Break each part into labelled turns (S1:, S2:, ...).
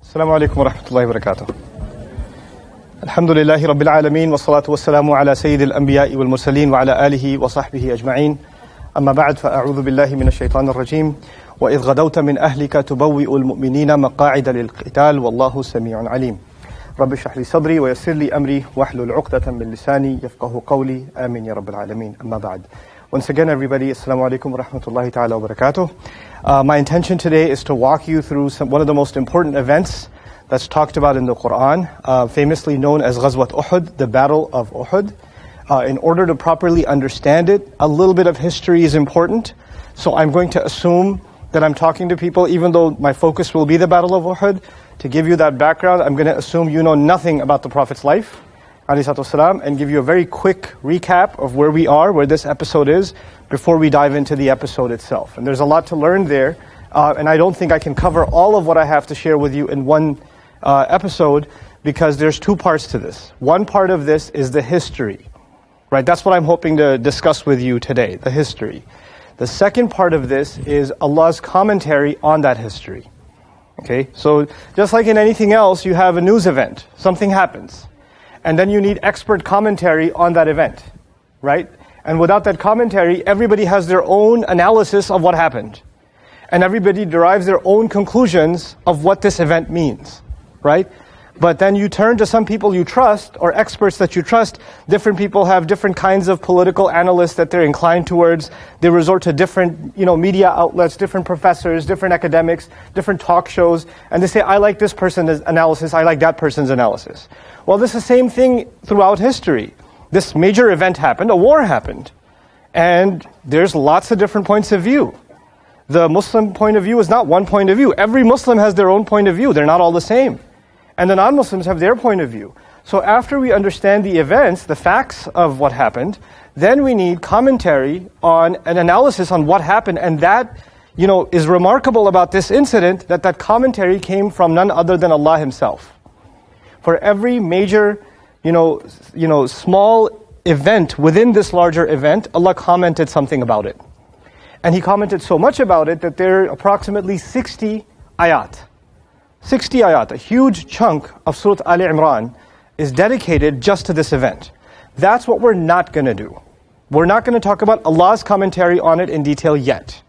S1: Assalamu alaikum wa rahmatullahi wa barakatuh. Alhamdulillahi rabbil alameen wa salatu wa salamu ala sayyidil anbiya'i wal mursaleen wa ala alihi wa sahbihi ajma'een. Amma ba'd fa a'udhu billahi minash shaitanir rajim. Wa idh ghadawta min ahlika tubawwi'ul mu'minina maqa'ida lil qital wallahu sami'un alim. Rabbi shrah li sadri wa yassir li amri wahlul 'uqdatan min lisani yafqahu qawli. Amin ya rabbil alameen. Amma ba'd. Once again, everybody, Assalamu alaikum wa rahmatullahi ta'ala wa barakatuh. My intention today is to walk you through one of the most important events that's talked about in the Quran, famously known as Ghazwat Uhud, the Battle of Uhud. In order to properly understand it, a little bit of history is important. So I'm going to assume that I'm talking to people, even though my focus will be the Battle of Uhud. To give you that background, I'm going to assume you know nothing about the Prophet's life, ﷺ, and give you a very quick recap of where we are, where this episode is, before we dive into the episode itself. And there's a lot to learn there, and I don't think I can cover all of what I have to share with you in one episode, because there's two parts to this. One part of this is the history, right? That's what I'm hoping to discuss with you today, the history. The second part of this is Allah's commentary on that history. Okay, so just like in anything else, you have a news event, something happens. And then you need expert commentary on that event, right? And without that commentary, everybody has their own analysis of what happened. And everybody derives their own conclusions of what this event means, right? But then you turn to some people you trust, or experts that you trust. Different people have different kinds of political analysts that they're inclined towards. They resort to different, media outlets, different professors, different academics, different talk shows. And they say, I like this person's analysis, I like that person's analysis. Well, this is the same thing throughout history. This major event happened, a war happened. And there's lots of different points of view. The Muslim point of view is not one point of view. Every Muslim has their own point of view. They're not all the same. And the non-Muslims have their point of view. So after we understand the events, the facts of what happened, then we need commentary on an analysis on what happened. And that, is remarkable about this incident, that commentary came from none other than Allah Himself. For every major, small event within this larger event, Allah commented something about it. And He commented so much about it that there are approximately 60 ayat. 60 ayat, a huge chunk of Surah Ali Imran is dedicated just to this event. That's what we're not going to do. We're not going to talk about Allah's commentary on it in detail yet.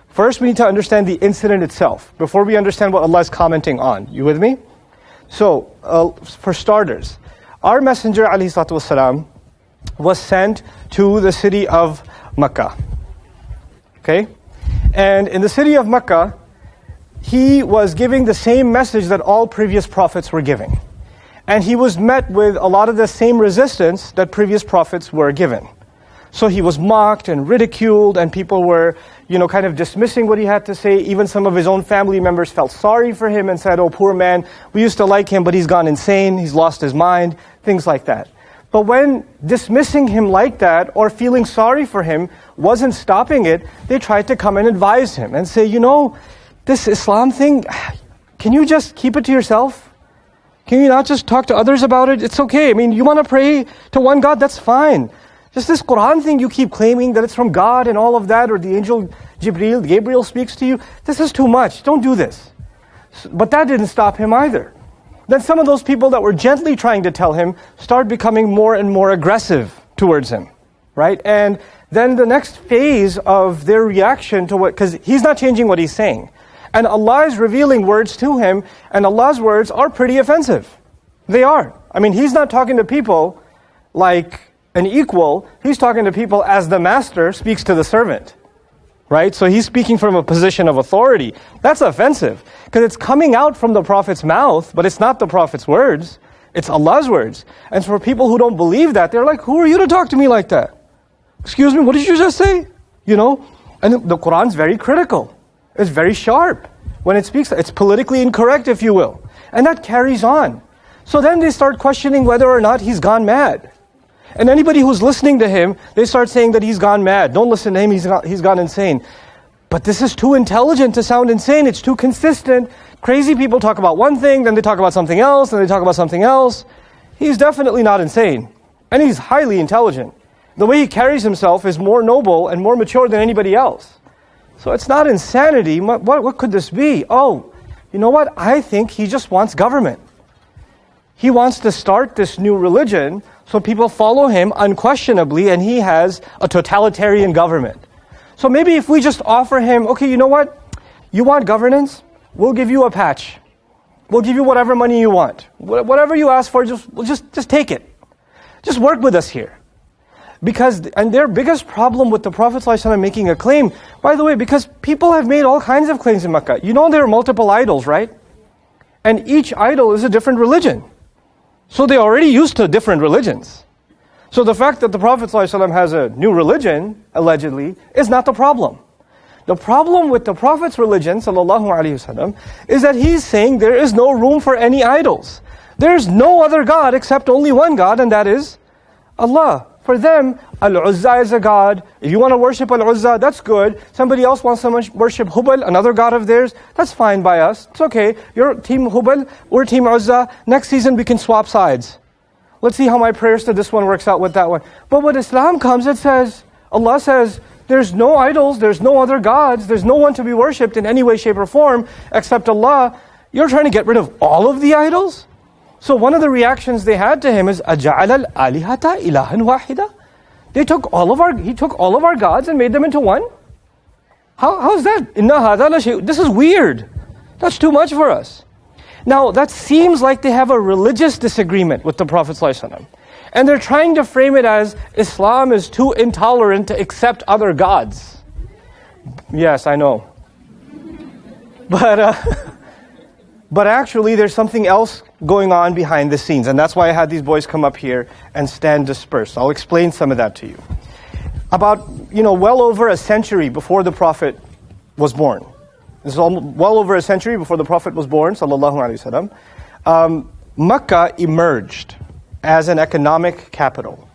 S1: First, we need to understand the incident itself before we understand what Allah is commenting on. You with me? So, for starters, our Messenger ﷺ was sent to the city of Makkah. Okay? And in the city of Makkah, he was giving the same message that all previous prophets were giving. And he was met with a lot of the same resistance that previous prophets were given. So he was mocked and ridiculed, and people were, kind of dismissing what he had to say. Even some of his own family members felt sorry for him and said, oh, poor man, we used to like him, but he's gone insane, he's lost his mind, things like that. But when dismissing him like that, or feeling sorry for him, wasn't stopping it, they tried to come and advise him and say, this Islam thing, can you just keep it to yourself? Can you not just talk to others about it? It's okay. You want to pray to one God, that's fine. Just this Quran thing, you keep claiming that it's from God and all of that, or the angel Gabriel speaks to you. This is too much. Don't do this. But that didn't stop him either. Then some of those people that were gently trying to tell him start becoming more and more aggressive towards him, right? And then the next phase of their reaction to because he's not changing what he's saying. And Allah is revealing words to him, and Allah's words are pretty offensive. They are. He's not talking to people like an equal. He's talking to people as the master speaks to the servant. Right? So he's speaking from a position of authority. That's offensive, because it's coming out from the Prophet's mouth, but it's not the Prophet's words. It's Allah's words. And for people who don't believe that, they're like, who are you to talk to me like that? Excuse me, what did you just say? And the Quran's very critical. It's very sharp when it speaks. It's politically incorrect, if you will. And that carries on. So then they start questioning whether or not he's gone mad. And anybody who's listening to him, they start saying that he's gone mad. Don't listen to him, he's gone insane. But this is too intelligent to sound insane. It's too consistent. Crazy people talk about one thing, then they talk about something else, then they talk about something else. He's definitely not insane. And he's highly intelligent. The way he carries himself is more noble and more mature than anybody else. So it's not insanity. What could this be? Oh, you know what? I think he just wants government. He wants to start this new religion so people follow him unquestionably, and he has a totalitarian government. So maybe if we just offer him, okay, you know what? You want governance? We'll give you a patch. We'll give you whatever money you want. Whatever you ask for, just take it. Just work with us here. And their biggest problem with the Prophet ﷺ making a claim, by the way, because people have made all kinds of claims in Mecca. You know there are multiple idols, right? And each idol is a different religion. So they're already used to different religions. So the fact that the Prophet ﷺ has a new religion, allegedly, is not the problem. The problem with the Prophet's religion, sallallahu alaihi wasallam, is that he's saying there is no room for any idols. There's no other God except only one God, and that is Allah. For them, Al-Uzza is a God. If you want to worship Al-Uzza, that's good. Somebody else wants to worship Hubal, another God of theirs, that's fine by us. It's okay. You're team Hubal, we're team Uzza. Next season we can swap sides. Let's see how my prayers to this one works out with that one. But when Islam comes, Allah says, there's no idols, there's no other gods, there's no one to be worshipped in any way, shape, or form except Allah. You're trying to get rid of all of the idols? So one of the reactions they had to him is, أَجَعَلَ الْآلِهَةَ إِلَهًا وَاحِدًا? He took all of our gods and made them into one? How's that? إِنَّ هَذَا لَشَيْءٌ. This is weird. That's too much for us. Now, that seems like they have a religious disagreement with the Prophet ﷺ. And they're trying to frame it as Islam is too intolerant to accept other gods. Yes, I know. But actually, there's something else going on behind the scenes. And that's why I had these boys come up here and stand dispersed. I'll explain some of that to you. About, well over a century before the Prophet was born. This is well over a century before the Prophet was born, sallallahu alaihi wasallam. Makkah emerged as an economic capital.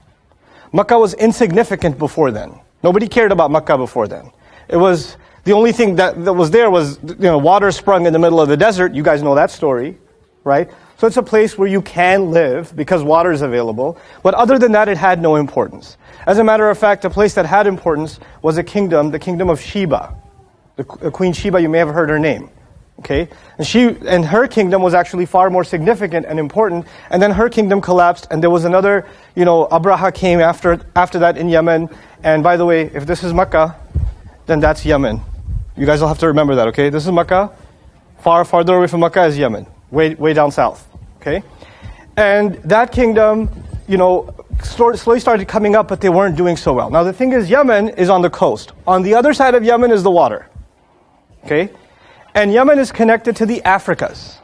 S1: Makkah was insignificant before then. Nobody cared about Makkah before then. It was the only thing that was there was water sprung in the middle of the desert. You guys know that story, right? So it's a place where you can live because water is available. But other than that, it had no importance. As a matter of fact, the place that had importance was a kingdom, the kingdom of Sheba. The Queen Sheba, you may have heard her name. Okay? And her kingdom was actually far more significant and important. And then her kingdom collapsed, and there was another, Abraha came after that in Yemen. And by the way, if this is Makkah, then that's Yemen. You guys will have to remember that, okay? This is Makkah. Farther away from Makkah is Yemen. Way down south. Okay? And that kingdom, slowly started coming up, but they weren't doing so well. Now the thing is, Yemen is on the coast. On the other side of Yemen is the water. Okay? And Yemen is connected to the Africas.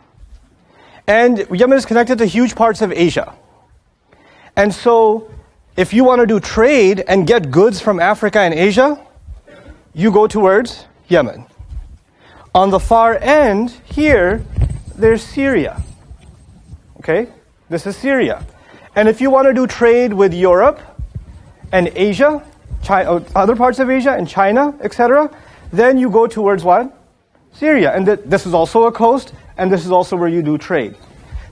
S1: And Yemen is connected to huge parts of Asia. And so, if you want to do trade and get goods from Africa and Asia, you go towards Yemen. On the far end, here, there's Syria. Okay? This is Syria. And if you want to do trade with Europe and Asia, other parts of Asia and China, etc., then you go towards what? Syria. And this is also a coast, and this is also where you do trade.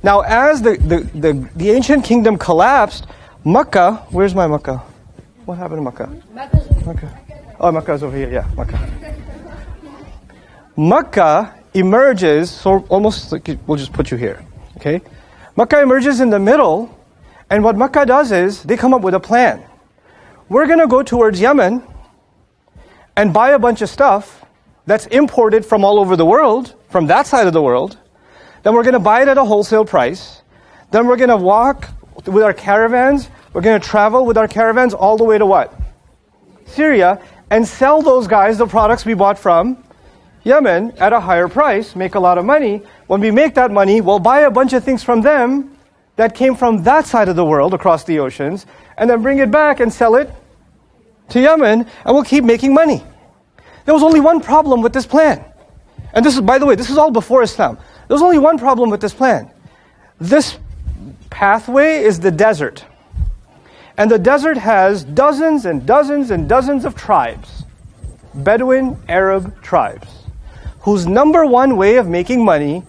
S1: Now, as the ancient kingdom collapsed, Makkah, where's my Makkah? What happened to Makkah? Makkah. Oh, Makkah is over here, yeah, Makkah. Makkah emerges, so almost like we'll just put you here, okay? Makkah emerges in the middle, and what Makkah does is, they come up with a plan. We're going to go towards Yemen and buy a bunch of stuff that's imported from all over the world, from that side of the world. Then we're going to buy it at a wholesale price. Then we're going to walk with our caravans. We're going to travel with our caravans all the way to what? Syria, and sell those guys the products we bought from Yemen at a higher price, make a lot of money. When we make that money, we'll buy a bunch of things from them that came from that side of the world across the oceans, and then bring it back and sell it to Yemen, and we'll keep making money. There was only one problem with this plan. And this is, by the way, this is all before Islam. There was only one problem with this plan. This pathway is the desert. And the desert has dozens and dozens and dozens of tribes, Bedouin Arab tribes, whose number one way of making money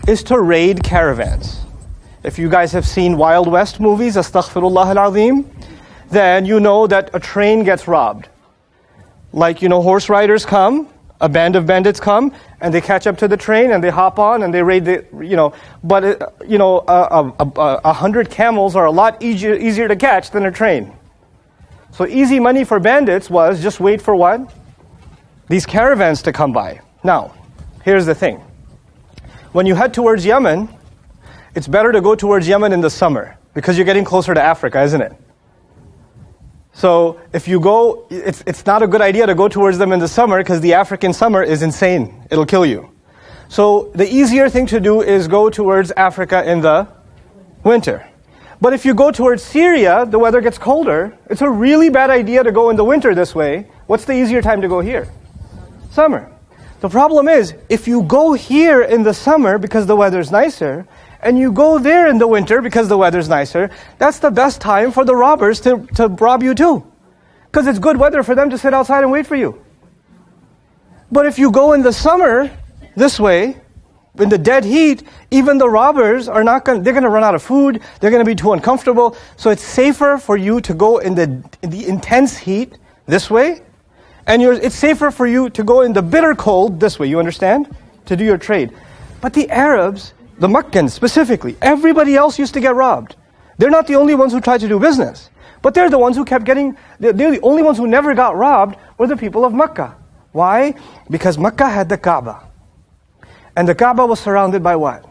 S1: is to raid caravans. If you guys have seen Wild West movies, astaghfirullah al-azim, then you know that a train gets robbed. Like, horse riders come, A band of bandits come and they catch up to the train and they hop on and they raid the, but 100 camels are a lot easier to catch than a train. So easy money for bandits was just wait for what? These caravans to come by. Now, here's the thing. When you head towards Yemen, it's better to go towards Yemen in the summer because you're getting closer to Africa, isn't it? So if you go, it's not a good idea to go towards them in the summer because the African summer is insane. It'll kill you. So the easier thing to do is go towards Africa in the winter. But if you go towards Syria, the weather gets colder. It's a really bad idea to go in the winter this way. What's the easier time to go here? Summer. The problem is, if you go here in the summer because the weather's nicer, and you go there in the winter because the weather's nicer, that's the best time for the robbers to rob you too. Because it's good weather for them to sit outside and wait for you. But if you go in the summer, this way, in the dead heat, even the robbers are they're going to run out of food, they're going to be too uncomfortable, so it's safer for you to go in the intense heat this way, and it's safer for you to go in the bitter cold this way, you understand? To do your trade. But the Arabs, the Meccans specifically, everybody else used to get robbed. They're not the only ones who tried to do business. But they're the ones who kept they're the only ones who never got robbed were the people of Mecca. Why? Because Mecca had the Kaaba. And the Kaaba was surrounded by what?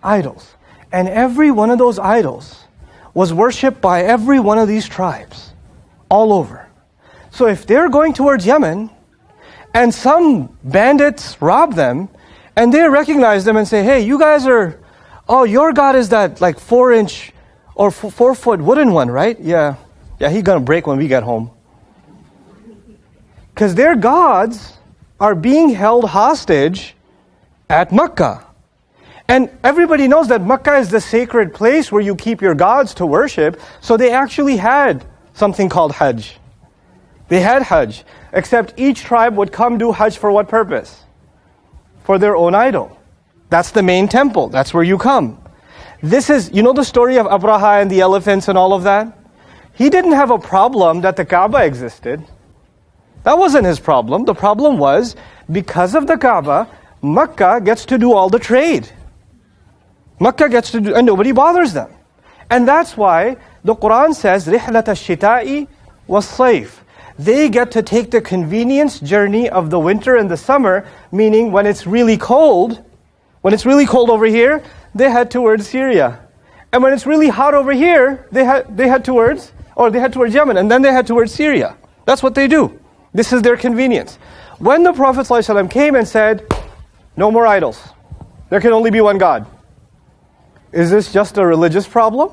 S1: Idols. And every one of those idols was worshipped by every one of these tribes. All over. So if they're going towards Yemen, and some bandits rob them, and they recognize them and say, hey, you guys your God is that like 4-inch or 4-foot wooden one, right? Yeah, he's going to break when we get home. Because their gods are being held hostage at Mecca. And everybody knows that Mecca is the sacred place where you keep your gods to worship, so they actually had something called Hajj. They had Hajj, except each tribe would come do Hajj for what purpose? For their own idol. That's the main temple. That's where you come. This is, the story of Abraha and the elephants and all of that? He didn't have a problem that the Kaaba existed. That wasn't his problem. The problem was, because of the Kaaba, Mecca gets to do all the trade. Mecca gets to do, and nobody bothers them. And that's why the Quran says, رِحْلَةَ الشِّتَاءِ وَالصَّيْفِ. They get to take the convenience journey of the winter and the summer, meaning when it's really cold over here, they head towards Syria. And when it's really hot over here, they head towards Yemen, and then they head towards Syria. That's what they do. This is their convenience. When the Prophet ﷺ came and said, no more idols. There can only be one God. Is this just a religious problem?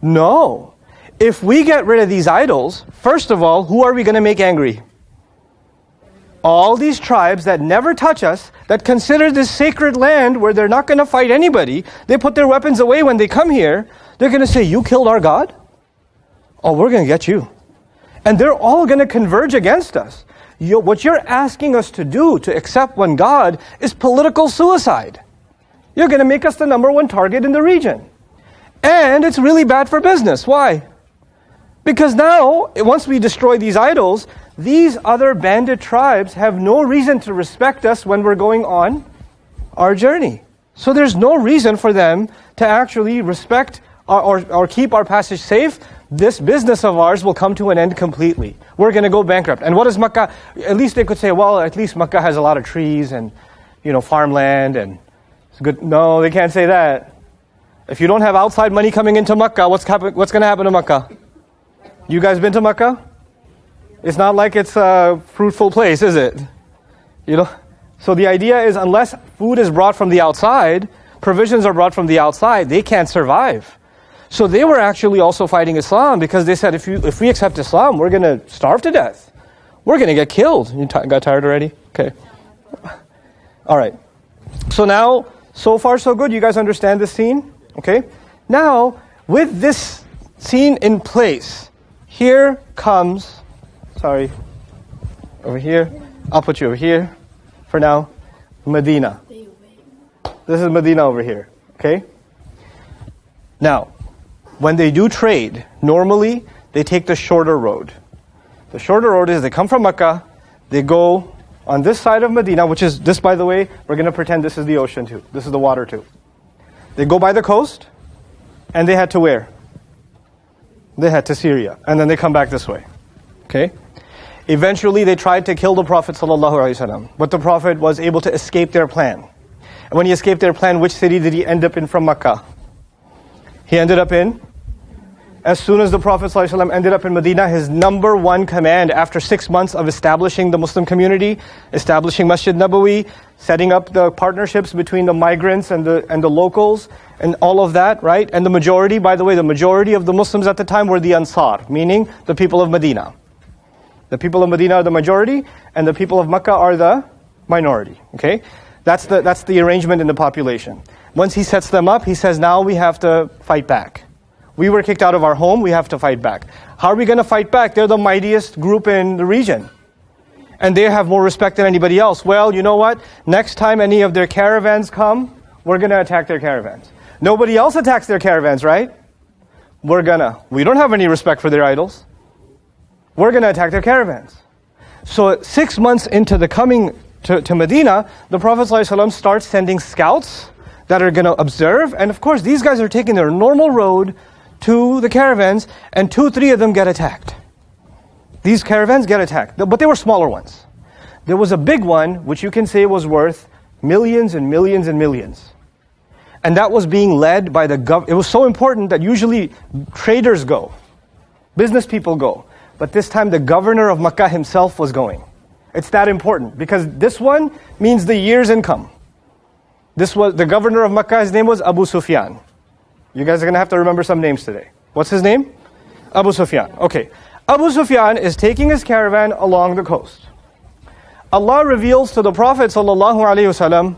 S1: No. If we get rid of these idols, first of all, who are we going to make angry? All these tribes that never touch us, that consider this sacred land where they're not going to fight anybody, they put their weapons away when they come here, they're going to say, you killed our God? Oh, we're going to get you. And they're all going to converge against us. What you're asking us to do, to accept one God, is political suicide. You're going to make us the #1 target in the region. And it's really bad for business. Why? Because now, once we destroy these idols, these other bandit tribes have no reason to respect us when we're going on our journey. So there's no reason for them to actually respect or keep our passage safe. This business of ours will come to an end completely. We're going to go bankrupt. And what is Mecca? At least they could say, well, at least Mecca has a lot of trees and, farmland and it's good. No, they can't say that. If you don't have outside money coming into Mecca, what's going to happen to Mecca? You guys been to Mecca? It's not like it's a fruitful place, is it? So the idea is, unless food is brought from the outside, provisions are brought from the outside, they can't survive. So they were actually also fighting Islam because they said, if we accept Islam, we're going to starve to death. We're going to get killed. You got tired already? Okay. All right. So now, so far so good. You guys understand this scene? Okay. Now, with this scene in place, here comes, over here. I'll put you over here for now. Medina. This is Medina over here. Okay? Now, when they do trade, normally they take the shorter road. The shorter road is they come from Mecca, they go On this side of Medina, which is this, by the way, we're going to pretend this is the ocean too. This is the water too. They go by the coast, and they head to where? They head to Syria, and then they come back this way. Okay? Eventually, they tried to kill the Prophet ﷺ, but the Prophet was able to escape their plan. And when he escaped their plan, which city did he end up in from Makkah? He ended up in, as soon as the Prophet ﷺ ended up in Medina, his number one command after 6 months of establishing the Muslim community, establishing Masjid Nabawi, setting up the partnerships between the migrants and the locals, and all of that, right? And the majority, by the way, the majority of the Muslims at the time were the Ansar, meaning the people of Medina. The people of Medina are the majority, and the people of Makkah are the minority, okay? That's the arrangement in the population. Once he sets them up, he says, now we have to fight back. We were kicked out of our home, we have to fight back. How are we going to fight back? They're the mightiest group in the region. And they have more respect than anybody else. Well, you know what? Next time any of their caravans come, we're going to attack their caravans. Nobody else attacks their caravans, right? We don't have any respect for their idols. We're going to attack their caravans. So 6 months into the coming to Medina, the Prophet ﷺ starts sending scouts that are going to observe. And of course, these guys are taking their normal road to the caravans, and 2-3 of them get attacked. These caravans get attacked, but they were smaller ones. There was a big one, which you can say was worth millions and millions and millions. And that was being led by the government. It was so important that usually traders go, business people go. But this time the governor of Makkah himself was going. It's that important, because this one means the year's income. This was the governor of Makkah, his name was Abu Sufyan. You guys are going to have to remember some names today. What's his name? Abu Sufyan. Okay. Abu Sufyan is taking his caravan along the coast. Allah reveals to the Prophet ﷺ,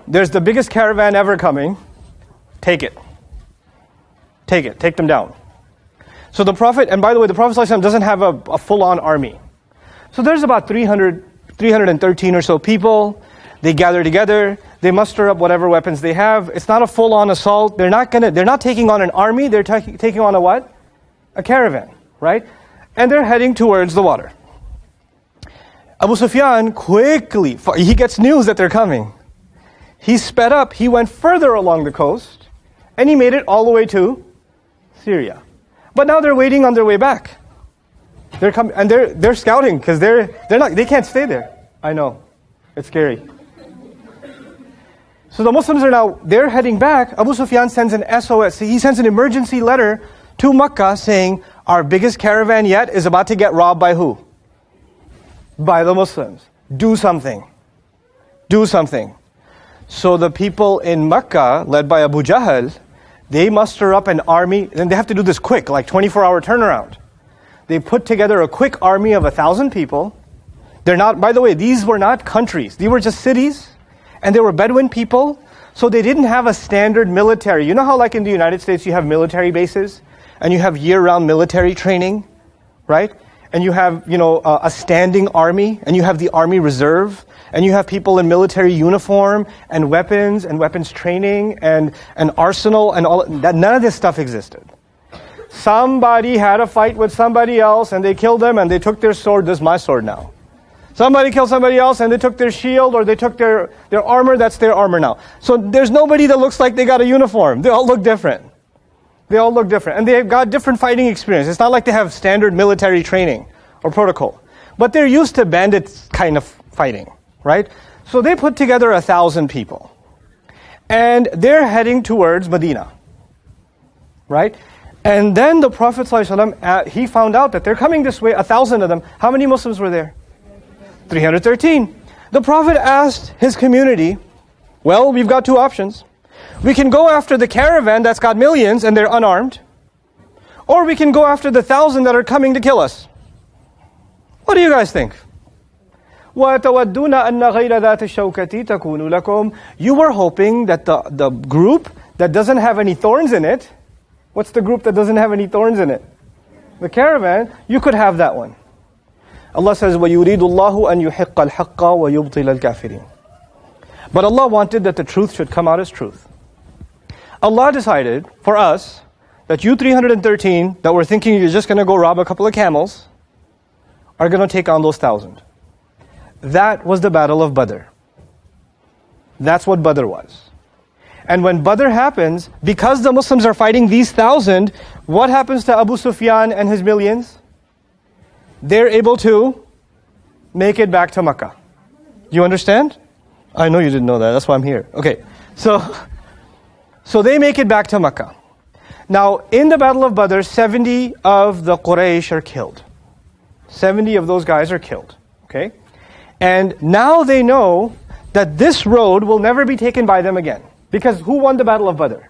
S1: there's the biggest caravan ever coming. Take it. Take it. Take them down. So the Prophet, and by the way, the Prophet ﷺ doesn't have a full-on army. So there's about 313 or so people. They gather together. They muster up whatever weapons they have. It's not a full-on assault. They're not taking on an army. They're taking on a what? A caravan, right? And they're heading towards the water. Abu Sufyan quickly, he gets news that they're coming. He sped up. He went further along the coast, and he made it all the way to Syria. But now they're waiting on their way back. They're coming, and they're scouting because they can't stay there. I know, it's scary. So the Muslims they're heading back. Abu Sufyan sends an SOS. He sends an emergency letter to Makkah saying, our biggest caravan yet is about to get robbed by who? By the Muslims. Do something. Do something. So the people in Makkah, led by Abu Jahl, they muster up an army, and they have to do this quick, like 24-hour turnaround. They put together a quick army of 1,000 people. They're not, by the way, these were not countries. These were just cities, and they were Bedouin people, so they didn't have a standard military. You know how like in the United States you have military bases, and you have year-round military training, right? And you have, a standing army, and you have the army reserve, and you have people in military uniform, and weapons training, and an arsenal, and all that. None of this stuff existed. Somebody had a fight with somebody else, and they killed them, and they took their sword. This is my sword now. Somebody killed somebody else, and they took their shield, or they took their armor. That's their armor now. So there's nobody that looks like they got a uniform. They all look different. They all look different. And they've got different fighting experience. It's not like they have standard military training or protocol. But they're used to bandit kind of fighting, right? So they put together 1,000 people. And they're heading towards Medina, right? And then the Prophet ﷺ, he found out that they're coming this way, 1,000 of them. How many Muslims were there? 313. The Prophet asked his community, well, we've got two options. We can go after the caravan that's got millions and they're unarmed, or we can go after the 1,000 that are coming to kill us. What do you guys think? You were hoping that the group that doesn't have any thorns in it, what's the group that doesn't have any thorns in it? The caravan, you could have that one. Allah says, وَيُرِيدُ اللَّهُ أَن يُحِقَّ الْحَقَّ وَيُبْطِلَ الْكَافِرِينَ. But Allah wanted that the truth should come out as truth. Allah decided for us that you 313 that were thinking you're just going to go rob a couple of camels are going to take on those 1,000. That was the Battle of Badr. That's what Badr was. And when Badr happens, because the Muslims are fighting these 1,000, what happens to Abu Sufyan and his millions? They're able to make it back to Makkah. You understand? I know you didn't know that, that's why I'm here. Okay, so they make it back to Makkah. Now, in the Battle of Badr, 70 of the Quraysh are killed. 70 of those guys are killed. Okay? And now they know that this road will never be taken by them again. Because who won the Battle of Badr?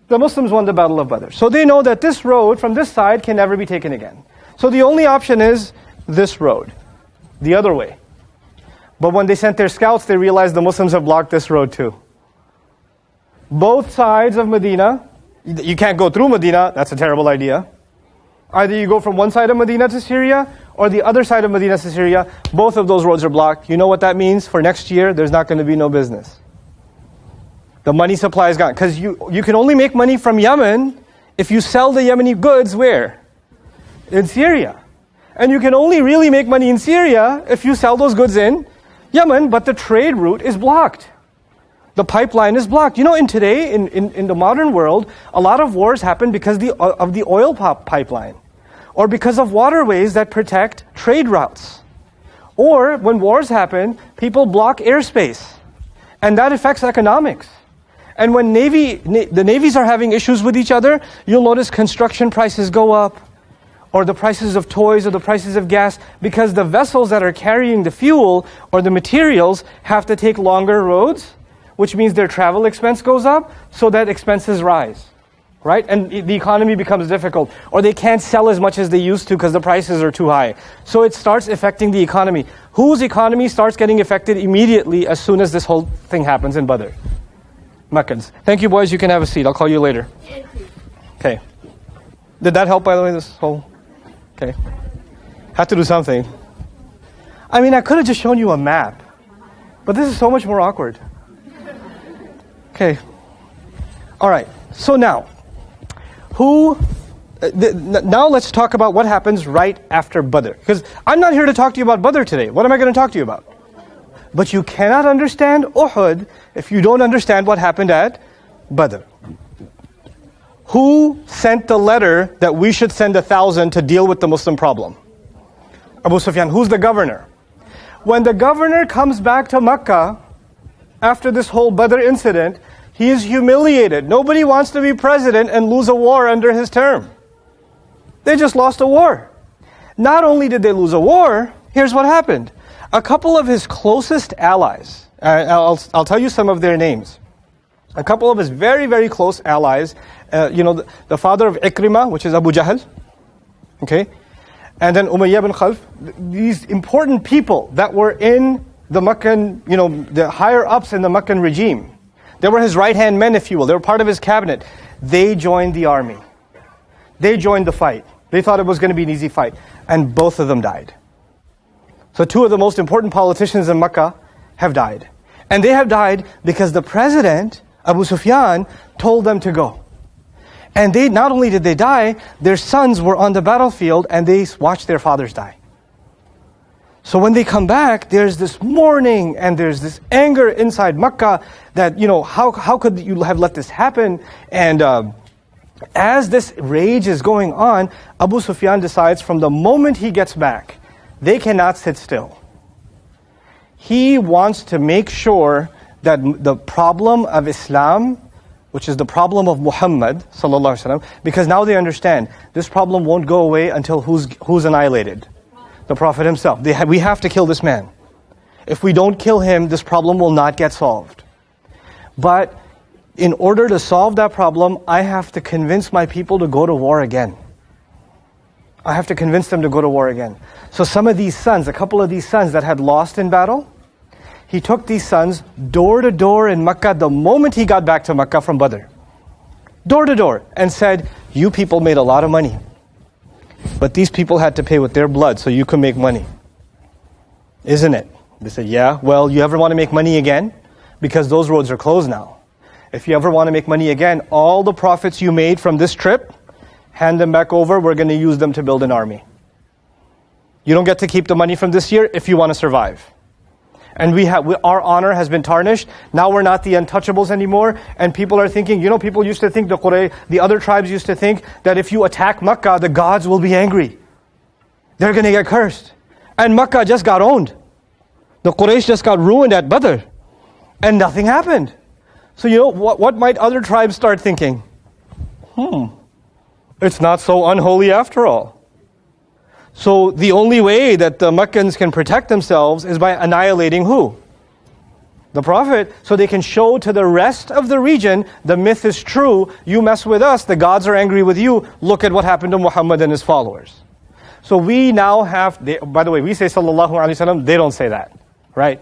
S1: The Muslims won the Battle of Badr. So they know that this road from this side can never be taken again. So the only option is this road, the other way. But when they sent their scouts, they realized the Muslims have blocked this road too. Both sides of Medina, you can't go through Medina, that's a terrible idea. Either you go from one side of Medina to Syria, or the other side of Medina to Syria. Both of those roads are blocked. You know what that means? For next year, there's not going to be no business. The money supply is gone. Because you can only make money from Yemen if you sell the Yemeni goods where? In Syria. And you can only really make money in Syria if you sell those goods in Yemen, but the trade route is blocked. The pipeline is blocked. You know, in the modern world, a lot of wars happen because of the oil pipeline, or because of waterways that protect trade routes. Or when wars happen, people block airspace, and that affects economics. And when the navies are having issues with each other, you'll notice construction prices go up, or the prices of toys, or the prices of gas, because the vessels that are carrying the fuel or the materials have to take longer roads, which means their travel expense goes up, so that expenses rise, right? And the economy becomes difficult, or they can't sell as much as they used to because the prices are too high. So it starts affecting the economy. Whose economy starts getting affected immediately as soon as this whole thing happens in Badr? Meccans. Thank you, boys. You can have a seat. I'll call you later. Okay. Did that help, by the way, this whole... Okay. Had to do something. I mean, I could have just shown you a map, but this is so much more awkward. Okay. All right. So now, now let's talk about what happens right after Badr. Because I'm not here to talk to you about Badr today. What am I going to talk to you about? But you cannot understand Uhud if you don't understand what happened at Badr. Who sent the letter that we should send 1,000 to deal with the Muslim problem? Abu Sufyan. Who's the governor? When the governor comes back to Makkah after this whole Badr incident, he is humiliated. Nobody wants to be president and lose a war under his term. They just lost a war. Not only did they lose a war, here's what happened. A couple of his closest allies, I'll tell you some of their names. A couple of his very, very close allies, the father of Ikrimah, which is Abu Jahl, okay? And then Umayyah bin Khalf, these important people that were in the Meccan, the higher ups in the Meccan regime. They were his right-hand men, if you will. They were part of his cabinet. They joined the army. They joined the fight. They thought it was going to be an easy fight. And both of them died. So two of the most important politicians in Makkah have died. And they have died because the president, Abu Sufyan, told them to go. And not only did they die, their sons were on the battlefield and they watched their fathers die. So when they come back, there's this mourning and there's this anger inside Makkah that, how could you have let this happen? And as this rage is going on, Abu Sufyan decides from the moment he gets back, they cannot sit still. He wants to make sure that the problem of Islam, which is the problem of Muhammad sallallahu alaihi wasallam, because now they understand this problem won't go away until who's annihilated? The Prophet himself. We have to kill this man. If we don't kill him, this problem will not get solved. But in order to solve that problem, I have to convince my people to go to war again. I have to convince them to go to war again. So some of these sons, a couple of these sons that had lost in battle, he took these sons door to door in Makkah the moment he got back to Makkah from Badr. Door to door, and said, you people made a lot of money. But these people had to pay with their blood so you could make money. Isn't it? They said, yeah. Well, you ever want to make money again? Because those roads are closed now. If you ever want to make money again, all the profits you made from this trip, hand them back over. We're going to use them to build an army. You don't get to keep the money from this year if you want to survive. And our honor has been tarnished. Now we're not the untouchables anymore. And people are thinking, people used to think, the other tribes used to think that if you attack Makkah, the gods will be angry. They're going to get cursed. And Makkah just got owned. The Quraysh just got ruined at Badr. And nothing happened. So what might other tribes start thinking? It's not so unholy after all. So the only way that the Meccans can protect themselves is by annihilating who? The Prophet. So they can show to the rest of the region, the myth is true, you mess with us, the gods are angry with you, look at what happened to Muhammad and his followers. So we now by the way, we say sallallahu alaihi wasallam, they don't say that, right?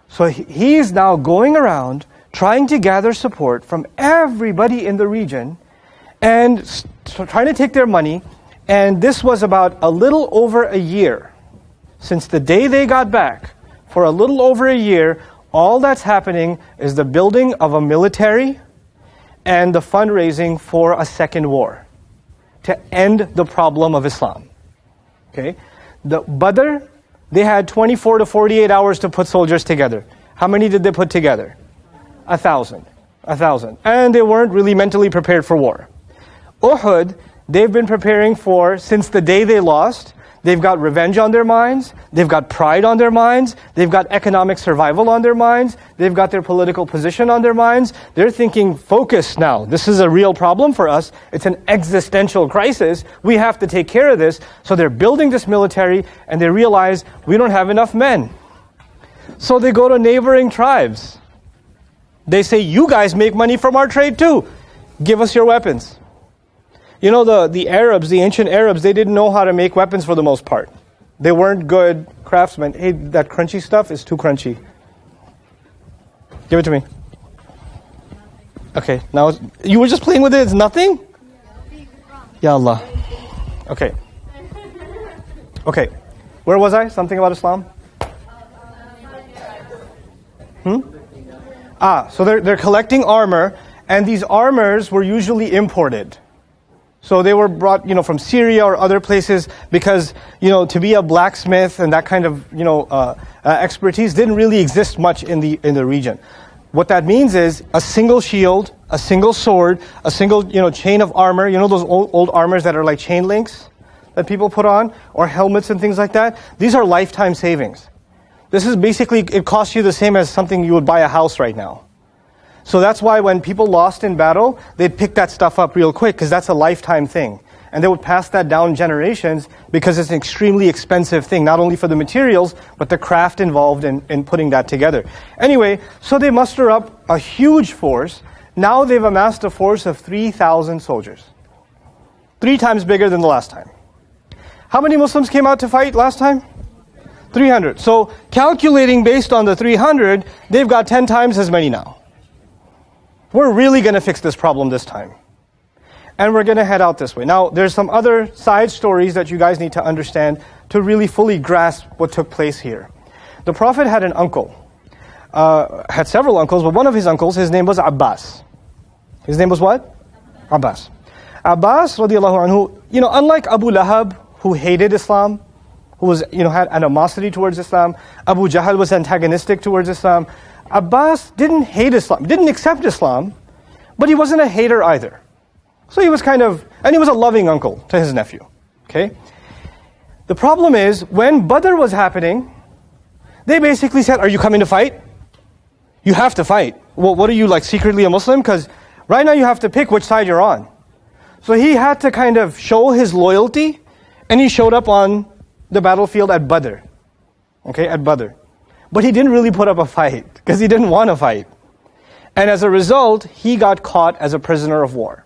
S1: So he's now going around trying to gather support from everybody in the region and trying to take their money. And this was about a little over a year. Since the day they got back, for a little over a year, all that's happening is the building of a military and the fundraising for a second war to end the problem of Islam. Okay? The Badr, they had 24 to 48 hours to put soldiers together. How many did they put together? 1,000. 1,000. And they weren't really mentally prepared for war. Uhud, they've been preparing for since the day they lost. They've got revenge on their minds. They've got pride on their minds. They've got economic survival on their minds. They've got their political position on their minds. They're thinking, focus now. This is a real problem for us. It's an existential crisis. We have to take care of this. So they're building this military and they realize we don't have enough men. So they go to neighboring tribes. They say, you guys make money from our trade too. Give us your weapons. The Arabs, the ancient Arabs, they didn't know how to make weapons for the most part. They weren't good craftsmen. Hey, that crunchy stuff is too crunchy. Give it to me. Okay, now you were just playing with it, it's nothing? Ya Allah. Okay. Okay, where was I? Something about Islam? So they're collecting armor, and these armors were usually imported. So they were brought, from Syria or other places because, to be a blacksmith and that kind of, expertise didn't really exist much in the region. What that means is a single shield, a single sword, a single, chain of armor. Those old armors that are like chain links that people put on, or helmets and things like that. These are lifetime savings. This is basically, it costs you the same as something you would buy a house right now. So that's why when people lost in battle, they'd pick that stuff up real quick because that's a lifetime thing. And they would pass that down generations because it's an extremely expensive thing, not only for the materials, but the craft involved in putting that together. Anyway, so they muster up a huge force. Now they've amassed a force of 3,000 soldiers. 3 times bigger than the last time. How many Muslims came out to fight last time? 300. So calculating based on the 300, they've got 10 times as many now. We're really going to fix this problem this time. And we're going to head out this way. Now, there's some other side stories that you guys need to understand to really fully grasp what took place here. The Prophet had an uncle. Had several uncles, but one of his uncles, his name was Abbas. His name was what? Abbas. Abbas, radiallahu anhu, unlike Abu Lahab, who hated Islam, who was, had animosity towards Islam, Abu Jahl was antagonistic towards Islam, Abbas didn't hate Islam, didn't accept Islam, but he wasn't a hater either. So he was and he was a loving uncle to his nephew. Okay? The problem is, when Badr was happening, they basically said, are you coming to fight? You have to fight. Well, what are you, secretly a Muslim? Because right now you have to pick which side you're on. So he had to show his loyalty, and he showed up on the battlefield at Badr. Okay, at Badr. But he didn't really put up a fight, because he didn't want to fight. And as a result, he got caught as a prisoner of war.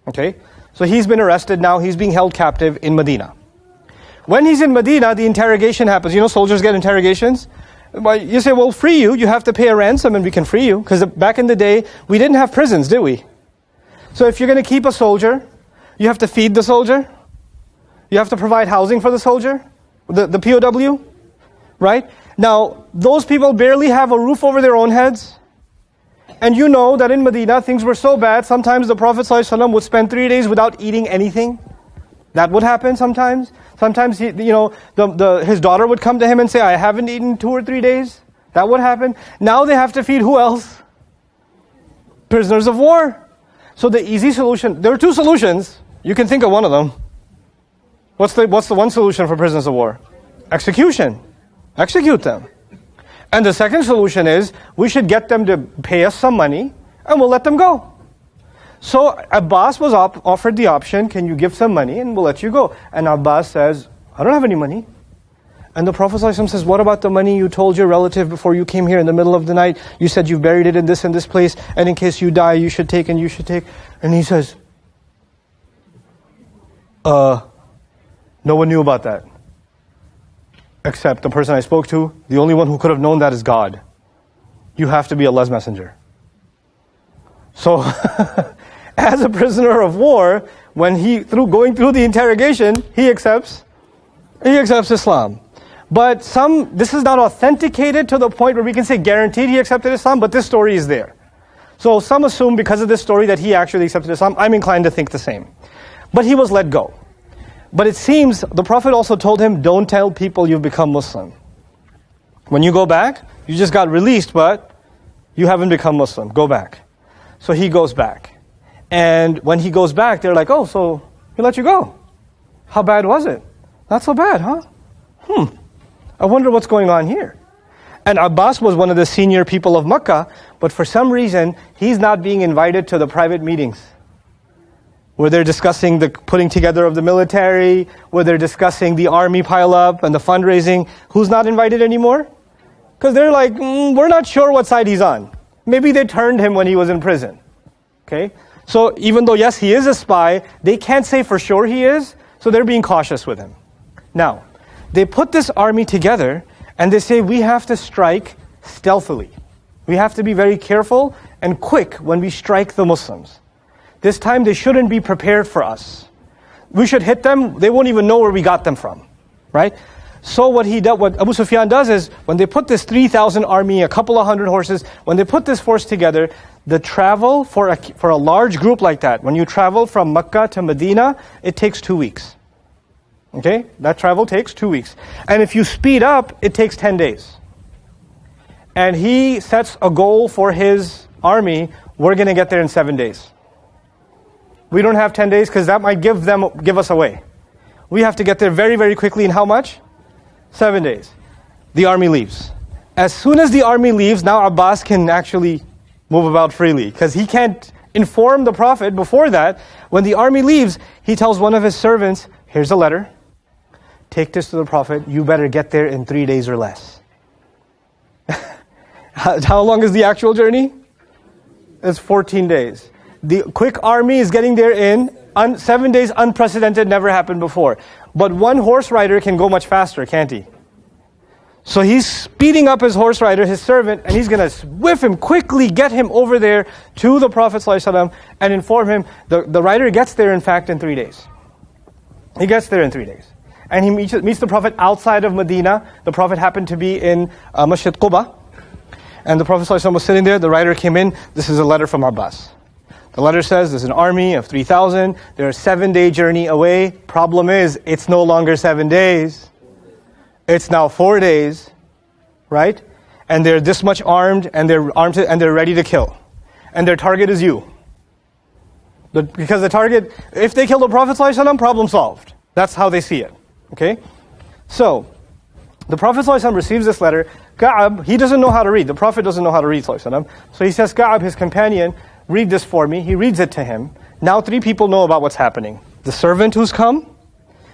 S1: Okay? So he's been arrested now, he's being held captive in Medina. When he's in Medina, the interrogation happens. Soldiers get interrogations. You say, well, free you. You have to pay a ransom and we can free you. Because back in the day, we didn't have prisons, did we? So if you're going to keep a soldier, you have to feed the soldier. You have to provide housing for the soldier, the POW, right? Now, those people barely have a roof over their own heads. And you know that in Medina, things were so bad, sometimes the Prophet ﷺ would spend 3 days without eating anything. That would happen sometimes. Sometimes his daughter would come to him and say, I haven't eaten 2 or 3 days. That would happen. Now they have to feed who else? Prisoners of war. So the easy solution, there are 2 solutions. You can think of one of them. What's the one solution for prisoners of war? Execution. Execute them. And the second solution is, we should get them to pay us some money and we'll let them go. So Abbas was offered the option, can you give some money and we'll let you go. And Abbas says, I don't have any money. And the Prophet ﷺ says, what about the money you told your relative before you came here in the middle of the night? You said you buried it in this place, and in case you die, you should take and you should take. And he says, no one knew about that. Except the person I spoke to, the only one who could have known that is God. You have to be Allah's messenger. So, as a prisoner of war, when going through the interrogation, he accepts Islam. But this is not authenticated to the point where we can say guaranteed he accepted Islam, but this story is there. So some assume because of this story that he actually accepted Islam. I'm inclined to think the same. But he was let go. But it seems the Prophet also told him, don't tell people you've become Muslim. When you go back, you just got released, but you haven't become Muslim. Go back. So he goes back. And when he goes back, they're like, oh, so he let you go. How bad was it? Not so bad, huh? I wonder what's going on here. And Abbas was one of the senior people of Makkah, but for some reason, he's not being invited to the private meetings where they're discussing the putting together of the military, where they're discussing the army pile-up and the fundraising. Who's not invited anymore? Because they're like, we're not sure what side he's on. Maybe they turned him when he was in prison. Okay? So even though, yes, he is a spy, they can't say for sure he is, so they're being cautious with him. Now, they put this army together, and they say, we have to strike stealthily. We have to be very careful and quick when we strike the Muslims. This time they shouldn't be prepared for us. We should hit them, they won't even know where we got them from. Right? So what Abu Sufyan does is, when they put this 3,000 army, a couple of hundred horses, when they put this force together, the travel for a large group like that, when you travel from Mecca to Medina, it takes 2 weeks. Okay? That travel takes 2 weeks. And if you speed up, it takes 10 days. And he sets a goal for his army, we're going to get there in 7 days. We don't have 10 days because that might give us away. We have to get there very, very quickly in how much? 7 days. The army leaves. As soon as the army leaves, now Abbas can actually move about freely because he can't inform the Prophet before that. When the army leaves, he tells one of his servants, here's a letter. Take this to the Prophet. You better get there in 3 days or less. How long is the actual journey? It's 14 days. The quick army is getting there in 7 days, unprecedented, never happened before. But one horse rider can go much faster, can't he? So he's speeding up his horse rider, his servant, and he's going to whiff him, quickly get him over there to the Prophet ﷺ and inform him. The rider gets there, in fact, in 3 days. He gets there in 3 days. And he meets the Prophet outside of Medina. The Prophet happened to be in Masjid Quba. And the Prophet ﷺ was sitting there. The rider came in. This is a letter from Abbas. The letter says there's an army of 3,000. They're a 7-day journey away. Problem is, it's no longer 7 days. It's now 4 days, right? And they're this much armed, and they're ready to kill. And their target is you. Because the target, if they kill the Prophet ﷺ, problem solved. That's how they see it. Okay? So, the Prophet ﷺ receives this letter. Ka'ab, he doesn't know how to read. The Prophet doesn't know how to read ﷺ. So he says, Ka'ab, his companion, read this for me. He reads it to him. Now 3 people know about what's happening. The servant who's come,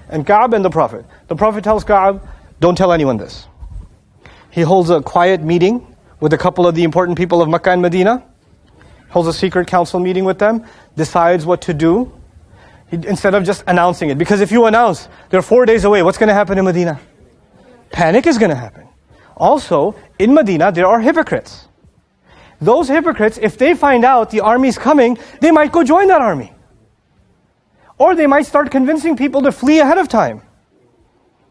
S1: and Ka'ab and the Prophet. The Prophet tells Ka'ab, don't tell anyone this. He holds a quiet meeting with a couple of the important people of Mecca and Medina. Holds a secret council meeting with them. Decides what to do. Instead of just announcing it. Because if you announce, they're 4 days away, what's going to happen in Medina? Panic is going to happen. Also, in Medina, there are hypocrites. Those hypocrites, if they find out the army's coming, they might go join that army. Or they might start convincing people to flee ahead of time.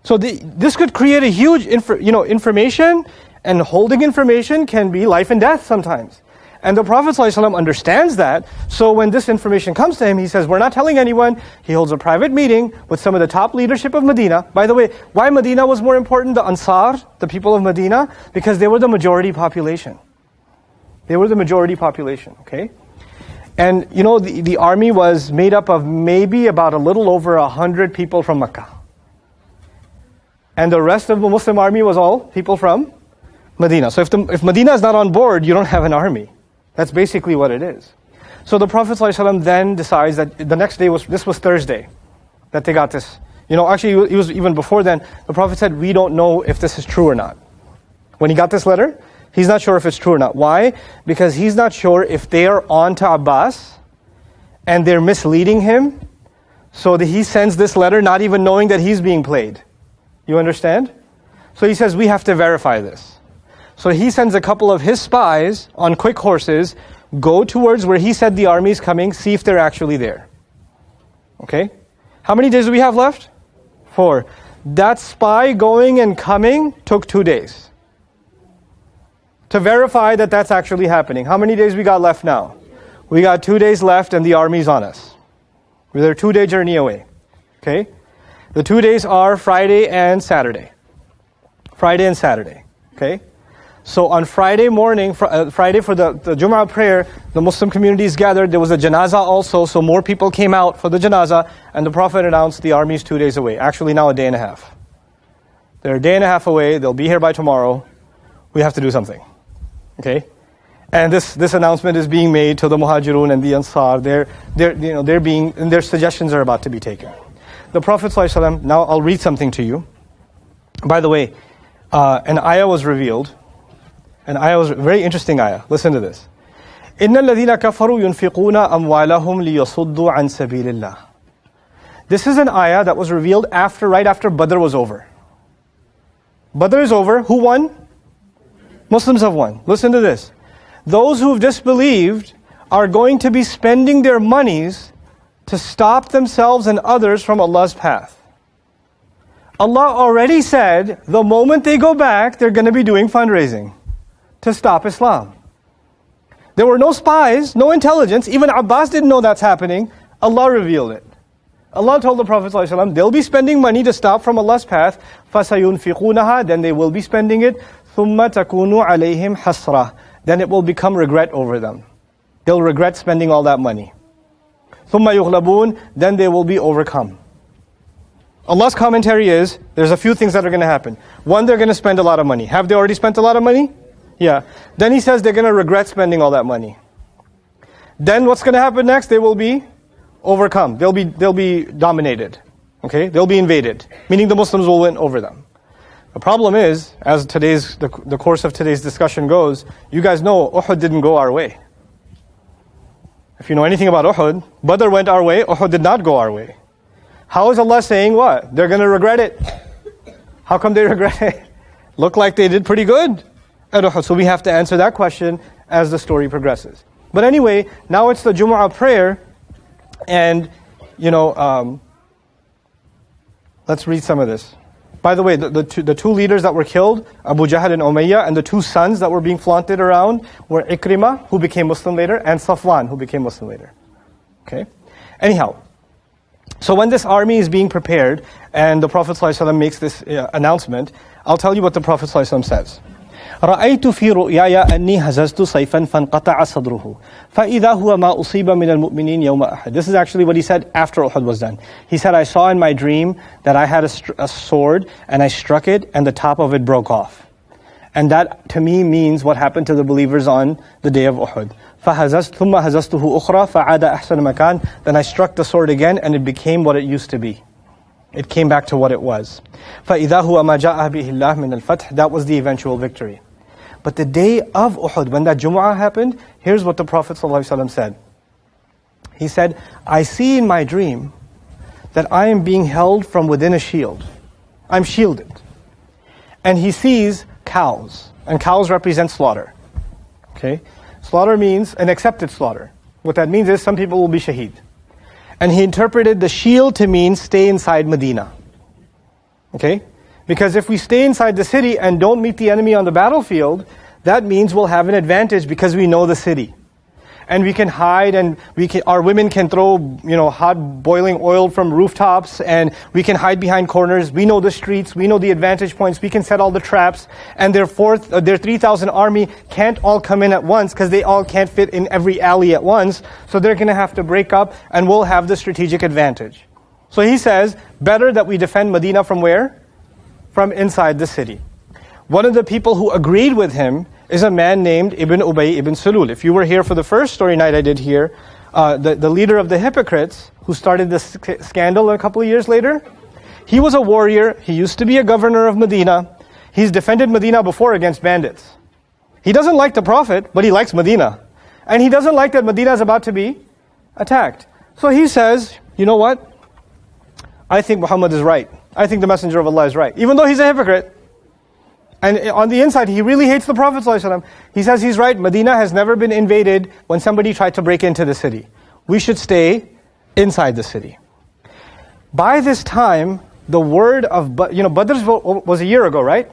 S1: So this could create a huge information, and holding information can be life and death sometimes. And the Prophet ﷺ understands that. So when this information comes to him, he says, we're not telling anyone. He holds a private meeting with some of the top leadership of Medina. By the way, why Medina was more important, the Ansar, the people of Medina? Because they were the majority population. They were the majority population, okay? And you know, the army was made up of maybe about a little over 100 people from Mecca. And the rest of the Muslim army was all people from Medina. So if Medina is not on board, you don't have an army. That's basically what it is. So the Prophet ﷺ then decides that the next day this was Thursday, that they got this. You know, actually it was even before then. The Prophet said, we don't know if this is true or not. When he got this letter, he's not sure if it's true or not. Why? Because he's not sure if they are on to Abbas and they're misleading him. So that he sends this letter not even knowing that he's being played. You understand? So he says, we have to verify this. So he sends a couple of his spies on quick horses, go towards where he said the army is coming, see if they're actually there. Okay? How many days do we have left? 4. That spy going and coming took 2 days. To verify that that's actually happening. How many days we got left now? We got 2 days left and the army's on us. We're a 2-day journey away. Okay? The 2 days are Friday and Saturday. Friday and Saturday. Okay? So on Friday morning, Friday for the Jum'ah prayer, the Muslim communities gathered. There was a janazah also, so more people came out for the janazah, and the Prophet announced the army is 2 days away. Actually now a day and a half. They're a day and a half away, they'll be here by tomorrow. We have to do something. Okay? And this announcement is being made to the Muhajirun and the Ansar. They're being, and their suggestions are about to be taken. The Prophet ﷺ, now I'll read something to you. By the way, an ayah was revealed. An ayah was a very interesting ayah. Listen to this. إِنَّ الَّذِينَ كَفَرُوا يُنْفِقُونَ أَمْوَالَهُمْ لِيَصُدُّوا عَنْ سَبِيلِ اللَّهِ. This is an ayah that was revealed right after Badr was over. Badr is over. Who won? Muslims have won. Listen to this. Those who have disbelieved are going to be spending their monies to stop themselves and others from Allah's path. Allah already said the moment they go back, they're going to be doing fundraising to stop Islam. There were no spies, no intelligence. Even Abbas didn't know that's happening. Allah revealed it. Allah told the Prophet ﷺ, they'll be spending money to stop from Allah's path. فَسَيُنْفِقُونَهَا. Then they will be spending it. ثُمَّ تَكُونُ عَلَيْهِمْ حَسْرَةً. Then it will become regret over them. They'll regret spending all that money. ثُمَّ يُغْلَبُونَ. Then they will be overcome. Allah's commentary is, there's a few things that are going to happen. One, they're going to spend a lot of money. Have they already spent a lot of money? Yeah. Then he says they're going to regret spending all that money. Then what's going to happen next? They will be overcome. They'll be dominated. Okay? They'll be invaded. Meaning the Muslims will win over them. The problem is, as the course of today's discussion goes, you guys know Uhud didn't go our way. If you know anything about Uhud, Badr went our way, Uhud did not go our way. How is Allah saying what? They're going to regret it. How come they regret it? Look like they did pretty good at Uhud. So we have to answer that question as the story progresses. But anyway, now it's the Jumu'ah prayer. And, let's read some of this. By the way, the two leaders that were killed, Abu Jahl and Umayyah, and the two sons that were being flaunted around were Ikrimah, who became Muslim later, and Safwan, who became Muslim later. Okay? Anyhow, so when this army is being prepared, and the Prophet ﷺ makes this announcement, I'll tell you what the Prophet ﷺ says. رأيت في رؤياي أني هززت صيفا فانقطع صدره فإذا هو ما أصيب من المؤمنين يوم أحد. This is actually what he said after Uhud was done. He said, I saw in my dream that I had a sword and I struck it and the top of it broke off. And that to me means what happened to the believers on the day of Uhud. فهززت ثم هززته أخرى فعاد أحسن مكان. Then I struck the sword again and it became what it used to be. It came back to what it was. فإذا هو ما جاء به الله من الفتح. That was the eventual victory. But the day of Uhud, when that Jumu'ah happened, here's what the Prophet ﷺ said. He said, I see in my dream that I am being held from within a shield. I'm shielded. And he sees cows. And cows represent slaughter. Okay? Slaughter means an accepted slaughter. What that means is some people will be shaheed. And he interpreted the shield to mean stay inside Medina. Okay? Because if we stay inside the city and don't meet the enemy on the battlefield, that means we'll have an advantage because we know the city. And we can hide, and our women can throw, hot boiling oil from rooftops, and we can hide behind corners. We know the streets, we know the advantage points, we can set all the traps, and their 3,000 army can't all come in at once because they all can't fit in every alley at once. So they're going to have to break up, and we'll have the strategic advantage. So he says, better that we defend Medina from where? From inside the city. One of the people who agreed with him is a man named Ibn Ubay ibn Salul. If you were here for the first story night I did here, the leader of the hypocrites who started this scandal a couple of years later, he was a warrior. He used to be a governor of Medina. He's defended Medina before against bandits. He doesn't like the Prophet, but he likes Medina. And he doesn't like that Medina is about to be attacked. So he says, you know what? I think Muhammad is right. I think the Messenger of Allah is right. Even though he's a hypocrite. And on the inside, he really hates the Prophet ﷺ. He says he's right. Medina has never been invaded when somebody tried to break into the city. We should stay inside the city. By this time, the word of, Badr was a year ago, right?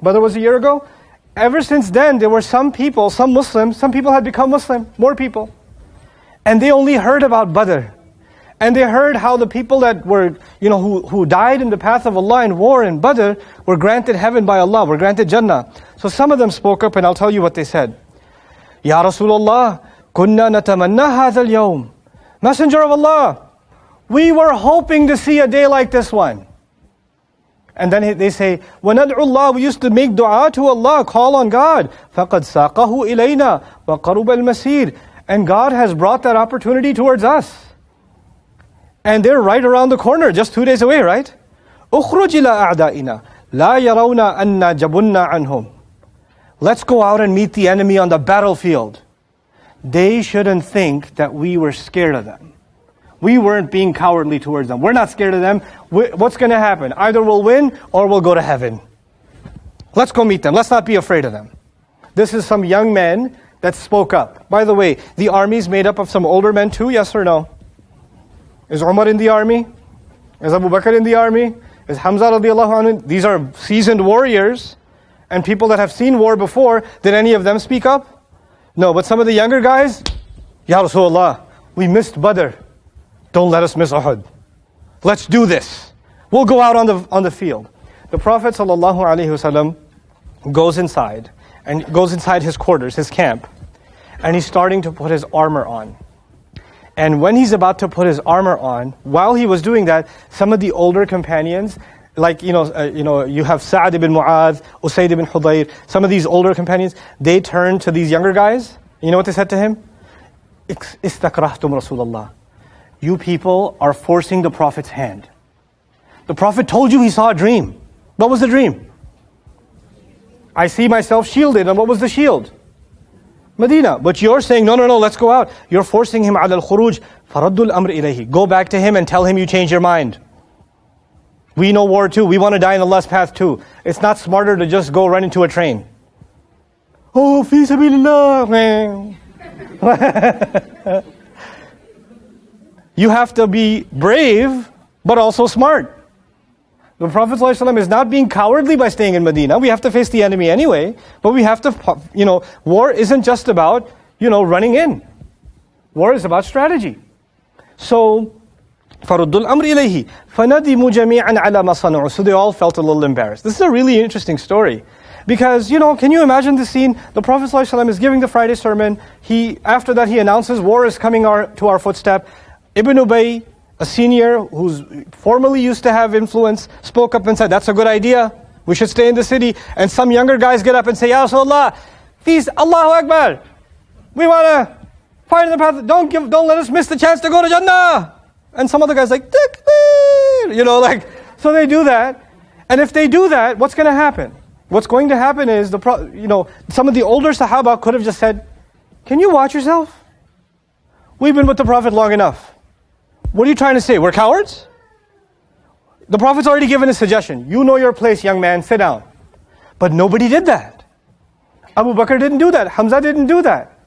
S1: Badr was a year ago. Ever since then, there were some people, some Muslims, some people had become Muslim, more people. And they only heard about Badr. And they heard how the people that were, who died in the path of Allah in war in Badr were granted heaven by Allah, were granted Jannah. So some of them spoke up, and I'll tell you what they said. Ya Rasulullah, kunna natamanna hadha al-yawm. Messenger of Allah, we were hoping to see a day like this one. And then they say, وَنَدْعُ اللَّهِ, we used to make dua to Allah, call on God. فَقَدْ سَاقَهُ إِلَيْنَا وَقَرُبَ الْمَسِيرِ. And God has brought that opportunity towards us. And they're right around the corner, just 2 days away, right? اخرج إلى أعدائنا لا يرون أن جبنا عنهم. Let's go out and meet the enemy on the battlefield. They shouldn't think that we were scared of them. We weren't being cowardly towards them. We're not scared of them. What's going to happen? Either we'll win or we'll go to heaven. Let's go meet them. Let's not be afraid of them. This is some young men that spoke up. By the way, the army's made up of some older men too, yes or no? Is Umar in the army? Is Abu Bakr in the army? Is Hamza radiallahu anhu? These are seasoned warriors and people that have seen war before. Did any of them speak up? No, but some of the younger guys, Ya Rasulullah, we missed Badr. Don't let us miss Uhud. Let's do this. We'll go out on the field. The Prophet sallallahu alaihi wasallam goes inside his quarters, his camp, and he's starting to put his armor on. And when he's about to put his armor on, while he was doing that, some of the older companions, like you have Sa'ad ibn Mu'adh, Usayd ibn Hudayr, some of these older companions, they turned to these younger guys. You know what they said to him? Istakrahtum Rasulullah. You people are forcing the Prophet's hand. The Prophet told you he saw a dream. What was the dream? I see myself shielded. And what was the shield? Medina. But you're saying, no, let's go out. You're forcing him ala al-khuruj. Faraddul amr ilayhi. Go back to him and tell him you changed your mind. We know war too. We want to die in Allah's path too. It's not smarter to just go run into a train. Oh, fi sabilillah. You have to be brave, but also smart. The Prophet ﷺ is not being cowardly by staying in Medina. We have to face the enemy anyway, but we have to, war isn't just about, running in. War is about strategy. So, فَرُدُّ الْأَمْرِ إِلَيْهِ فَنَدِمُوا جَمِيعًا عَلَى مَا صَنَعُوا. So they all felt a little embarrassed. This is a really interesting story. Because, can you imagine the scene? The Prophet ﷺ is giving the Friday sermon. After that he announces war is coming to our footstep. Ibn Ubay, a senior who's formerly used to have influence, spoke up and said, that's a good idea. We should stay in the city. And some younger guys get up and say, Ya Rasulullah, please, Allahu Akbar. We want to fight in the path. Don't let us miss the chance to go to Jannah. And some other guys like, Takbir. So they do that. And if they do that, what's going to happen? What's going to happen is, some of the older Sahaba could have just said, can you watch yourself? We've been with the Prophet long enough. What are you trying to say? We're cowards? The Prophet's already given a suggestion. You know your place, young man, sit down. But nobody did that. Abu Bakr didn't do that. Hamza didn't do that.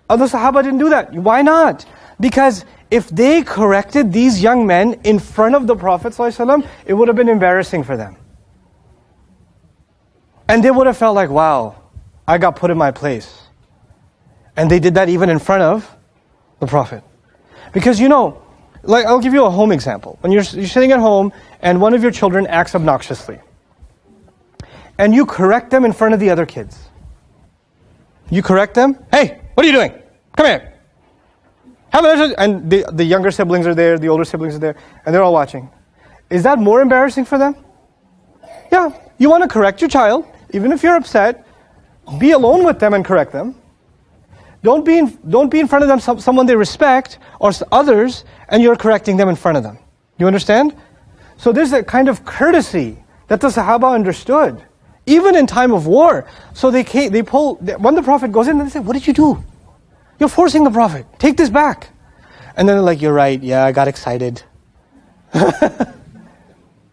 S1: Other Sahaba didn't do that. Why not? Because if they corrected these young men in front of the Prophet ﷺ, it would have been embarrassing for them. And they would have felt like, wow, I got put in my place. And they did that even in front of the Prophet. Because like I'll give you a home example. When you're sitting at home and one of your children acts obnoxiously, and you correct them in front of the other kids. You correct them. Hey, what are you doing? Come here. And the younger siblings are there, the older siblings are there, and they're all watching. Is that more embarrassing for them? Yeah. You want to correct your child, even if you're upset, be alone with them and correct them. Don't be in front of them someone they respect or others, and you're correcting them in front of them. You understand? So there's a kind of courtesy that the Sahaba understood, even in time of war. So when the Prophet goes in, they say, "What did you do? You're forcing the Prophet. Take this back." And then they're like, "You're right. Yeah, I got excited."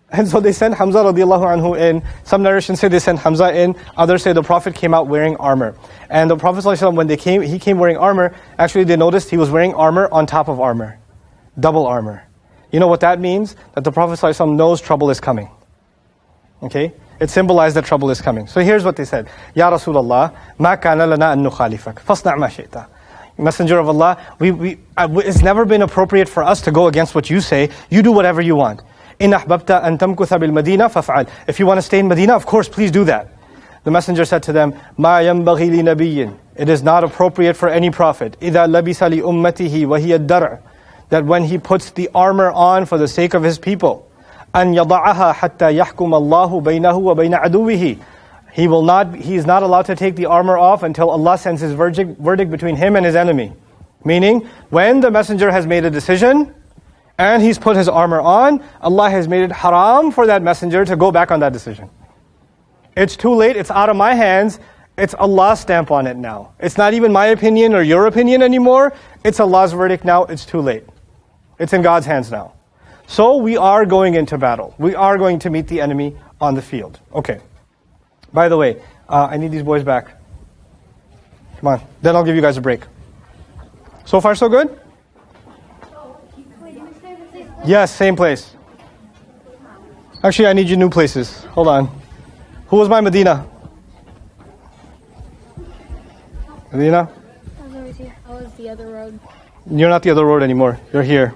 S1: And so they sent Hamza radiallahu anhu in. Some narrations say they sent Hamza in. Others say the Prophet came out wearing armor. And the Prophet ﷺ, when he came wearing armor, actually they noticed he was wearing armor on top of armor. Double armor. You know what that means? That the Prophet ﷺ knows trouble is coming. Okay? It symbolized that trouble is coming. So here's what they said. Ya Rasulullah, ma kana lana an nukhalifak. Fasna' ma shi'ta. Messenger of Allah, it's never been appropriate for us to go against what you say. You do whatever you want. إِنْ أَحْبَبْتَ أَن تَمْكُثَ بِالْمَدِينَةِ فَافْعَلْ. If you want to stay in Medina, of course, please do that. The Messenger said to them, مَا يَنْبَغِي لِنَبِيٍّ. It is not appropriate for any prophet. إِذَا لَبِسَ لِأُمَّتِهِ وَهِيَ الدَّرْعُ. That when he puts the armor on for the sake of his people, أَن يَضَعَهَا حَتَّى يَحْكُمَ اللَّهُ بَيْنَهُ وَبَيْنَ عَدُوِّهِ. He is not allowed to take the armor off until Allah sends His verdict between him and his enemy. Meaning, when the Messenger has made a decision, and he's put his armor on, Allah has made it haram for that messenger to go back on that decision. It's too late, it's out of my hands, it's Allah's stamp on it now. It's not even my opinion or your opinion anymore, it's Allah's verdict now, it's too late. It's in God's hands now. So we are going into battle. We are going to meet the enemy on the field. Okay. By the way, I need these boys back. Come on, then I'll give you guys a break. So far so good? Yes, same place. Actually, I need you new places. Hold on. Who was my Medina? Medina?
S2: I was always here. I was the other road.
S1: You're not the other road anymore. You're here.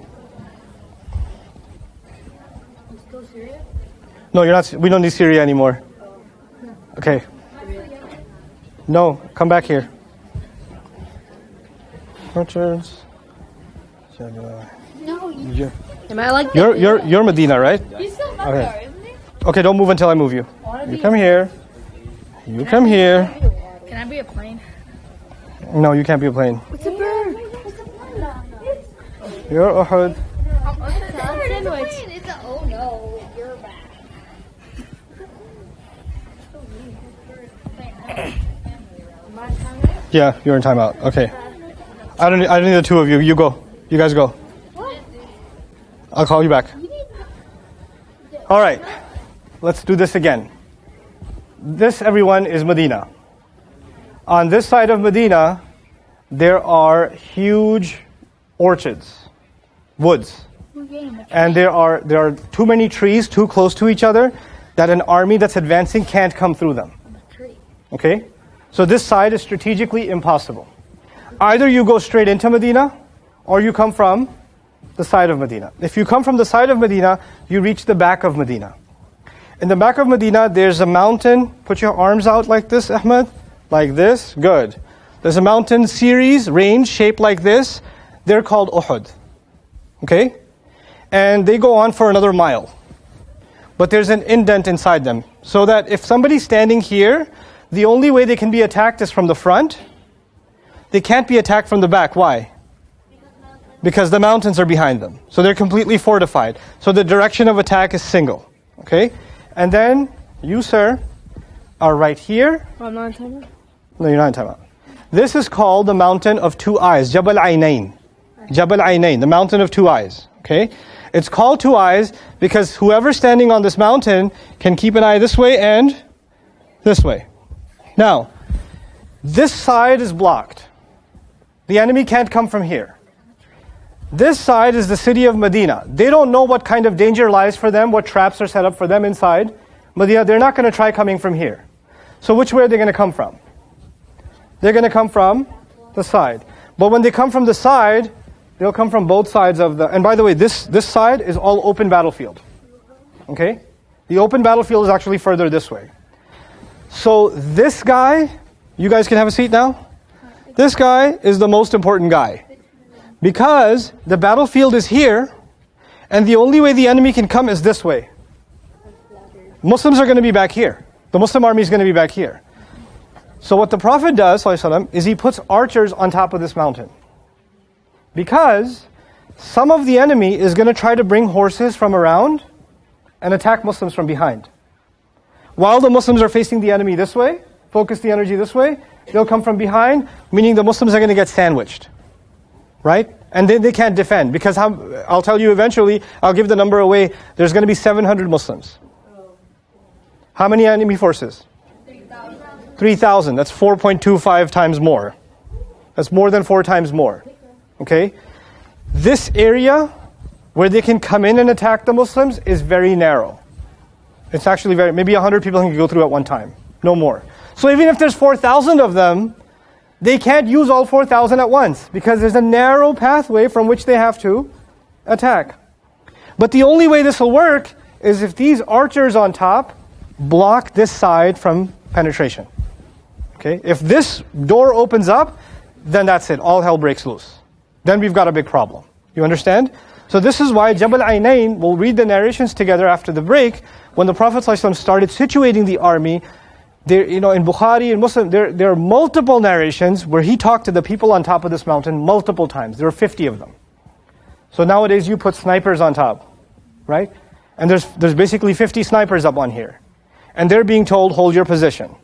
S2: Still Syria?
S1: No, you're not. We don't need Syria anymore. Okay. No, come back here. Orchards.
S2: No,
S1: You're
S2: am I like
S1: you're Medina, right?
S2: He's still not
S1: Okay.
S2: there, isn't he?
S1: Okay, don't move until I move you. You come here. You come here.
S2: Can I be a plane?
S1: No, you can't be a plane.
S2: It's a bird.
S1: You're Uhud.
S2: It's a oh no, you're back.
S1: Yeah, you're in timeout. Okay. I don't need the two of you. You go. You guys go. I'll call you back. All right. Let's do this again. This, everyone, is Medina. On this side of Medina, there are huge orchards, woods. And there are too many trees too close to each other that an army that's advancing can't come through them. Okay? So this side is strategically impossible. Either you go straight into Medina, or you come from the side of Medina. If you come from the side of Medina, you reach the back of Medina. In the back of Medina, there's a mountain. Put your arms out like this, Ahmed. Like this. Good. There's a mountain range shaped like this. They're called Uhud. Okay? And they go on for another mile. But there's an indent inside them. So that if somebody's standing here, the only way they can be attacked is from the front. They can't be attacked from the back. Why? Because the mountains are behind them. So they're completely fortified. So the direction of attack is single. Okay? And then, you, sir, are right here.
S2: I'm not in timeout?
S1: No, you're not in timeout. This is called the mountain of two eyes. Jabal Aynain. Jabal Aynain, the mountain of two eyes. Okay? It's called two eyes because whoever's standing on this mountain can keep an eye this way and this way. Now, this side is blocked. The enemy can't come from here. This side is the city of Medina. They don't know what kind of danger lies for them, what traps are set up for them inside Medina. They're not going to try coming from here. So which way are they going to come from? They're going to come from the side. But when they come from the side, they'll come from both sides of the... And by the way, this side is all open battlefield. Okay? The open battlefield is actually further this way. So this guy, you guys can have a seat now. This guy is the most important guy. Because the battlefield is here, and the only way the enemy can come is this way. Muslims are going to be back here. The Muslim army is going to be back here. So what the Prophet does, ﷺ, is he puts archers on top of this mountain. Because some of the enemy is going to try to bring horses from around and attack Muslims from behind. While the Muslims are facing the enemy this way, focus the energy this way, they'll come from behind, meaning the Muslims are going to get sandwiched. Right? And then they can't defend. Because I'll tell you eventually, I'll give the number away, there's going to be 700 Muslims. How many enemy forces? 3,000. That's 4.25 times more. That's more than 4 times more. Okay? This area where they can come in and attack the Muslims is very narrow. It's actually maybe 100 people can go through at one time. No more. So even if there's 4,000 of them, they can't use all 4,000 at once because there's a narrow pathway from which they have to attack. But the only way this will work is if these archers on top block this side from penetration. Okay? If this door opens up, then that's it. All hell breaks loose. Then we've got a big problem. You understand? So this is why Jabal Ainain, we'll read the narrations together after the break, when the Prophet ﷺ started situating the army, there, in Bukhari and Muslim, there are multiple narrations where he talked to the people on top of this mountain multiple times. There were 50 of them. So nowadays you put snipers on top, right? And there's basically 50 snipers up on here. And they're being told, hold your position.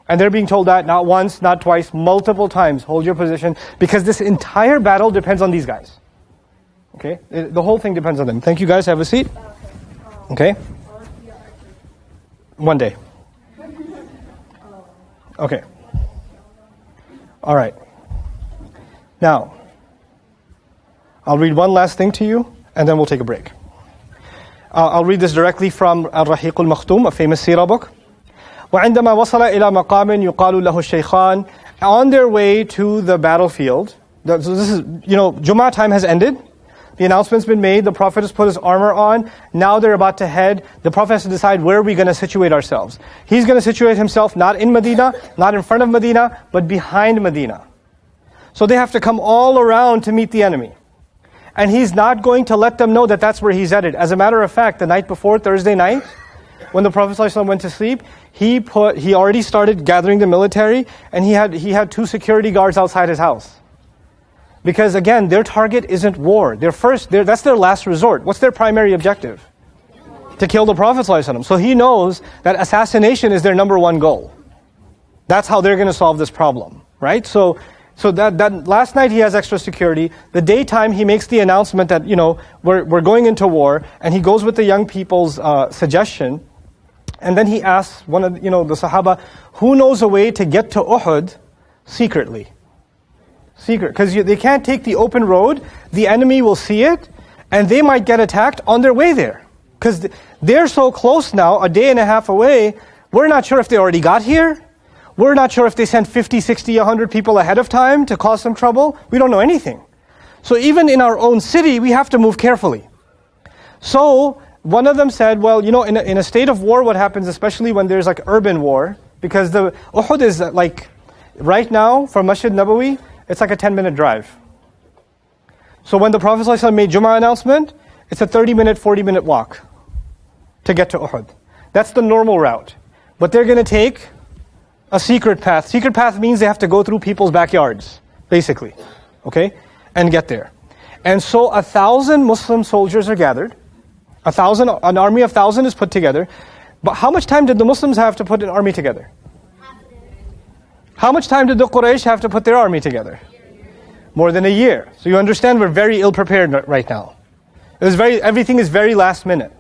S1: And they're being told that not once, not twice, multiple times, hold your position. Because this entire battle depends on these guys. Okay? The whole thing depends on them. Thank you guys. Have a seat. Okay? One day. Okay. All right. Now, I'll read one last thing to you, and then we'll take a break. I'll read this directly from Al-Rahiq al-Makhtum, a famous seerah book. وَعِنْدَمَا وَصَلَ إِلَى مَقَامٍ يُقَالُ لَهُ الشَّيْخَانِ. On their way to the battlefield, so this is, Jummah time has ended. The announcement's been made. The Prophet has put his armor on. Now they're about to head. The Prophet has to decide where are we going to situate ourselves. He's going to situate himself not in Medina, not in front of Medina, but behind Medina. So they have to come all around to meet the enemy. And he's not going to let them know that that's where he's headed. As a matter of fact, the night before, Thursday night, when the Prophet ﷺ went to sleep, he already started gathering the military, and he had 2 security guards outside his house. Because again, their target isn't war. That's their last resort. What's their primary objective? To kill the Prophet ﷺ. So he knows that assassination is their number one goal. That's how they're going to solve this problem, right? So that last night he has extra security. The daytime he makes the announcement that we're going into war, and he goes with the young people's suggestion, and then he asks one of the Sahaba, who knows a way to get to Uhud secretly? Secret, because they can't take the open road. The enemy will see it, and they might get attacked on their way there. Because they're so close now, a day and a half away, we're not sure if they already got here. We're not sure if they sent 50, 60, 100 people ahead of time to cause some trouble. We don't know anything. So even in our own city, we have to move carefully. So one of them said, well, in a state of war, what happens, especially when there's like urban war, because the Uhud is like, right now, from Masjid Nabawi, it's like a 10-minute drive. So when the Prophet ﷺ made Jummah announcement, it's a 30-minute, 40-minute walk to get to Uhud. That's the normal route. But they're going to take a secret path. Secret path means they have to go through people's backyards, basically, okay, and get there. And so 1,000 Muslim soldiers are gathered. An army of 1,000 is put together. But how much time did the Muslims have to put an army together? How much time did the Quraysh have to put their army together? More than a year. So you understand we're very ill prepared right now. Everything is very last minute.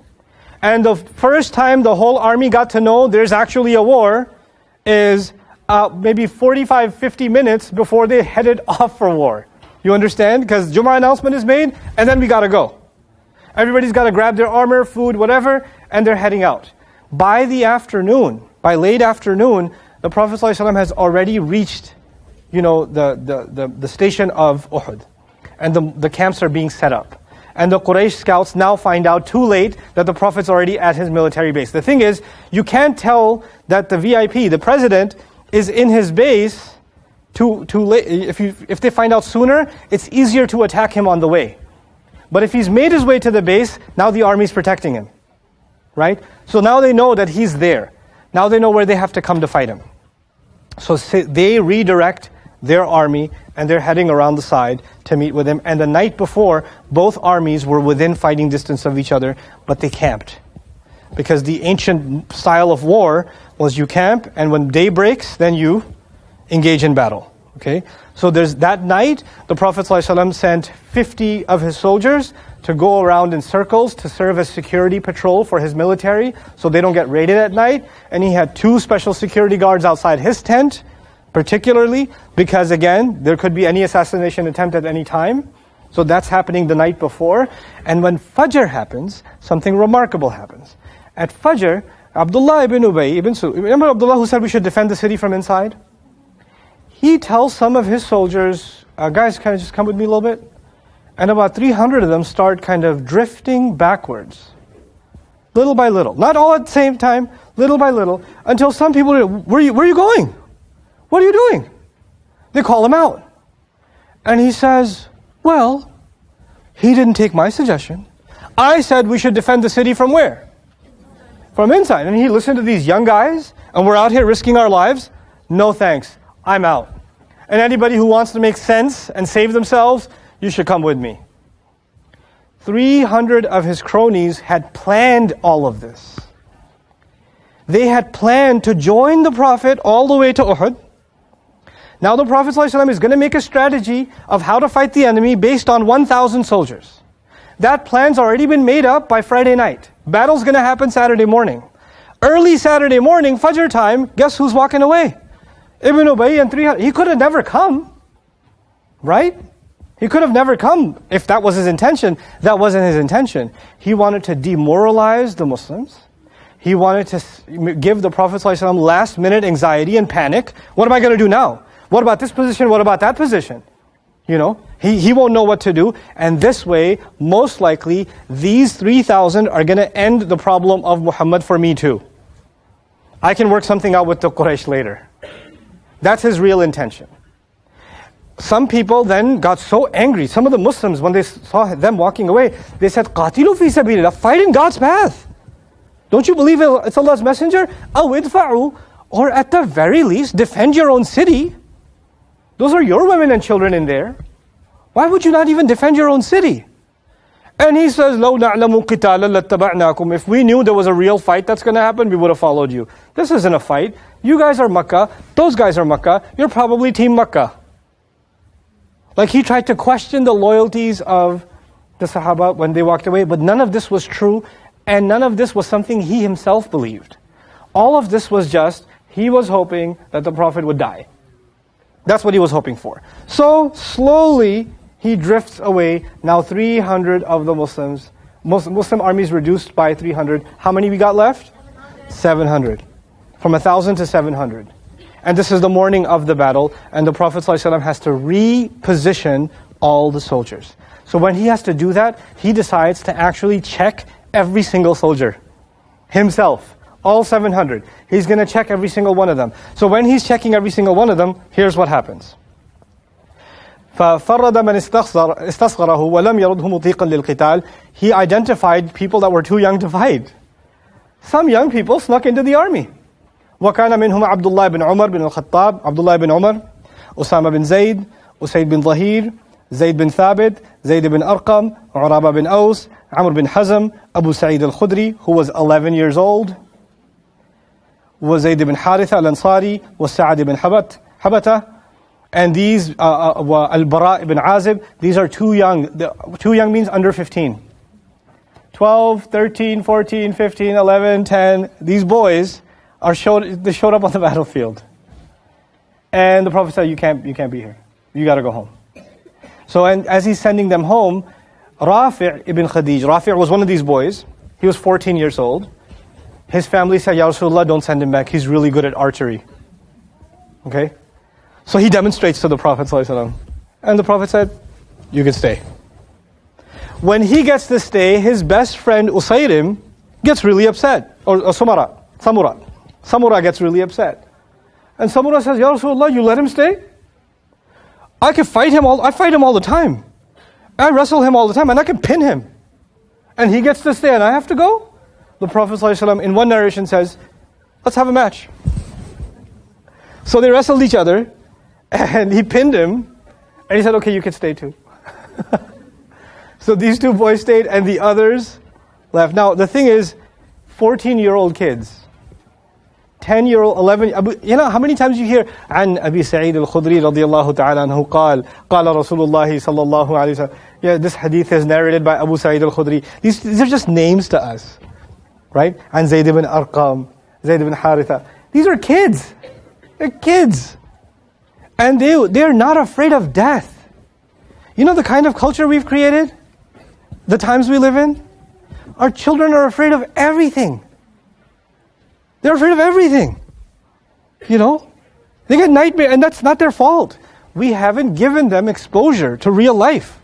S1: And the first time the whole army got to know there's actually a war is maybe 45, 50 minutes before they headed off for war. You understand? Because Jummah announcement is made, and then we got to go. Everybody's got to grab their armor, food, whatever, and they're heading out. By late afternoon, the Prophet ﷺ has already reached the station of Uhud. And the camps are being set up. And the Quraysh scouts now find out too late that the Prophet's already at his military base. The thing is, you can't tell that the VIP, the president, is in his base too late. If they find out sooner, it's easier to attack him on the way. But if he's made his way to the base, now the army's protecting him. Right? So now they know that he's there. Now they know where they have to come to fight him. So they redirect their army and they're heading around the side to meet with him. And the night before, both armies were within fighting distance of each other, but they camped. Because the ancient style of war was you camp, and when day breaks, then you engage in battle. Okay? So there's that night, the Prophet ﷺ sent 50 of his soldiers to go around in circles to serve as security patrol for his military, so they don't get raided at night. And he had 2 special security guards outside his tent, particularly because, again, there could be any assassination attempt at any time. So that's happening the night before. And when Fajr happens, something remarkable happens. At Fajr, Abdullah ibn Ubay ibn Sulul, remember Abdullah who said we should defend the city from inside? He tells some of his soldiers, guys, can I just come with me a little bit? And about 300 of them start kind of drifting backwards. Little by little. Not all at the same time, little by little. Until some people are, where are you going? What are you doing? They call him out. And he says, well, he didn't take my suggestion. I said we should defend the city from where? From inside. And he listened to these young guys, and we're out here risking our lives. No thanks, I'm out. And anybody who wants to make sense and save themselves, you should come with me. 300 of his cronies had planned all of this. They had planned to join the Prophet all the way to Uhud. Now the Prophet ﷺ is going to make a strategy of how to fight the enemy based on 1,000 soldiers. That plan's already been made up by Friday night. Battle's going to happen Saturday morning. Early Saturday morning, Fajr time, guess who's walking away? Ibn Ubay and 300. He could have never come. Right? He could have never come if that was his intention. That wasn't his intention. He wanted to demoralize the Muslims. He wanted to give the Prophet ﷺ last minute anxiety and panic. What am I going to do now? What about this position? What about that position? He won't know what to do. And this way, most likely, these 3,000 are going to end the problem of Muhammad for me too. I can work something out with the Quraysh later. That's his real intention. Some people then got so angry. Some of the Muslims, when they saw them walking away, they said, "Qatilu fi sabilillah, fight in God's path. Don't you believe it's Allah's messenger? Aw idfa'u, or at the very least, defend your own city. Those are your women and children in there. Why would you not even defend your own city?" And he says, "لَوْ نَعْلَمُ قِتَالًا لَاتَّبَعْنَاكُمْ." If we knew there was a real fight that's going to happen, we would have followed you. This isn't a fight. You guys are Makkah. Those guys are Makkah. You're probably Team Makkah. Like he tried to question the loyalties of the Sahaba when they walked away, but none of this was true, and none of this was something he himself believed. All of this was just, he was hoping that the Prophet would die. That's what he was hoping for. So slowly he drifts away. Now 300 of the Muslim armies reduced by 300. How many we got left? 700. From 1,000 to 700. And this is the morning of the battle, and the Prophet ﷺ has to reposition all the soldiers. So when he has to do that, he decides to actually check every single soldier himself. All 700. He's going to check every single one of them. So when he's checking every single one of them, here's what happens. فَفَرَّدَ مَنْ اسْتَصْغَرَهُ وَلَمْ يَرُدْهُ مُطِيقًا لِلْقِتَالِ. He identified people that were too young to fight. Some young people snuck into the army. وَكَانَ مِنْهُمْ عَبْدُ اللَّهِ بن عُمَرْ بن الخطاب, Abdullah ibn Umar, Usama bin Zayd, Usayd bin Zahir, Zayd bin Thabit, Zayd bin Arqam, Uraba bin Aus, Amr bin Hazm, Abu Sa'id al-Khudri, who was 11 years old, وزيد بن حارثة الأنصاري وسعد بن حبتة, and these Al-Bara ibn Azib, these are too young. Too young means under 15. 12, 13, 14, 15, 11, 10. These boys they showed up on the battlefield. And the Prophet said, you can't be here. You got to go home. So and as he's sending them home, Rafi' ibn Khadij, Rafi' was one of these boys. He was 14 years old. His family said, Ya Rasulullah, don't send him back. He's really good at archery. Okay? So he demonstrates to the Prophet ﷺ. And the Prophet said, you can stay. When he gets to stay, his best friend Usayrim gets really upset. Or Samura gets really upset. And Samura says, Ya Rasulullah, you let him stay? I fight him all the time. I wrestle him all the time and I can pin him. And he gets to stay and I have to go? The Prophet ﷺ in one narration says, let's have a match. So they wrestled each other and he pinned him and he said, okay, you can stay too. So these two boys stayed and the others left. Now the thing is, 14-year-old kids, 10-year-old, 11, you know how many times you hear عن أبي سعيد الخدري رضي الله تعالى عنه قال رسول الله صلى الله عليه وسلم. Yeah, this hadith is narrated by Abu Sa'id al-Khudri. These are just names to us, right? And Zayd ibn Arqam, Zayd ibn Haritha. These are kids. They're kids. And they're not afraid of death. You know the kind of culture we've created? The times we live in? Our children are afraid of everything. They're afraid of everything. You know? They get nightmares, and that's not their fault. We haven't given them exposure to real life.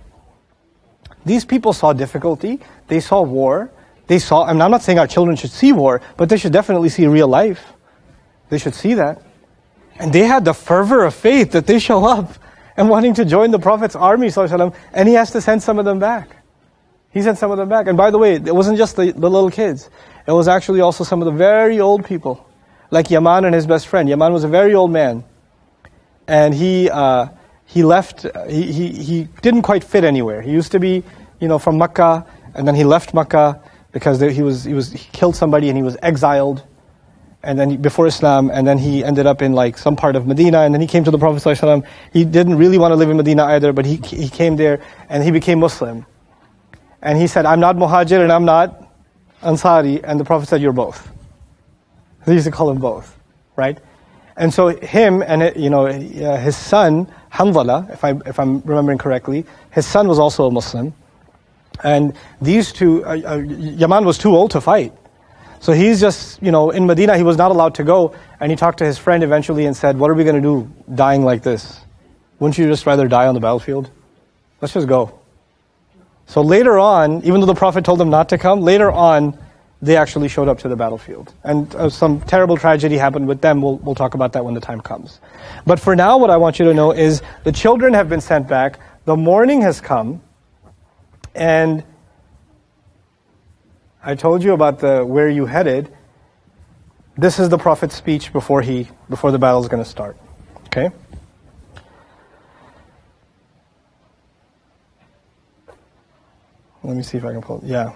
S1: These people saw difficulty. They saw war. I'm not saying our children should see war, but they should definitely see real life. They should see that. And they had the fervor of faith that they show up and wanting to join the Prophet's army, ﷺ, and he has to send some of them back. He sent some of them back. And by the way, it wasn't just the little kids. It was actually also some of the very old people, like Yaman and his best friend. Yaman was a very old man, and he left. He didn't quite fit anywhere. He used to be, from Makkah, and then he left Makkah because he killed somebody and he was exiled, and then before Islam, and then he ended up in like some part of Medina, and then he came to the Prophet ﷺ. He didn't really want to live in Medina either, but he came there and he became Muslim. And he said, I'm not Muhajir and I'm not Ansari. And the Prophet said, you're both. They used to call him both, right? And so him and his son, Hanzala, if I'm remembering correctly, his son was also a Muslim. And these two, Yaman was too old to fight. So he's just, in Medina, he was not allowed to go. And he talked to his friend eventually and said, what are we going to do dying like this? Wouldn't you just rather die on the battlefield? Let's just go. So later on, even though the Prophet told them not to come, later on, they actually showed up to the battlefield. And some terrible tragedy happened with them. We'll talk about that when the time comes. But for now, what I want you to know is the children have been sent back. The morning has come. And I told you about where you headed. This is the Prophet's speech before the battle is going to start. Okay? Let me see if I can pull it. Yeah.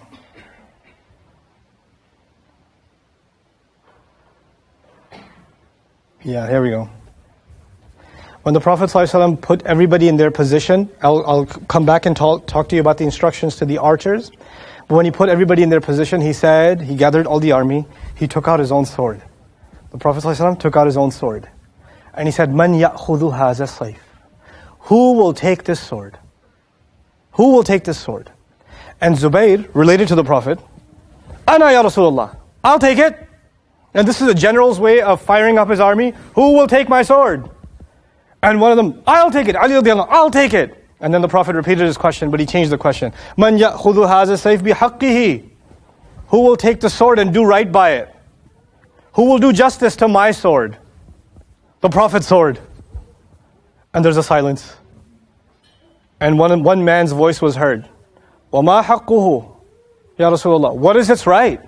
S1: Yeah, here we go. When the Prophet ﷺ put everybody in their position, I'll come back and talk to you about the instructions to the archers. But when he put everybody in their position, he gathered all the army, he took out his own sword. The Prophet ﷺ took out his own sword. And he said, Man ya'khudhu haza sayf. Who will take this sword? Who will take this sword? And Zubayr, related to the Prophet, Ana ya Rasulullah, I'll take it. And this is a general's way of firing up his army. Who will take my sword? And one of them, I'll take it. Ali radiallahu anhu, I'll take it. And then the Prophet repeated his question, but he changed the question. Man ya'khudhu haza sayf bihaqqihi. Who will take the sword and do right by it? Who will do justice to my sword? The Prophet's sword. And there's a silence. And one man's voice was heard. وَمَا حَقُّهُ Ya Rasulullah. What is its right?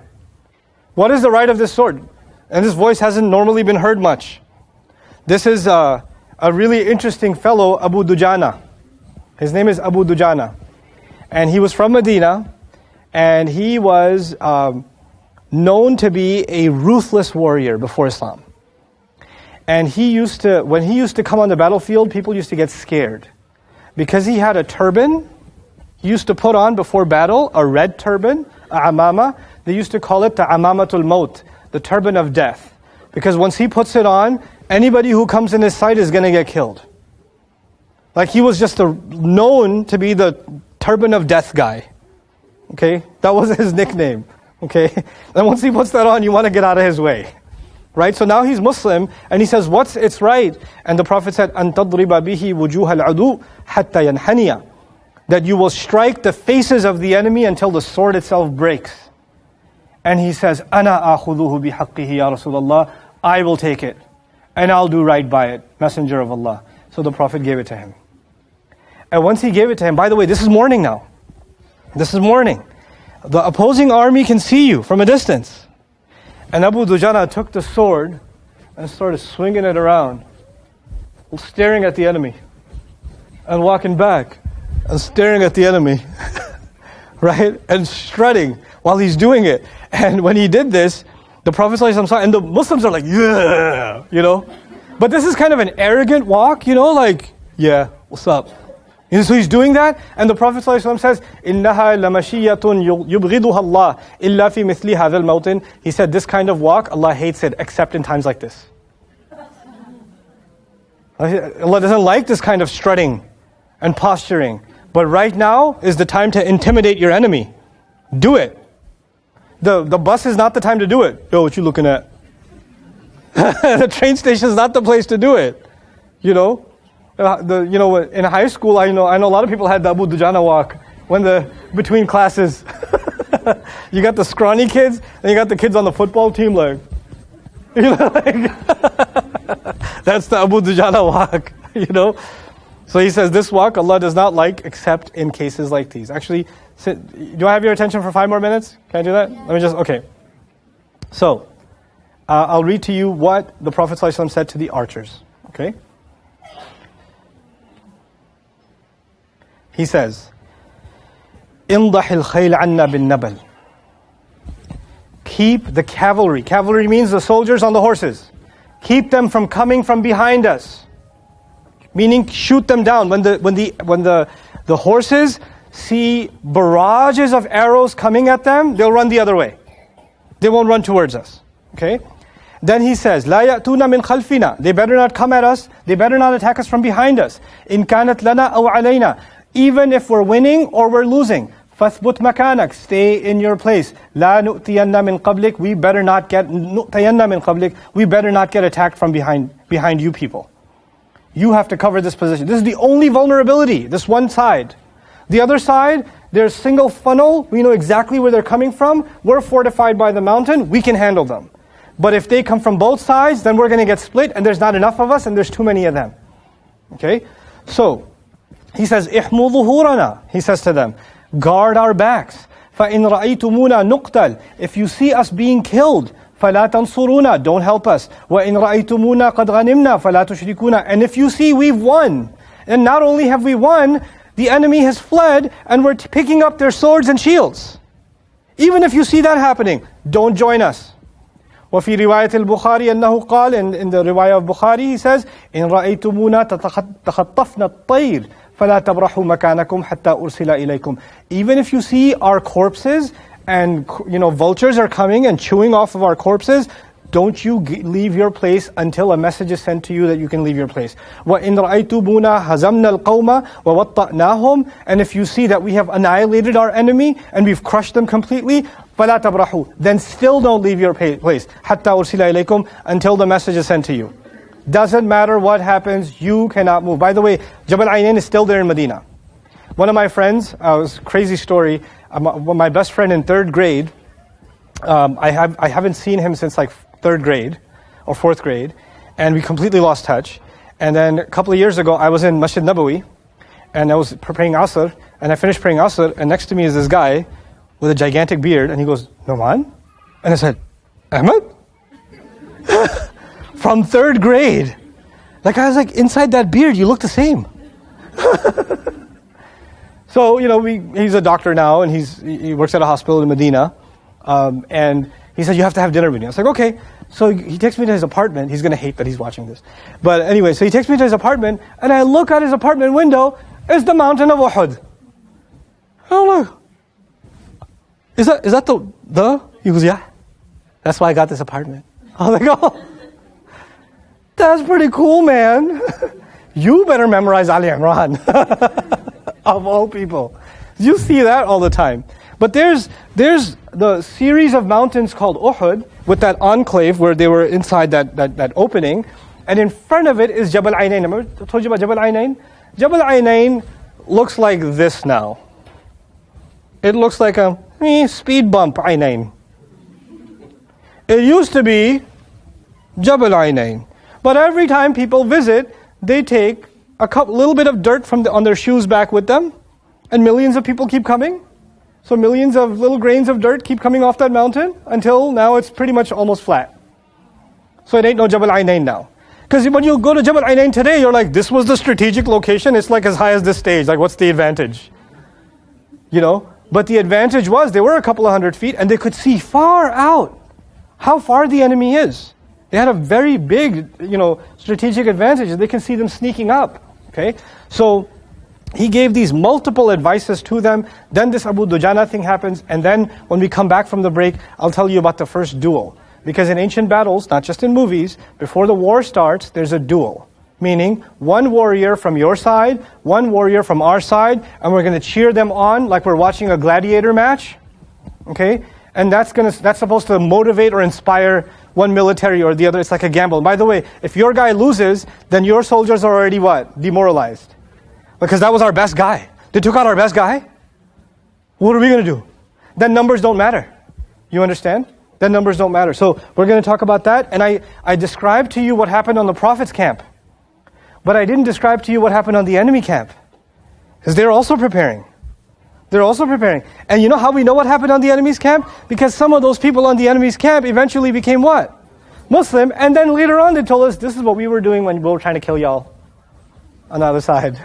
S1: What is the right of this sword? And this voice hasn't normally been heard much. This is a really interesting fellow, Abu Dujana. His name is Abu Dujana. And he was from Medina. And he was known to be a ruthless warrior before Islam. And when he used to come on the battlefield, people used to get scared. Because he had a turban, he used to put on before battle, a red turban, a amama. They used to call it the amamatul maut, the turban of death. Because once he puts it on, anybody who comes in his sight is going to get killed. Like he was just known to be the turban of death guy. Okay? That was his nickname. Okay? And once he puts that on, you want to get out of his way. Right? So now he's Muslim, and he says, what's its right? And the Prophet said, أَن تَضْرِبَ بِهِ وُجُوهَ الْعَدُوءِ حَتَّى يَنْحَنِيَ, that you will strike the faces of the enemy until the sword itself breaks. And he says, أَنَا آخُذُهُ بِحَقِّهِ يَا رَسُولَ اللَّهِ, I will take it, and I'll do right by it, Messenger of Allah. So the Prophet gave it to him. And once he gave it to him, by the way, this is morning now. This is morning. The opposing army can see you from a distance. And Abu Dujana took the sword and started swinging it around, staring at the enemy, and walking back, and staring at the enemy, right? And strutting while he's doing it. And when he did this, the Prophet ﷺ saw, and the Muslims are like, yeah, you know. But this is kind of an arrogant walk, you know, like, yeah, what's up? And so he's doing that, and the Prophet ﷺ says, إِنَّهَا لَمَشِيَّةٌ يُبْغِضُهَا اللَّهِ إِلَّا فِي مِثْلِ هَذَا الْمَوْطِنِ. He said, this kind of walk, Allah hates it, except in times like this. Allah doesn't like this kind of strutting and posturing. But right now is the time to intimidate your enemy. Do it. The bus is not the time to do it. Yo, what you looking at? The train station is not the place to do it. You know? In high school, I know a lot of people had the Abu Dujana walk between classes. You got the scrawny kids, and you got the kids on the football team, like, you know, like that's the Abu Dujana walk, you know. So he says this walk Allah does not like except in cases like these. Actually, do I have your attention for 5 more minutes? Can I do that? Let me okay. So, I'll read to you what the Prophet ﷺ said to the archers. Okay. He says, إِنْضَحِ الْخَيْلَ عَنَّا بِالنَّبَلِ. Keep the cavalry. Cavalry means the soldiers on the horses. Keep them from coming from behind us. Meaning, shoot them down. When the horses see barrages of arrows coming at them, they'll run the other way. They won't run towards us. Okay? Then he says, لا يأتون من خلفنا. They better not come at us. They better not attack us from behind us. إن كانت لنا أو علينا. Even if we're winning or we're losing. فَاثْبُتْ مَكَانَكَ. Stay in your place. لَا نُؤْتِيَنَّ مِنْ قَبْلِكَ. We better not get attacked from behind you people. You have to cover this position. This is the only vulnerability, this one side. The other side, there's single funnel. We know exactly where they're coming from. We're fortified by the mountain. We can handle them. But if they come from both sides, then we're going to get split, and there's not enough of us, and there's too many of them. Okay? So, he says, إِحْمُوا ظُهُورَنَا. He says to them, guard our backs. فَإِنْ رَأَيْتُمُونَا نُقْتَلْ. If you see us being killed, فَلَا تَنْصُرُونَا. Don't help us. وَإِنْ رَأَيْتُمُونَا قَدْ غَنِمْنَا فَلَا تُشْرِكُونَا. And if you see we've won, and not only have we won, the enemy has fled, and we're picking up their swords and shields. Even if you see that happening, don't join us. وفي رواية البخاري أنه قال, in the riwayah of Bukhari, he says, إن رأيتمونا تخطفنا الطير فلا تبرحوا مكانكم حتى أرسل إليكم. Even if you see our corpses and vultures are coming and chewing off of our corpses, don't you leave your place until a message is sent to you that you can leave your place. وَإِنْ رَأَيْتُمُونَا هَزَمْنَا الْقَوْمَ وَوَطَّأْنَاهُمْ. And if you see that we have annihilated our enemy and we've crushed them completely, فَلَا تَبْرَحُوا. Then still don't leave your place. حَتَّى أُرْسِلَ إِلَيْكُمْ. Until the message is sent to you. Doesn't matter what happens, you cannot move. By the way, Jabal Ainain is still there in Medina. One of my friends, it was a crazy story, my best friend in 3rd grade, I haven't seen him since like 3rd grade or 4th grade, and we completely lost touch. And then a couple of years ago, I was in Masjid Nabawi, and I was praying Asr, and I finished praying Asr, and next to me is this guy with a gigantic beard, and he goes, Noman? And I said, Ahmed? From 3rd grade. Like, I was like, inside that beard, you look the same. So, he's a doctor now, and he works at a hospital in Medina, and he said, you have to have dinner with me. I was like, okay. So he takes me to his apartment. He's going to hate that he's watching this. But anyway, so he takes me to his apartment, and I look at his apartment window, it's the mountain of Uhud. I'm like, is that the? He goes, yeah. That's why I got this apartment. I was like, oh, that's pretty cool, man. You better memorize Ali Imran. Of all people. You see that all the time. But there's the series of mountains called Uhud. with that enclave where they were inside that opening. And in front of it is Jabal Aynain. Remember I told you about Jabal Aynain? Jabal Aynain looks like this now. It looks like a speed bump Aynain. It used to be Jabal Aynain. But every time people visit, they take a little bit of dirt on their shoes back with them, and millions of people keep coming. So millions of little grains of dirt keep coming off that mountain until now it's pretty much almost flat. So it ain't no Jabal Aynain now. Because when you go to Jabal Aynain today, you're like, this was the strategic location. It's like as high as this stage. Like, what's the advantage? You know? But the advantage was they were a couple of 100 feet and they could see far out how far the enemy is. They had a very big, strategic advantage. They can see them sneaking up. Okay? So he gave these multiple advices to them. Then this Abu Dujana thing happens. And then when we come back from the break, I'll tell you about the first duel. Because in ancient battles, not just in movies, before the war starts, there's a duel. Meaning, one warrior from your side, one warrior from our side, and we're going to cheer them on like we're watching a gladiator match. Okay? And that's supposed to motivate or inspire one military or the other. It's like a gamble. And by the way, if your guy loses, then your soldiers are already what? Demoralized. Because that was our best guy. They took out our best guy. What are we going to do? Then numbers don't matter. You understand? Then numbers don't matter. So we're going to talk about that. And I described to you what happened on the Prophet's camp. But I didn't describe to you what happened on the enemy camp. Because they're also preparing. They're also preparing. And you know how we know what happened on the enemy's camp? Because some of those people on the enemy's camp eventually became what? Muslim. And then later on they told us, this is what we were doing when we were trying to kill y'all on the other side.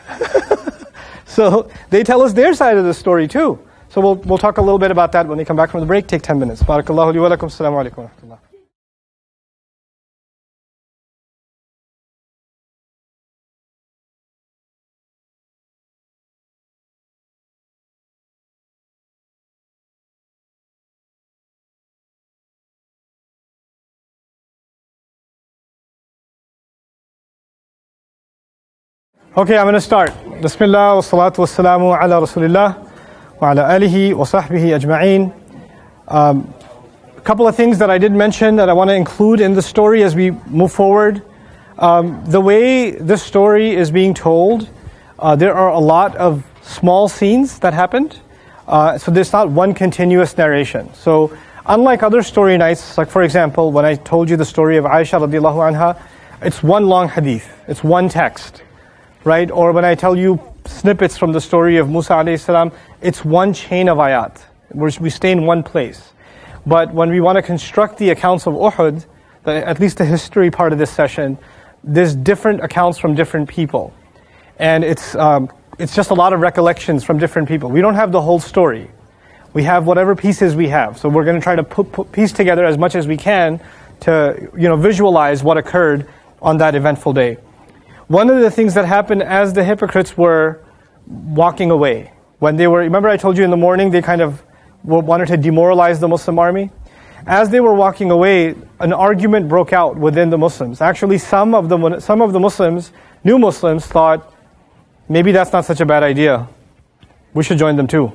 S1: So they tell us their side of the story too. So we'll talk a little bit about that when we come back from the break. Take 10 minutes. Barakallahu li wa lakum. Assalamu alaikum wa rahmatullah. Okay, I'm going to start. Bismillah wa salatu wa salamu ala rasulillah wa ala alihi wa sahbihi ajma'een. A couple of things that I did mention that I want to include in the story as we move forward. The way this story is being told, there are a lot of small scenes that happened. So there's not one continuous narration. So unlike other story nights, like for example, when I told you the story of Aisha radiallahu anha, it's one long hadith. It's one text. Right? Or when I tell you snippets from the story of Musa alayhi salam, it's one chain of ayat. We stay in one place. But when we want to construct the accounts of Uhud, at least the history part of this session, there's different accounts from different people. And it's just a lot of recollections from different people. We don't have the whole story. We have whatever pieces we have. So we're going to try to piece together as much as we can to visualize what occurred on that eventful day. One of the things that happened as the hypocrites were walking away, when they were, remember I told you in the morning they kind of wanted to demoralize the Muslim army? As they were walking away, an argument broke out within the Muslims. Actually, some of the Muslims, new Muslims, thought, maybe that's not such a bad idea. We should join them too.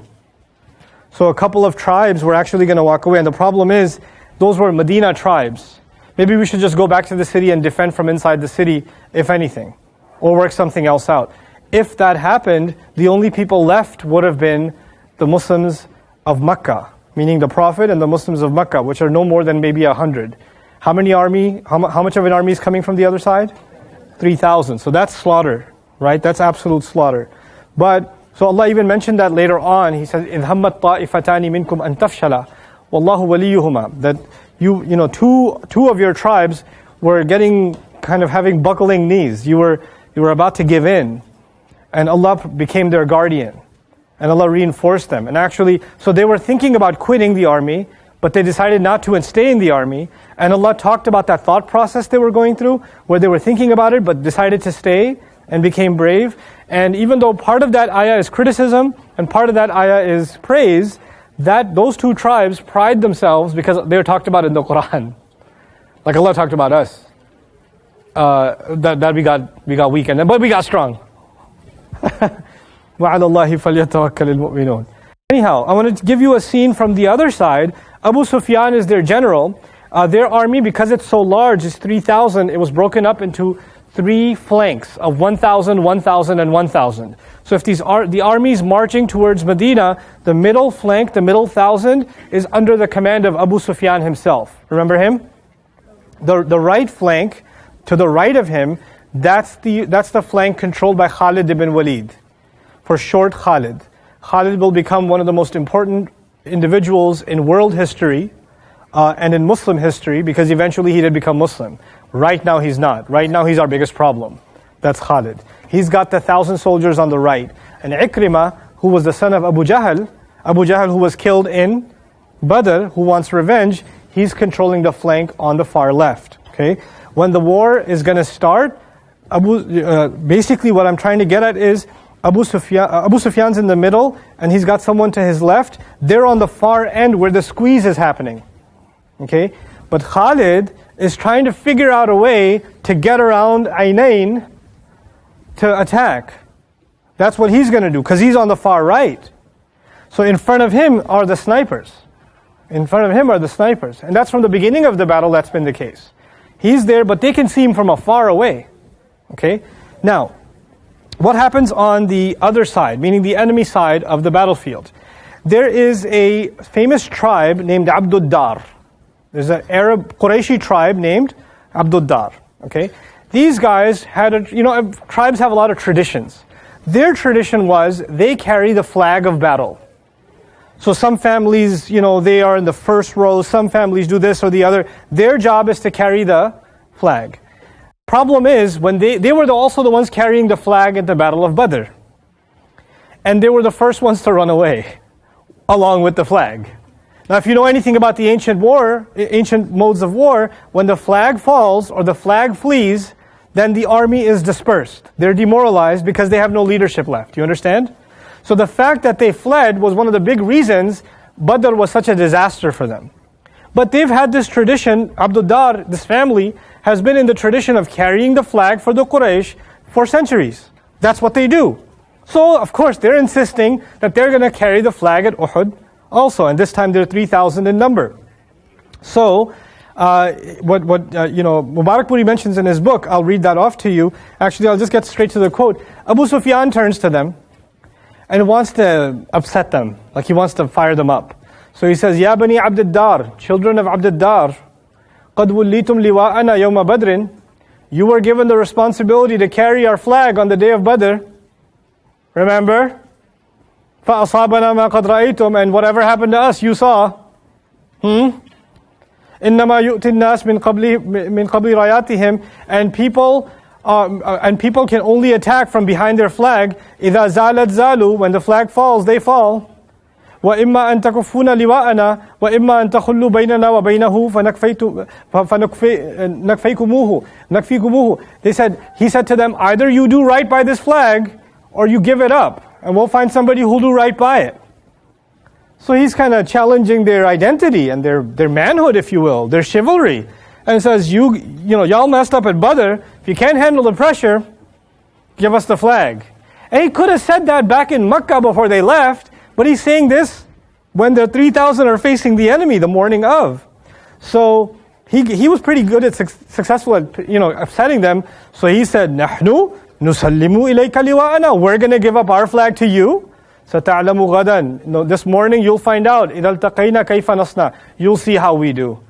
S1: So a couple of tribes were actually going to walk away, and the problem is, those were Medina tribes. Maybe we should just go back to the city and defend from inside the city, if anything, or work something else out. If that happened, the only people left would have been the Muslims of Makkah, meaning the Prophet and the Muslims of Makkah, which are no more than maybe 100. How much of an army is coming from the other side? 3,000. So that's slaughter, right? That's absolute slaughter. But, so Allah even mentioned that later on. He says, إِذْ هَمَّتْ طَائِفَتَانِ مِنْكُمْ أَن تَفْشَلَا وَاللَّهُ وَلِيُّهُمَا. That two of your tribes were having buckling knees. You were about to give in. And Allah became their guardian. And Allah reinforced them. And actually, so they were thinking about quitting the army, but they decided not to and stay in the army. And Allah talked about that thought process they were going through, where they were thinking about it, but decided to stay and became brave. And even though part of that ayah is criticism, and part of that ayah is praise, that those two tribes pride themselves because they're talked about in the Quran. Like Allah talked about us. That we got weak, but we got strong. وَعَلَى اللَّهِ فَلْيَتَوَكَّلِ الْمُؤْمِنُونَ. Anyhow, I wanted to give you a scene from the other side. Abu Sufyan is their general, Their army, because it's so large, it's 3,000, it was broken up into 3 flanks of 1,000, 1,000, and 1,000. So if the armies marching towards Medina, the middle flank, the middle 1,000, is under the command of Abu Sufyan himself. Remember him? The right flank, to the right of him, that's the flank controlled by Khalid ibn Walid. For short, Khalid. Khalid will become one of the most important individuals in world history and in Muslim history, because eventually he did become Muslim. Right now he's not. Right now he's our biggest problem. That's Khalid. He's got the 1,000 soldiers on the right. And Ikrimah, who was the son of Abu Jahl who was killed in Badr, who wants revenge, he's controlling the flank on the far left. Okay? When the war is going to start, basically what I'm trying to get at is Abu Sufyan's in the middle, and he's got someone to his left. They're on the far end where the squeeze is happening. Okay? But Khalid is trying to figure out a way to get around Ainain to attack. That's what he's going to do, because he's on the far right. So in front of him are the snipers. In front of him are the snipers. And that's from the beginning of the battle that's been the case. He's there, but they can see him from afar away. Okay? Now, what happens on the other side, meaning the enemy side of the battlefield? There is a famous tribe named Abdud Dar. There's an Arab Qurayshi tribe named Abdud Dar. Okay? These guys had tribes have a lot of traditions. Their tradition was they carry the flag of battle. So some families, they are in the first row. Some families do this or the other. Their job is to carry the flag. Problem is, when they were also the ones carrying the flag at the Battle of Badr. And they were the first ones to run away, along with the flag. Now, if you know anything about the ancient modes of war, when the flag falls or the flag flees, then the army is dispersed. They're demoralized because they have no leadership left. You understand? So the fact that they fled was one of the big reasons Badr was such a disaster for them. But they've had this tradition, Abdud Dar, this family, has been in the tradition of carrying the flag for the Quraysh for centuries. That's what they do. So, of course, they're insisting that they're going to carry the flag at Uhud also, and this time they're 3,000 in number. So, what Mubarak Puri mentions in his book, I'll read that off to you. Actually, I'll just get straight to the quote. Abu Sufyan turns to them and wants to upset them, like he wants to fire them up. So he says, Ya Bani Abdud Dar, children of Abdud Dar, قَدْ وُلِّيتُمْ لِوَاءَنَا يَوْمَ بَدْرٍ. You were given the responsibility to carry our flag on the day of Badr. Remember? فَأَصَابَنَا مَا قَدْ رَأَيْتُمْ. And whatever happened to us, you saw. إِنَّمَا يُؤْتِ النَّاسِ مِنْ قَبْلِ رَيَاتِهِمْ. And people can only attack from behind their flag. إِذَا زَالَتْ زَالُوا. When the flag falls, they fall. وَإِمَّا أَن تَكُفُّونَ لِوَاءَنَا وَإِمَّا أَن تَخُلُّوا بَيْنَنَا وَبَيْنَهُ فَنَكْفِيكُمُوهُ. He said to them, either you do right by this flag, or you give it up, and we'll find somebody who'll do right by it. So he's kind of challenging their identity and their manhood, if you will, their chivalry. And says, y'all messed up at Badr. If you can't handle the pressure, give us the flag. And he could have said that back in Makkah before they left, but he's saying this when the 3,000 are facing the enemy the morning of. So he was pretty good at successful at upsetting them. So he said, "Nahnu nusallimu ilayka liwa'ana." We're going to give up our flag to you. Sata'lamu ghadan. This morning you'll find out. Idha altaqayna kayfa nasna. You'll see how we do.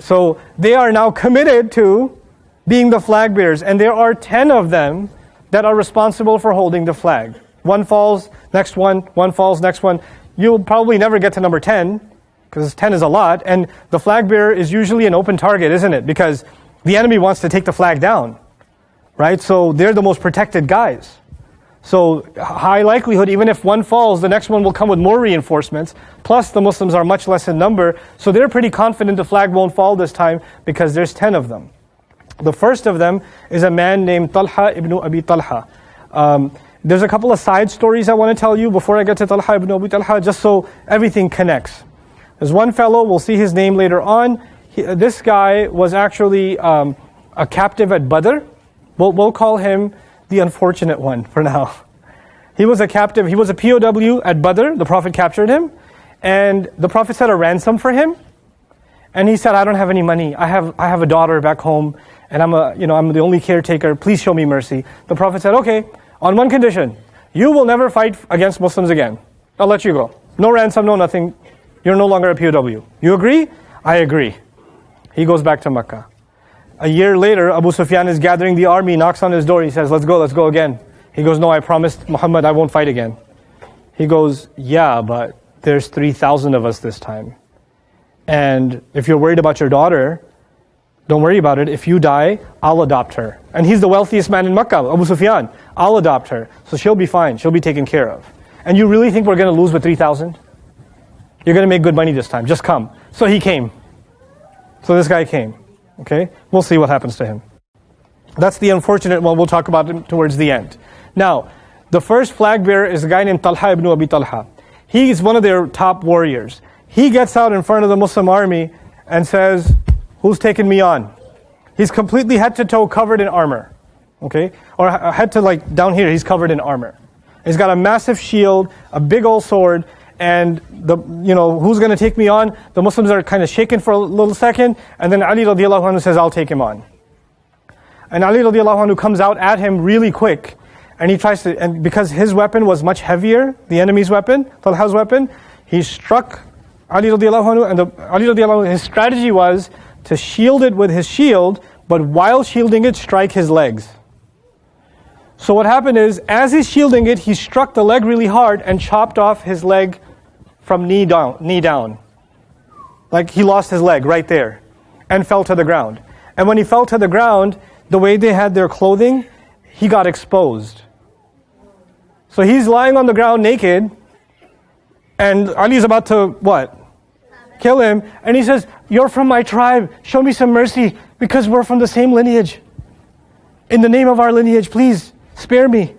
S1: So they are now committed to being the flag bearers, and there are 10 of them that are responsible for holding the flag. One falls, next one falls, next one. You'll probably never get to number 10, because 10 is a lot, and the flag bearer is usually an open target, isn't it? Because the enemy wants to take the flag down, right? So they're the most protected guys. So high likelihood, even if one falls, the next one will come with more reinforcements. Plus the Muslims are much less in number, so they're pretty confident the flag won't fall this time because there's 10 of them. The first of them is a man named Talha ibn Abi Talha. There's a couple of side stories I want to tell you before I get to Talha ibn Abi Talha, just so everything connects. There's one fellow, we'll see his name later on. This guy was actually a captive at Badr. We'll call him the unfortunate one for now. He was a captive, he was a POW at Badr. The Prophet captured him, and the Prophet set a ransom for him. And he said, I don't have any money. I have a daughter back home, and I'm the only caretaker. Please show me mercy. The Prophet said, okay, on one condition. You will never fight against Muslims again. I'll let you go. No ransom, no nothing. You're no longer a POW. You agree? I agree. He goes back to Mecca. A year later, Abu Sufyan is gathering the army, knocks on his door. He says, let's go again. He goes, no, I promised Muhammad I won't fight again. He goes, yeah, but there's 3,000 of us this time. And if you're worried about your daughter, don't worry about it. If you die, I'll adopt her. And he's the wealthiest man in Mecca, Abu Sufyan. I'll adopt her. So she'll be fine. She'll be taken care of. And you really think we're going to lose with 3,000? You're going to make good money this time. Just come. So he came. So this guy came. Okay? We'll see what happens to him. That's the unfortunate one. We'll talk about it towards the end. Now, the first flag bearer is a guy named Talha ibn Abi Talha. He is one of their top warriors. He gets out in front of the Muslim army and says, who's taking me on? He's completely head to toe covered in armor. Okay? Or head to down here, he's covered in armor. He's got a massive shield, a big old sword, and who's going to take me on? The Muslims are kind of shaken for a little second, and then Ali radiallahu anhu says, I'll take him on. And Ali radiallahu anhu comes out at him really quick, and he tries to, and because his weapon was much heavier, the enemy's weapon, Talha's weapon, he struck Ali radiallahu anhu, and Ali radiallahu anhu, his strategy was to shield it with his shield, but while shielding it, strike his legs. So what happened is, as he's shielding it, he struck the leg really hard and chopped off his leg from knee down. Like he lost his leg right there and fell to the ground. And when he fell to the ground, the way they had their clothing, he got exposed. So he's lying on the ground naked, and Ali's about to, what? Kill him. And he says, you're from my tribe. Show me some mercy because we're from the same lineage. In the name of our lineage, please spare me.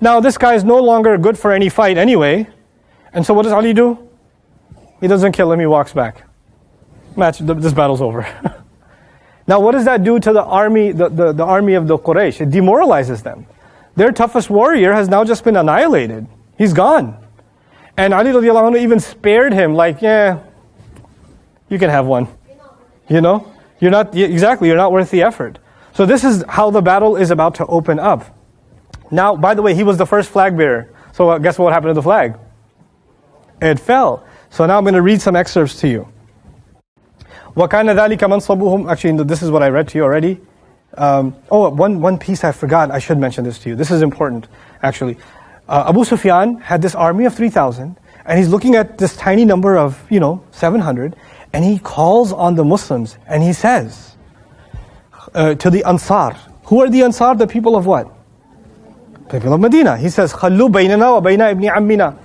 S1: Now this guy is no longer good for any fight anyway. And so what does Ali do? He doesn't kill him, he walks back. This battle's over. Now what does that do to the army, the army of the Quraysh? It demoralizes them. Their toughest warrior has now just been annihilated. He's gone. And Ali radiallahu anhu even spared him, you can have one. You're not worth the effort. So this is how the battle is about to open up. Now, by the way, he was the first flag bearer. So guess what happened to the flag? It fell. So now I'm going to read some excerpts to you. وَكَانَ ذَلِكَ مَنْصَبُهُمْ. Actually, this is what I read to you already. One piece I forgot. I should mention this to you. This is important, actually. Abu Sufyan had this army of 3,000, and he's looking at this tiny number of, 700, and he calls on the Muslims, and he says to the Ansar. Who are the Ansar? The people of what? People of Medina. He says, خَلُّوا بَيْنَنَا وَبَيْنَ إِبْنِ عَمِّنَا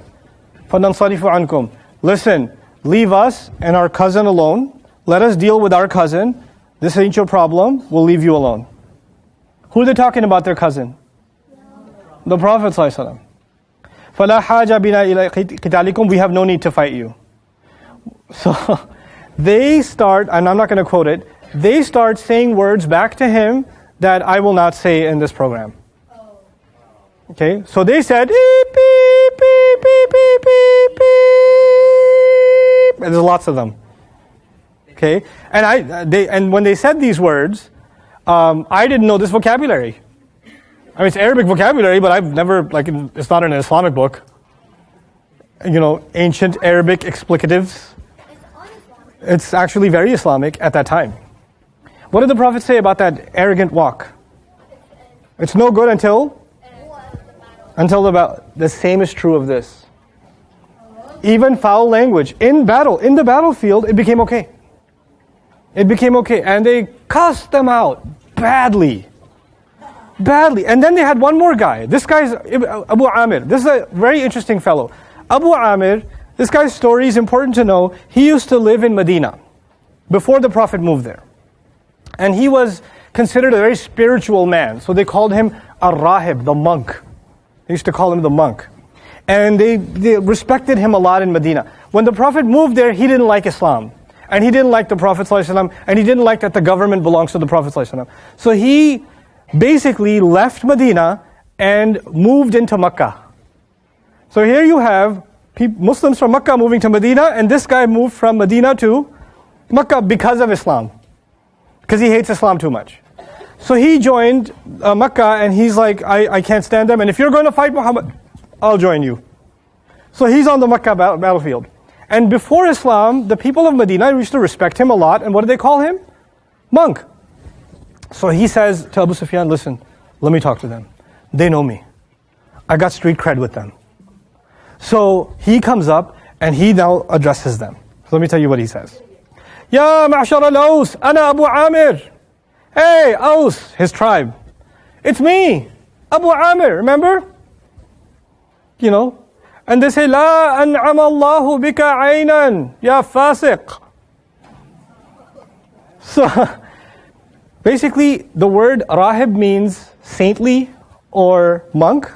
S1: فَنَنْصَرِفُ عَنْكُمْ. Listen, leave us and our cousin alone. Let us deal with our cousin. This ain't your problem. We'll leave you alone. Who are they talking about, their cousin? The Prophet ﷺ. فَلَا حَاجَ بِنَا إِلَىٰ قِتَالِكُمْ. We have no need to fight you. So they start, and I'm not going to quote it, they start saying words back to him that I will not say in this program. Okay, so they said, beep, beep, beep, beep, beep, beep, beep. And there's lots of them. Okay, and when they said these words, I didn't know this vocabulary. I mean, it's Arabic vocabulary, but I've never, it's not in an Islamic book. Ancient Arabic explicatives. It's actually very Islamic at that time. What did the Prophet say about that arrogant walk? It's no good until the battle. The same is true of this. Even foul language in the battlefield, it became okay. It became okay. And they cussed them out badly. And then they had one more guy. This guy's Abu Amir. This is a very interesting fellow. Abu Amir, this guy's story is important to know. He used to live in Medina before the Prophet moved there. And he was considered a very spiritual man. So they called him Ar-Rahib, the monk. They used to call him the monk. And they respected him a lot in Medina. When the Prophet moved there, he didn't like Islam. And he didn't like the Prophet ﷺ, and he didn't like that the government belongs to the Prophet ﷺ. So he basically left Medina and moved into Mecca. So here you have Muslims from Mecca moving to Medina, and this guy moved from Medina to Makkah because of Islam. Because he hates Islam too much. So he joined Makkah and he's like, I can't stand them. And if you're going to fight Muhammad, I'll join you. So he's on the Makkah battlefield. And before Islam, the people of Medina used to respect him a lot. And what do they call him? Monk. So he says to Abu Sufyan, listen, let me talk to them. They know me. I got street cred with them. So he comes up and he now addresses them. So let me tell you what he says. Ya ma'ashar al-Aws, ana Abu Amir. Hey, Aus, his tribe. It's me, Abu Amir, remember? You know? And they say, La an'ama Allahu bika aynan, ya fasiq. So, basically, the word rahib means saintly or monk,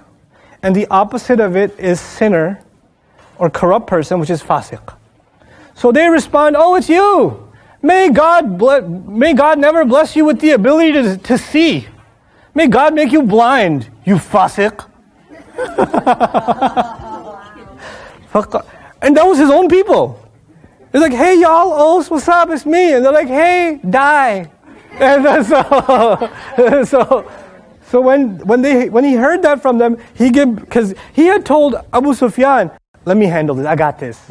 S1: and the opposite of it is sinner or corrupt person, which is fasiq. So they respond, oh, it's you. May God never bless you with the ability to see. May God make you blind, you fasiq. And that was his own people. It's like, hey y'all, oh, what's up, it's me. And they're like, hey, die. And so when he heard that from them, because he had told Abu Sufyan, let me handle this, I got this,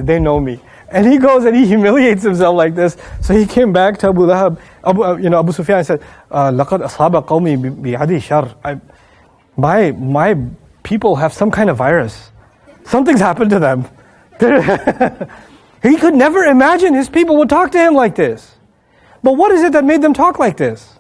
S1: they know me. And he goes and he humiliates himself like this. So he came back to Abu Lahab, Abu Sufyan and said, لَقَدْ أَصْحَابَ قَوْمِي بِعَدِي شَرْ. My people have some kind of virus. Something's happened to them. He could never imagine his people would talk to him like this. But what is it that made them talk like this?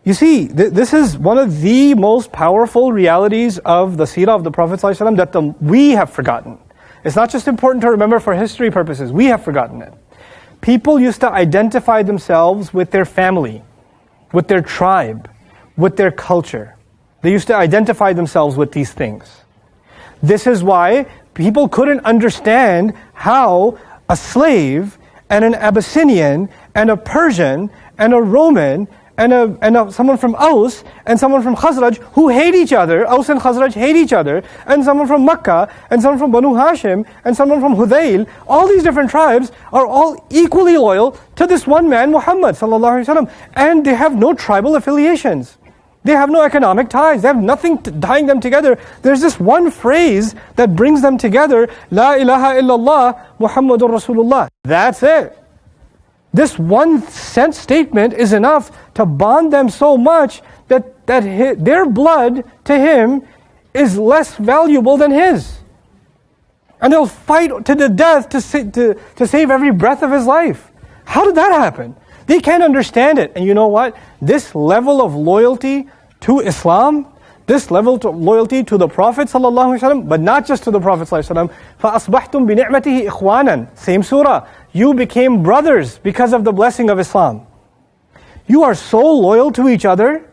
S1: You see, this is one of the most powerful realities of the seerah of the Prophet ﷺ that we have forgotten. It's not just important to remember for history purposes, we have forgotten it. People used to identify themselves with their family, with their tribe, with their culture. They used to identify themselves with these things. This is why people couldn't understand how a slave and an Abyssinian and a Persian and a Roman and someone from Aus and someone from Khazraj who hate each other, Aus and Khazraj hate each other, and someone from Makkah and someone from Banu Hashim and someone from Hudayl, all these different tribes are all equally loyal to this one man, Muhammad sallallahu alaihi wasallam, and they have no tribal affiliations. They have no economic ties. They have nothing tying them together. There's this one phrase that brings them together, La ilaha illallah Muhammadur Rasulullah. That's it. This one sense statement is enough to bond them so much that their blood to him is less valuable than his. And they'll fight to the death to save every breath of his life. How did that happen? They can't understand it. And you know what? This level of loyalty to Islam, this level of loyalty to the Prophet ﷺ, but not just to the Prophet ﷺ, فَأَصْبَحْتُمْ بِنِعْمَتِهِ إِخْوَانًا. Same surah. You became brothers because of the blessing of Islam. You are so loyal to each other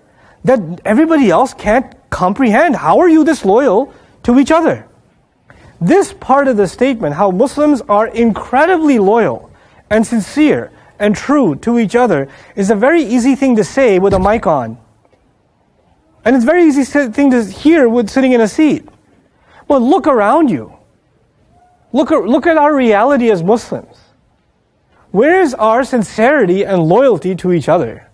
S1: that everybody else can't comprehend. How are you this loyal to each other? This part of the statement, how Muslims are incredibly loyal and sincere and true to each other, is a very easy thing to say with a mic on. And it's a very easy thing to hear with sitting in a seat. But look around you. Look at our reality as Muslims. Where is our sincerity and loyalty to each other?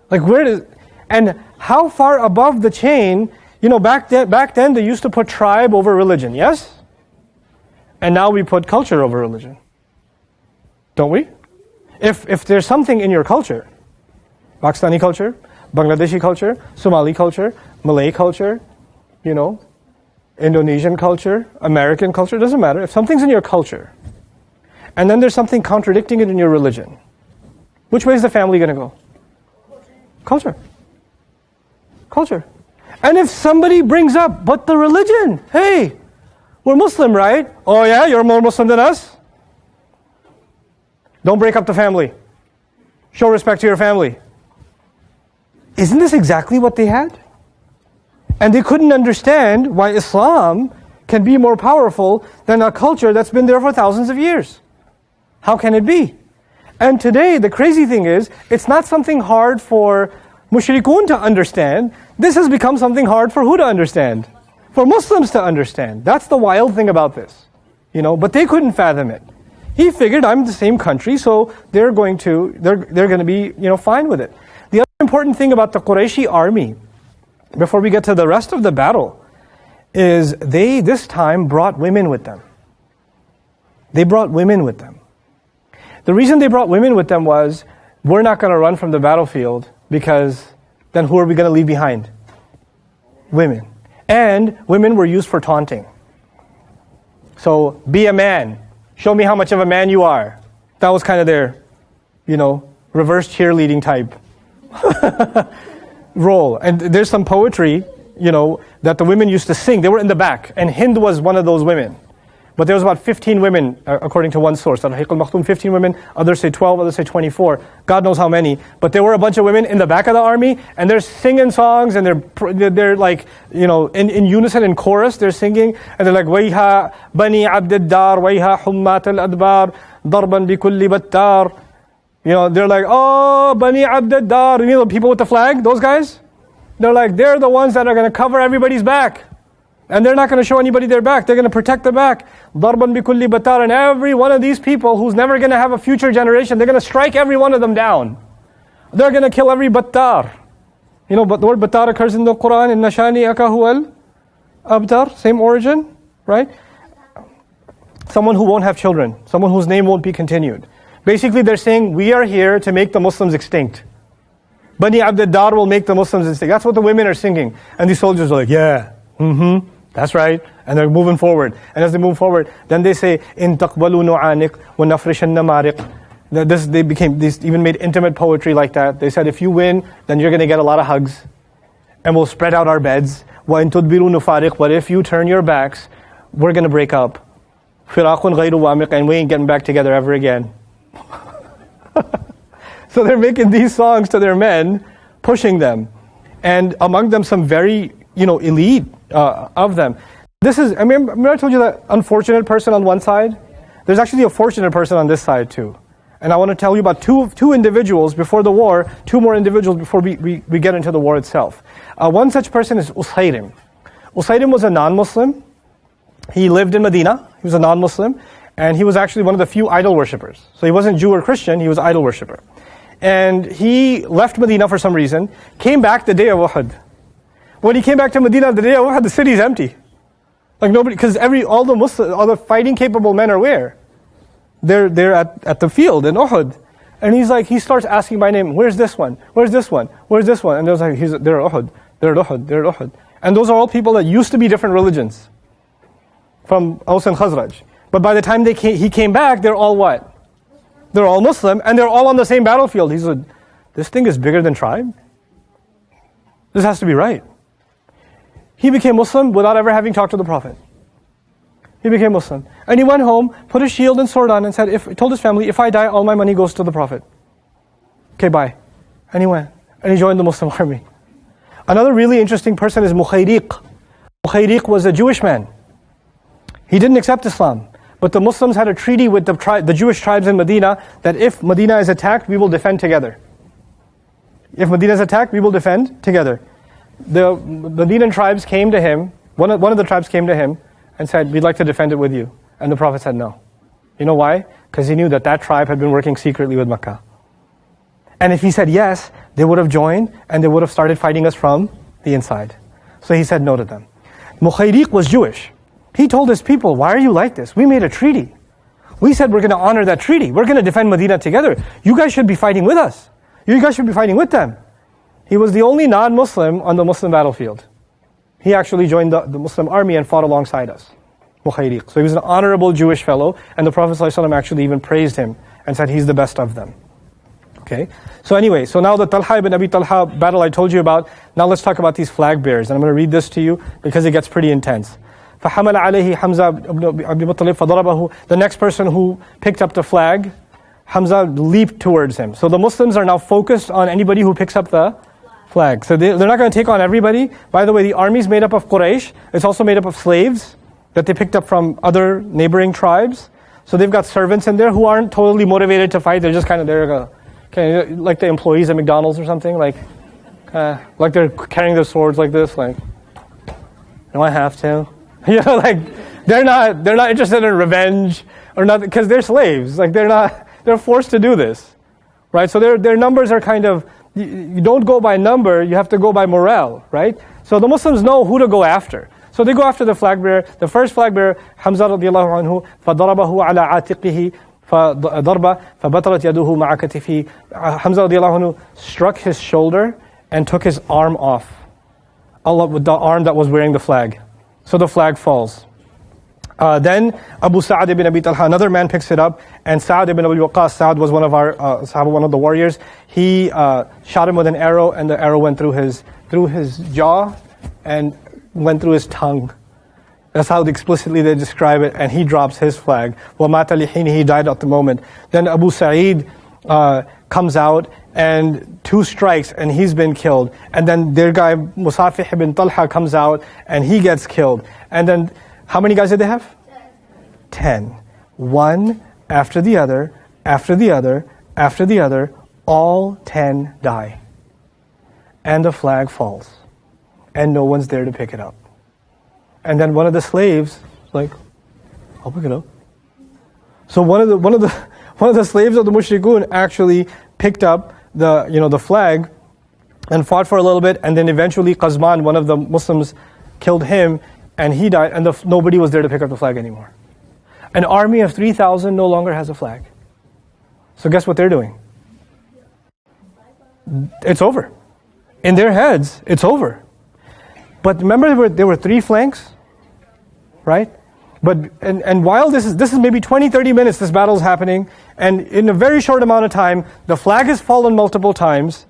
S1: And how far above the chain, back then they used to put tribe over religion, yes? And now we put culture over religion. Don't we? If there's something in your culture, Pakistani culture, Bangladeshi culture, Somali culture, Malay culture, Indonesian culture, American culture, doesn't matter. If something's in your culture, and then there's something contradicting it in your religion, which way is the family going to go? Culture. And if somebody brings up, but the religion, hey, we're Muslim, right? Oh yeah, you're more Muslim than us? Don't break up the family. Show respect to your family. Isn't this exactly what they had? And they couldn't understand why Islam can be more powerful than a culture that's been there for thousands of years. How can it be? And today, the crazy thing is, it's not something hard for mushrikun to understand. This has become something hard for who to understand? For Muslims to understand. That's the wild thing about this. But they couldn't fathom it. He figured I'm the same country, so they're going to be, fine with it. The other important thing about the Qurayshi army, before we get to the rest of the battle, is they this time brought women with them. They brought women with them. The reason they brought women with them was, we're not going to run from the battlefield, because then who are we going to leave behind? Women. And women were used for taunting. So, be a man. Show me how much of a man you are. That was kind of their, reverse cheerleading type role. And there's some poetry, that the women used to sing. They were in the back, and Hind was one of those women. But there was about 15 women, according to one source. Al-Haqiq al-Makhtum, 15 women. Others say 12, others say 24. God knows how many. But there were a bunch of women in the back of the army, and they're singing songs, and they're like, in unison, in chorus, they're singing, and they're like, Wayha bani abd ad-dar, wayha hummat al-adbar, darban bi kulli battar. They're like, oh, bani abd ad-dar. The people with the flag, those guys? They're the ones that are going to cover everybody's back. And they're not going to show anybody their back. They're going to protect the back. Darban bi kulli battar. And every one of these people who's never going to have a future generation, they're going to strike every one of them down. They're going to kill every battar. But the word battar occurs in the Quran, in Nashani akahual abtar, same origin, right? Someone who won't have children. Someone whose name won't be continued. Basically, they're saying, we are here to make the Muslims extinct. Bani Abd ad-Dar will make the Muslims extinct. That's what the women are singing. And these soldiers are like, yeah, that's right. And they're moving forward. And as they move forward, then they say, In taqbalu nu'aniq wa nafrishan namariq. They even made intimate poetry like that. They said, if you win, then you're going to get a lot of hugs. And we'll spread out our beds. Wa in tudbiru nufariq. But if you turn your backs, we're going to break up. Firaqun ghayru wamiq. And we ain't getting back together ever again. So they're making these songs to their men, pushing them. And among them, some very, elite of them. Remember I told you that unfortunate person on one side? There's actually a fortunate person on this side too. And I want to tell you about two individuals before the war, two more individuals before we get into the war itself. One such person is Usayrim. Usayrim was a non-Muslim. He lived in Medina. He was a non-Muslim. And he was actually one of the few idol worshippers. So he wasn't Jew or Christian, he was idol worshipper. And he left Medina for some reason, came back the day of Uhud. When he came back to Medina the day of Uhud, the city is empty. Like nobody, because all the fighting capable men are where? They're at the field in Uhud. And he starts asking by name, where's this one? Where's this one? Where's this one? And they're like, they're at Uhud, they're at Uhud, they're at Uhud. And those are all people that used to be different religions. From Aus and Khazraj. But by the time he came back, they're all what? They're all Muslim, and they're all on the same battlefield. He said, this thing is bigger than tribe. This has to be right. He became Muslim without ever having talked to the Prophet. He became Muslim. And he went home, put his shield and sword on, and told his family, if I die, all my money goes to the Prophet. Okay, bye. And he went. And he joined the Muslim army. Another really interesting person is Mukhayriq. Mukhayriq was a Jewish man. He didn't accept Islam. But the Muslims had a treaty with the Jewish tribes in Medina that if Medina is attacked, we will defend together. If Medina is attacked, we will defend together. The Medinan tribes came to him, one of the tribes came to him and said, we'd like to defend it with you. And the Prophet said no. You know why? Because he knew that tribe had been working secretly with Makkah. And if he said yes, they would have joined and they would have started fighting us from the inside. So he said no to them. Mukhayriq was Jewish. He told his people, why are you like this? We made a treaty. We said we're going to honor that treaty. We're going to defend Medina together. You guys should be fighting with us. You guys should be fighting with them. He was the only non-Muslim on the Muslim battlefield. He actually joined the Muslim army and fought alongside us. Mukhayriq. So he was an honorable Jewish fellow, and the Prophet ﷺ actually even praised him and said he's the best of them. Okay. So anyway, so now the Talha ibn Abi Talha battle I told you about, now let's talk about these flag bearers. And I'm going to read this to you because it gets pretty intense. فَحَمَلَ عَلَيْهِ حَمْزَةَ ibn Abi Muttalib فَضَرَبَهُ. The next person who picked up the flag, Hamza leaped towards him. So the Muslims are now focused on anybody who picks up the flag. So they're not going to take on everybody. By the way, the army is made up of Quraysh. It's also made up of slaves that they picked up from other neighboring tribes. So they've got servants in there who aren't totally motivated to fight. They're just kind of there, like the employees at McDonald's or something. Like they're carrying their swords like this. Like, do I have to? They're not interested in revenge or nothing, because they're slaves. Like they're forced to do this, right? So their numbers are kind of, you don't go by number, you have to go by morale, right? So the Muslims know who to go after. So they go after the flag bearer. The first flag bearer, Hamza radiallahu anhu, فَضَرَبَهُ عَلَى عَاتِقِهِ فَضَرْبَ فَبَطَرَتْ يَدُهُ مَعَ كَتِفِهِ. Hamza radiallahu anhu struck his shoulder and took his arm off. Allah, with the arm that was wearing the flag. So the flag falls. Then Abu Sa'ad ibn Abi Talha, another man picks it up, and Sa'ad ibn Abi Waqqas, Sa'ad was one of our Sahaba, one of the warriors. He shot him with an arrow, and the arrow went through his jaw and went through his tongue. That's how explicitly they describe it, and he drops his flag. وَمَاتَ لِحِينِهِ, he died at the moment. Then Abu Sa'id comes out, and 2 strikes, and he's been killed. And then their guy, Musafih ibn Talha, comes out, and he gets killed. And then, how many guys did they have? 10. One after the other, after the other, after the other, all 10 die. And the flag falls. And no one's there to pick it up. And then one of the slaves is like, I'll pick it up. So one of the slaves of the mushrikun actually picked up the flag and fought for a little bit, and then eventually Qazman, one of the Muslims, killed him, and he died, and nobody was there to pick up the flag anymore. An army of 3,000 no longer has a flag. So guess what they're doing? It's over. In their heads, it's over. But remember, there were 3 flanks, right? But and while this is maybe 20, 30 minutes, this battle's happening, and in a very short amount of time, the flag has fallen multiple times,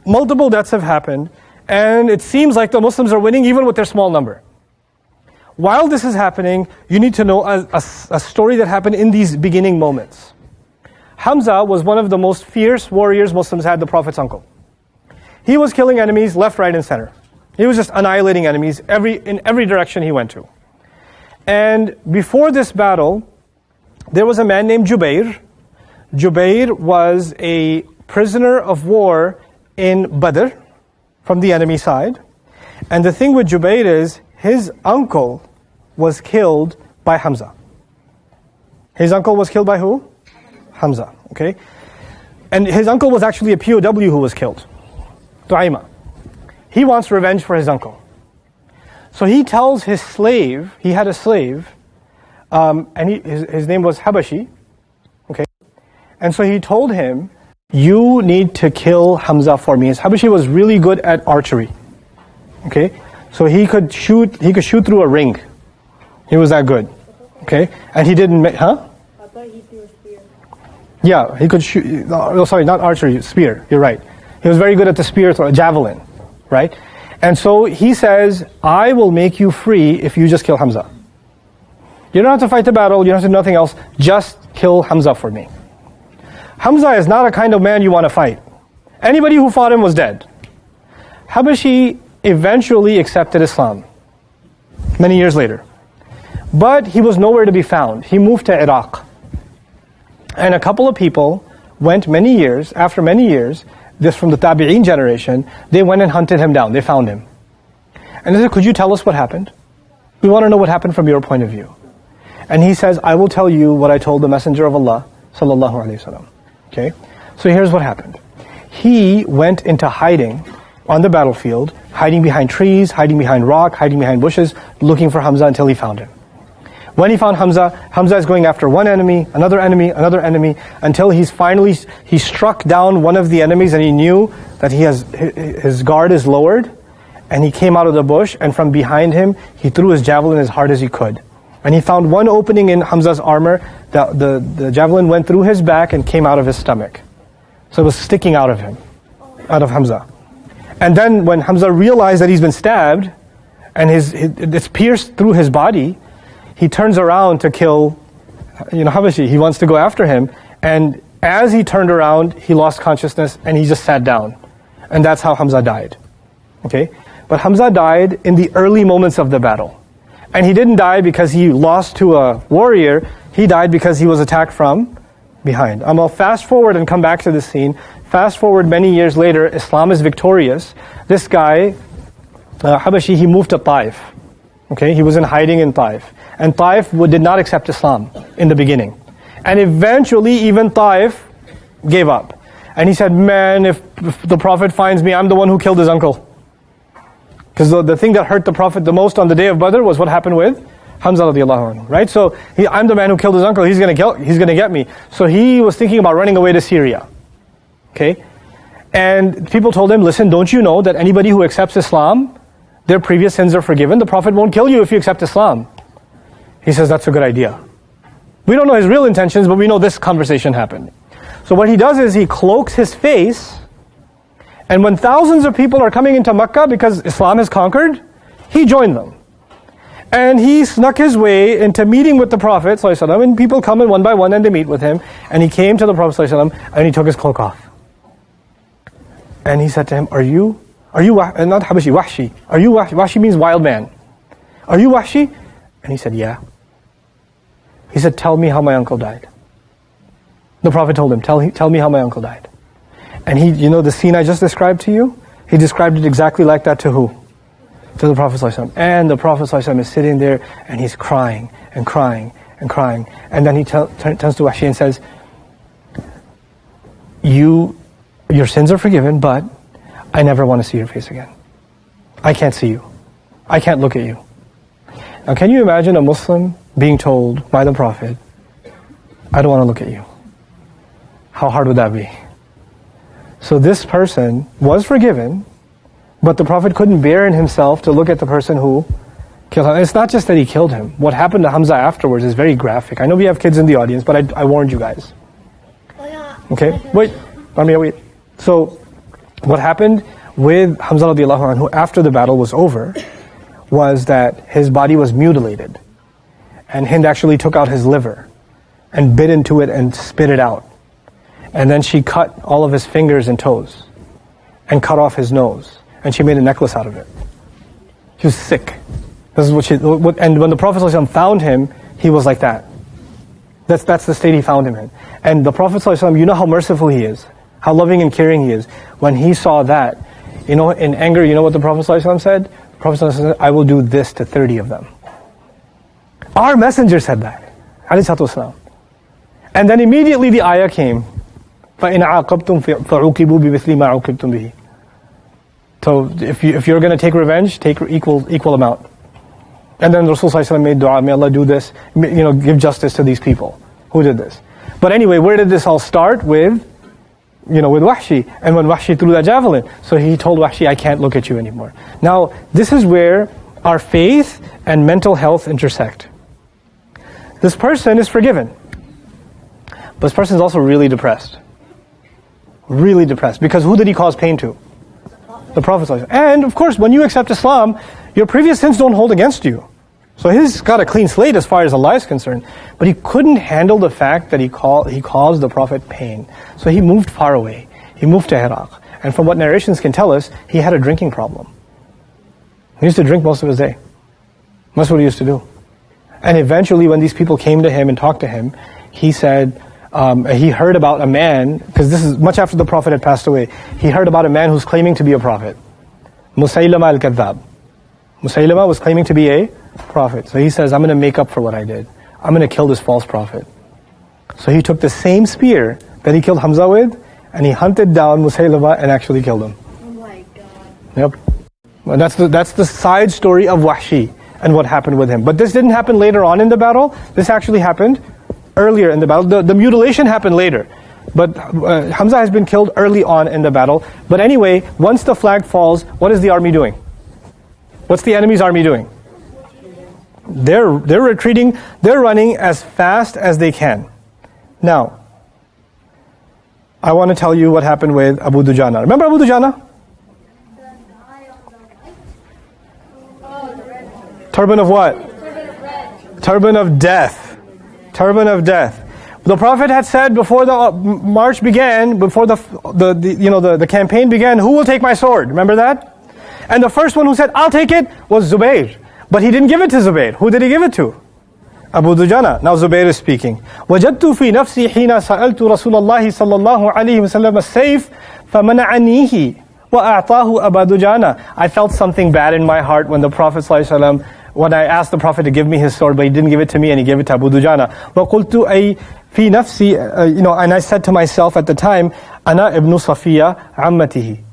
S1: multiple deaths have happened, and it seems like the Muslims are winning even with their small number. While this is happening, you need to know a story that happened in these beginning moments. Hamza was one of the most fierce warriors Muslims had, the Prophet's uncle. He was killing enemies left, right, and center. He was just annihilating enemies in every direction he went to. And before this battle, there was a man named Jubair. Jubair was a prisoner of war in Badr from the enemy side. And the thing with Jubair is, his uncle was killed by Hamza. His uncle was killed by who? Hamza, okay? And his uncle was actually a POW who was killed. Tu'ayma. He wants revenge for his uncle. So he tells his slave, he had a slave, and his name was Habashi, okay? And so he told him, you need to kill Hamza for me. Habashi was really good at archery, okay? So he could shoot through a ring. He was that good, okay? And he didn't make, huh?
S2: I thought he threw a spear.
S1: Yeah, he could shoot, sorry, not archery, spear, you're right. He was very good at the spear, javelin, right? And so he says, I will make you free if you just kill Hamza. You don't have to fight the battle, you don't have to do nothing else, just kill Hamza for me. Hamza is not a kind of man you want to fight. Anybody who fought him was dead. Habashi eventually accepted Islam, many years later. But he was nowhere to be found. He moved to Iraq. And a couple of people went after many years, this from the Tabi'een generation, they went and hunted him down. They found him. And they said, could you tell us what happened? We want to know what happened from your point of view. And he says, I will tell you what I told the Messenger of Allah, sallallahu alaihi wasallam. Okay? So here's what happened. He went into hiding on the battlefield, hiding behind trees, hiding behind rock, hiding behind bushes, looking for Hamza until he found him. When he found Hamza, Hamza is going after one enemy, another enemy, until he struck down one of the enemies, and he knew that his guard is lowered, and he came out of the bush, and from behind him, he threw his javelin as hard as he could. And he found one opening in Hamza's armor, the javelin went through his back and came out of his stomach. So it was sticking out of of Hamza. And then when Hamza realized that he's been stabbed, and it's pierced through his body, he turns around to kill, Habashi. He wants to go after him. And as he turned around, he lost consciousness and he just sat down. And that's how Hamza died. Okay? But Hamza died in the early moments of the battle. And he didn't die because he lost to a warrior. He died because he was attacked from behind. I'll fast forward and come back to this scene. Fast forward many years later, Islam is victorious. This guy, Habashi, he moved to Taif. Okay? He was in hiding in Taif. And Taif did not accept Islam in the beginning. And eventually even Taif gave up. And he said, man, if the Prophet finds me, I'm the one who killed his uncle. Because the thing that hurt the Prophet the most on the day of Badr was what happened with Hamza radiallahu anhu, right? So I'm the man who killed his uncle, he's going to get me. So he was thinking about running away to Syria. Okay? And people told him, listen, don't you know that anybody who accepts Islam, their previous sins are forgiven? The Prophet won't kill you if you accept Islam. He says, that's a good idea. We don't know his real intentions, but we know this conversation happened. So what he does is he cloaks his face, and when thousands of people are coming into Makkah because Islam has conquered, he joined them. And he snuck his way into meeting with the Prophet ﷺ, and people come in one by one and they meet with him. And he came to the Prophet ﷺ and he took his cloak off. And he said to him, are you not Habashi, Wahshi. Are you Wahshi? Wahshi means wild man. Are you Wahshi? And he said, yeah. He said, tell me how my uncle died. The Prophet told him, tell me how my uncle died. And the scene I just described to you, he described it exactly like that to who? To the Prophet ﷺ. And the Prophet ﷺ is sitting there and he's crying and crying and crying. And then he turns to Wahshi and says, your sins are forgiven, but I never want to see your face again. I can't see you. I can't look at you. Now can you imagine a Muslim being told by the Prophet, I don't want to look at you? How hard would that be? So this person was forgiven, but the Prophet couldn't bear in himself to look at the person who killed him. It's not just that he killed him. What happened to Hamza afterwards is very graphic. I know we have kids in the audience, but I warned you guys. Okay? Wait. So what happened with Hamza radiallahu anhu after the battle was over was that his body was mutilated. And Hind actually took out his liver and bit into it and spit it out. And then she cut all of his fingers and toes and cut off his nose. And she made a necklace out of it. She was sick. This is and when the Prophet ﷺ found him, he was like that. That's the state he found him in. And the Prophet ﷺ, you know how merciful he is, how loving and caring he is. When he saw that, in anger, you know what the Prophet ﷺ said? The Prophet ﷺ said, I will do this to 30 of them. Our messenger said that. And then immediately the ayah came. فَإِنْ عَاقَبْتُمْ فَعُوقِبُوا بِمِثْلِ مَا عُوقِبْتُمْ بِهِ. So if you're going to take revenge, take equal amount. And then Rasul ﷺ made dua, may Allah do this, give justice to these people who did this. But anyway, where did this all start? With Wahshi. And when Wahshi threw that javelin, so he told Wahshi, I can't look at you anymore. Now, this is where our faith and mental health intersect. This person is forgiven. But this person is also really depressed. Really depressed. Because who did he cause pain to? The Prophet ﷺ. And of course, when you accept Islam, your previous sins don't hold against you. So he's got a clean slate as far as Allah is concerned. But he couldn't handle the fact that he caused the Prophet pain. So he moved far away. He moved to Iraq. And from what narrations can tell us, he had a drinking problem. He used to drink most of his day. That's what he used to do. And eventually when these people came to him and talked to him, he said, he heard about a man, because this is much after the Prophet had passed away, he heard about a man who's claiming to be a prophet. Musaylama al-Kadhab. Musaylama was claiming to be a prophet. So he says, I'm going to make up for what I did. I'm going to kill this false prophet. So he took the same spear that he killed Hamza with, and he hunted down Musaylama and actually killed him.
S2: Oh my God.
S1: Yep. And that's the side story of Wahshi and what happened with him. But this didn't happen later on in the battle. This actually happened earlier in the battle. The mutilation happened later. But Hamza has been killed early on in the battle. But anyway, once the flag falls, what is the army doing? What's the enemy's army doing? They're retreating. They're running as fast as they can. Now, I want to tell you what happened with Abu Dujana. Remember Abu Dujana? Turban of what? Turban of death. Turban of death. The Prophet had said before the march began, before the campaign began, who will take my sword? Remember that? And the first one who said, I'll take it, was Zubayr. But he didn't give it to Zubayr. Who did he give it to? Abu Dujana. Now Zubayr is speaking. وَجَدْتُ فِي نَفْسِي حِينَ سَأَلْتُ رَسُولَ اللَّهِ صَلَّى اللَّهُ عَلَيْهِ وَسَلَّمَ السَّيْفَ فَمَنَعَنِيهِ وَأَعْطَاهُ أَبَا دُجَانَ. I felt something bad in my heart when the Prophet ﷺ when I asked the Prophet to give me his sword, but he didn't give it to me and he gave it to Abu Dujana. وَقُلْتُ أَيْ فِي نَفْسِي, and I said to myself at the time, أَنَا إِبْنُ صَفِيَّةَ عَمَّتِهِ,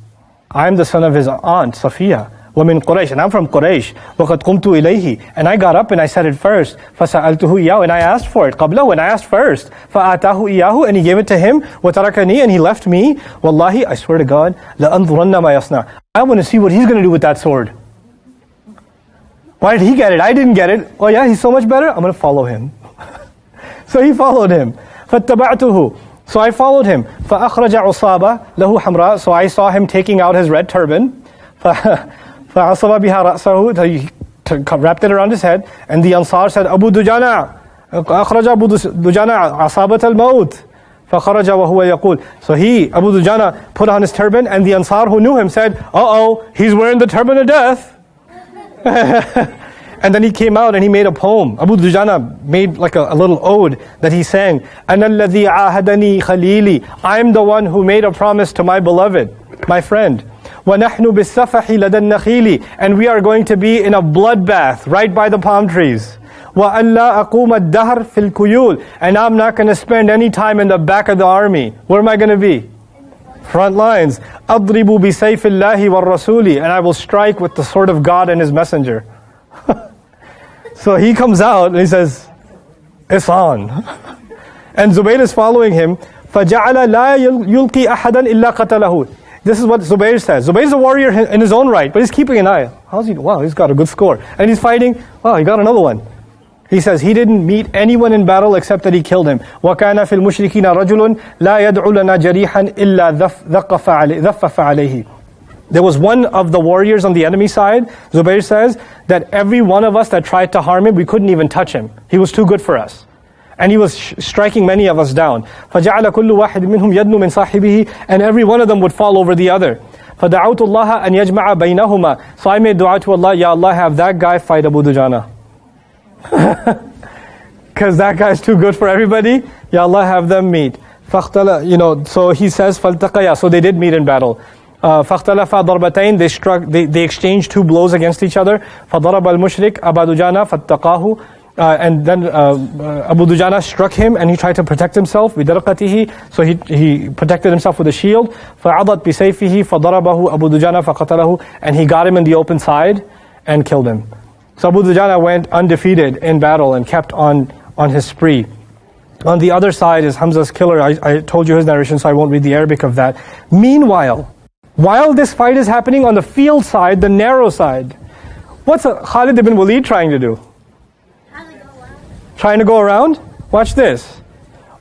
S1: I'm the son of his aunt, Safiya. وَمِن Quraysh, and I'm from Quraysh. وَقَدْ قُمْتُ إِلَيْهِ, and I got up and I said it first. فَسَأَلْتُهُ إِيَّاهُ, and I asked for it. قَبْلَهُ, and I asked first. فَآتَاهُ إِيَّاهُ, and he gave it to him. وَتَرَكَنِي, and he left me. وَاللَّهِ, I swear to God, لَأَنظُرَنَّ مَا يَصْنَعُ, I want to see what he's going to do with that sword. Why did he get it? I didn't get it. Oh yeah, he's so much better? I'm going to follow him. So he followed him. فَاتَّبَعْتُهُ, so I followed him. فَأَخْرَجَ عُصَابَ لَهُ حَمْرَاء, so I saw him taking out his red turban. فَعَصَبَ بِهَا رَأْسَهُ, he wrapped it around his head. And the Ansar said, Abu Dujana, أخرج أبو دجانة عصابة الموت. فخرج وهو يقول. So he, Abu Dujana, put on his turban, and the Ansar who knew him said, uh-oh, he's wearing the turban of death. And then he came out and he made a poem. Abu Dujana made like a little ode that he sang. أَنَا الَّذِي عَاهَدَنِي خَلِيلِي, I'm the one who made a promise to my beloved, my friend. وَنَحْنُ بِالسَّفَحِ لَدَى النَّخِيلِ, and we are going to be in a bloodbath right by the palm trees. وَأَنْ لَا أَقُومَ الدَّهْرِ فِي الْكُيُولِ, and I'm not going to spend any time in the back of the army. Where am I going to be? Front lines. أَضْرِبُ بِسَيْفِ اللَّهِ وَالرَّسُولِ, and I will strike with the sword of God and His Messenger. So he comes out and he says, it's on. And Zubayr is following him. فَجَعَلَ لَا يُلْقِي أَحَدًا إِلَّا قَتَلَهُ. This is what Zubayr says. Zubayr's a warrior in his own right, but he's keeping an eye. How's he? Wow, he's got a good score. And he's fighting. Wow, he got another one. He says he didn't meet anyone in battle except that he killed him. وَكَانَ فِي الْمُشْرِكِينَ رَجُلٌ لَا يَدْعُ لَنَا جَرِيحًا إِلَّا ذَفَّفَ عَلَيْهِ. There was one of the warriors on the enemy side, Zubayr says, that every one of us that tried to harm him, we couldn't even touch him. He was too good for us. And he was striking many of us down. فَجَعَلَ كُلُّ وَاحِدٍ مِّنْهُمْ يَدْنُ مِنْ صَاحِبِهِ, and every one of them would fall over the other. فَدَعَوْتُ اللَّهَ أَنْ يَجْمَعَ بَيْنَهُمَا. So I made dua to Allah, Ya Allah, have that guy fight Abu Dujana. Because that guy's too good for everybody. Ya Allah, have them meet. فَاخْتَلَ, so he says, فَالْتَقَيَا, so they did meet in battle. فَاخْتَلَفَا ضَرْبَتَيْن, they exchanged two blows against each other. فَضَرَبَ الْمُشْرِكْ أَبَا دُجَانَ فَاتَّقَاهُ, and then Abu Dujana struck him and he tried to protect himself. بِدَرْقَتِهِ, so he protected himself with a shield. فَعَضَتْ بِسَيْفِهِ فَضَرَبَهُ أَبُو دُجَانَ فَقَتَلَهُ, and he got him in the open side and killed him. So Abu Dujana went undefeated in battle and kept on his spree. On the other side is Hamza's killer. I told you his narration, so I won't read the Arabic of that. Meanwhile, while this fight is happening on the field side, the narrow side, what's Khalid ibn Walid trying to do? Trying to go around? Watch this.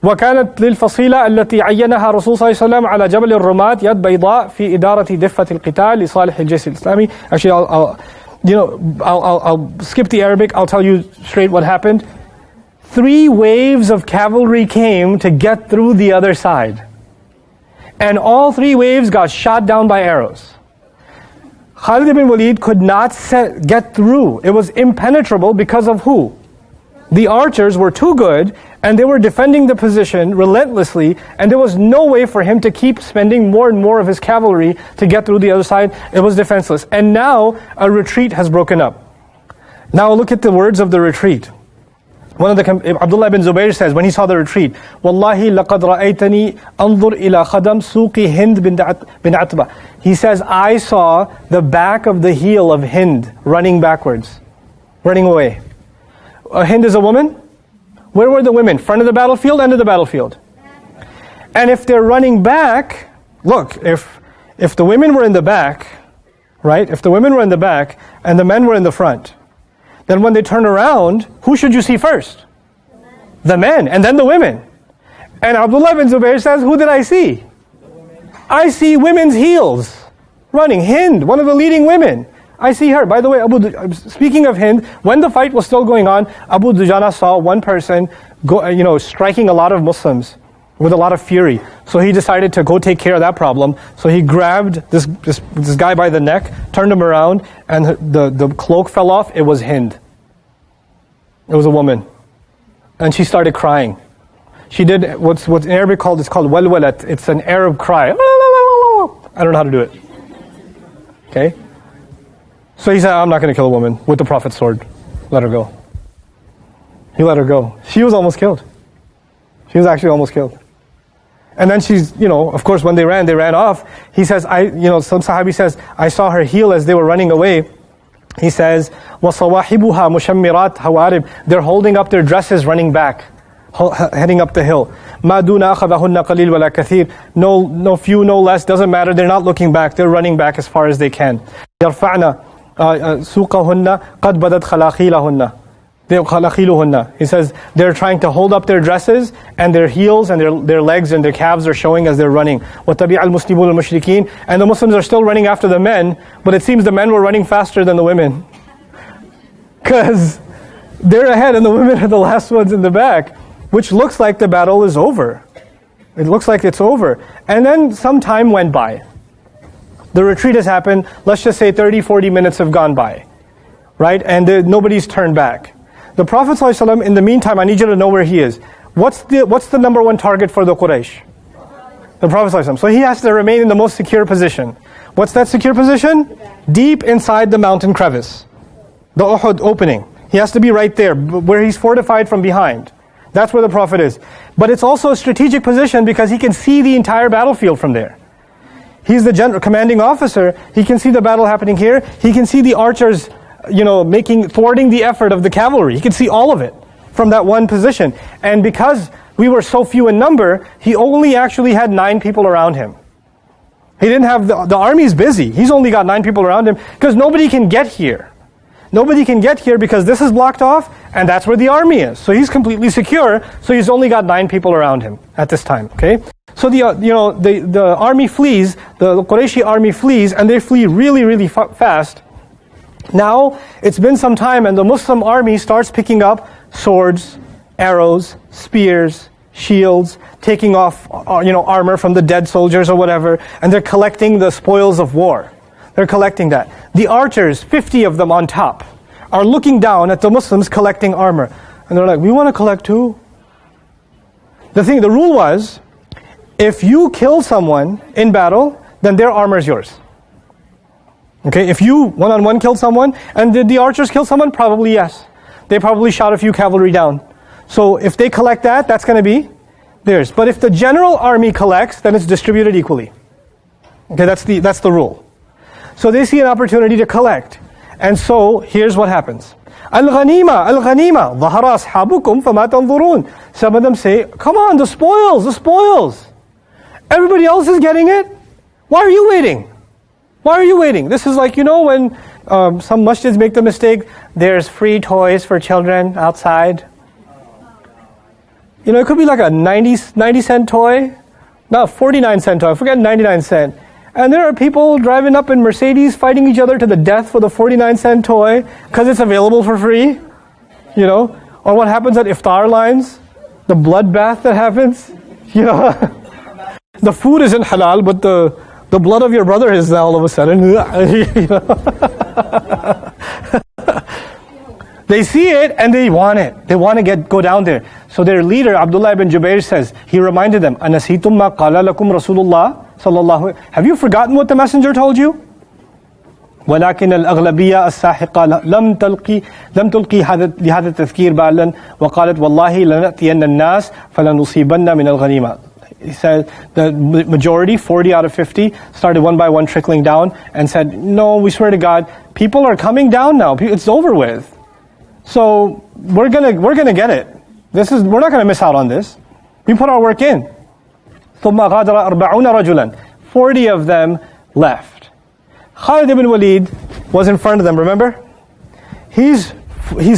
S1: وكانت للفصيلة التي عينها الرسول صلى الله عليه وسلم على جبل الرماة يد بيضاء في إدارة دفة القتال لصالح الجيش الإسلامي. Actually, I'll skip the Arabic. I'll tell you straight what happened. 3 waves of cavalry came to get through the other side. And all 3 waves got shot down by arrows. Khalid ibn Walid could not get through. It was impenetrable because of who? The archers were too good, and they were defending the position relentlessly, and there was no way for him to keep spending more and more of his cavalry to get through the other side. It was defenseless. And now a retreat has broken up. Now look at the words of the retreat. Abdullah ibn Zubayr says, when he saw the retreat, Wallahi laqad ra'aytani anzur ila khadam suqi Hind bin Atba. He says, I saw the back of the heel of Hind running backwards, running away. Hind is a woman. Where were the women? Front of the battlefield, end of the battlefield. And if they're running back, look, if the women were in the back, right? If the women were in the back and the men were in the front, then when they turn around, who should you see first? The men, and then the women. And Abdullah bin Zubayr says, who did I see? I see women's heels running. Hind, one of the leading women. I see her. By the way, speaking of Hind, when the fight was still going on, Abu Dujana saw one person striking a lot of Muslims with a lot of fury. So he decided to go take care of that problem. So he grabbed this guy by the neck, turned him around, and the cloak fell off. It was Hind. It was a woman. And she started crying. She did what's in Arabic called walwalat. It's an Arab cry. I don't know how to do it. Okay? So he said, I'm not going to kill a woman with the Prophet's sword. let her go. He let her go. She was almost killed. She was actually almost killed. And then she's, of course, when they ran off. He says, some Sahabi says, I saw her heel as they were running away. He says, وَصَوَاحِبُهَا مُشَمِّرَاتْ هَوَارِبْ. They're holding up their dresses, running back, heading up the hill. مَا دُونَ أَخَذَهُنَّ قَلِيلٌ وَلَا كَثِيرٌ. No few, no less, doesn't matter. They're not looking back. They're running back as far as they can. يَرْفَعْنَ سُوقَهُنَّ قَدْ بَدَتْ خَلَاخِيلَهُنَّ. He says they're trying to hold up their dresses, and their heels and their legs and their calves are showing as they're running. وَتَبِعَ الْمُسْلِمُونَ الْمُشْرِكِينَ. And the Muslims are still running after the men, but it seems the men were running faster than the women. Because they're ahead and the women are the last ones in the back, which looks like the battle is over. It looks like it's over. And then some time went by. The retreat has happened, let's just say 30, 40 minutes have gone by. Right? And nobody's turned back. The Prophet ﷺ, in the meantime, I need you to know where he is. What's the number one target for the Quraysh? The Prophet ﷺ. So he has to remain in the most secure position. What's that secure position? Deep inside the mountain crevice. The Uhud opening. He has to be right there, where he's fortified from behind. That's where the Prophet is. But it's also a strategic position because he can see the entire battlefield from there. He's the commanding officer. He can see the battle happening here. He can see the archers thwarting the effort of the cavalry. He could see all of it from that one position. And because we were so few in number, he only actually had 9 people around him. He didn't have, the army's busy. He's only got 9 people around him because nobody can get here. Nobody can get here because this is blocked off and that's where the army is. So he's completely secure, so he's only got 9 people around him at this time, okay? So the army flees, the Qurayshi army flees, and they flee really, really fast. Now, it's been some time and the Muslim army starts picking up swords, arrows, spears, shields, taking off armor from the dead soldiers or whatever, and they're collecting the spoils of war. They're collecting that. The archers, 50 of them on top, are looking down at the Muslims collecting armor. And they're like, we want to collect too. The rule was, if you kill someone in battle, then their armor is yours. Okay, if you one-on-one killed someone, and did the archers kill someone? Probably yes. They probably shot a few cavalry down. So if they collect that, that's going to be theirs. But if the general army collects, then it's distributed equally. Okay, that's the rule. So they see an opportunity to collect. And so here's what happens. Al-ghanima, al-ghanima, dhahara ashabukum fama tanzurun. Some of them say, come on, the spoils. Everybody else is getting it. Why are you waiting? Why are you waiting? This is like, when some masjids make the mistake, there's free toys for children outside. It could be like a 90 cent toy. No, 49 cent toy. Forget 99 cent. And there are people driving up in Mercedes fighting each other to the death for the 49 cent toy because it's available for free. Or what happens at iftar lines, the bloodbath that happens. The food isn't halal, but the blood of your brother is now all of a sudden. They see it and they want it. They want to go down there. So their leader, Abdullah ibn Jubair, says, he reminded them, Anasitum ma qala lakum Rasulullah sallallahu. Have you forgotten what the messenger told you? ولكن الأغلبية الساحقة لم تلقي لهذا التذكير بالا وقالت والله لنأتين الناس فلنصيبن من الغنيمة. He said the majority, 40 out of 50, started one by one trickling down and said, no, we swear to God, people are coming down now. It's over with. So we're gonna get it. We're not gonna miss out on this. We put our work in. ثم غادر 40 رجلا. 40 of them left. Khalid ibn Walid was in front of them, remember? He's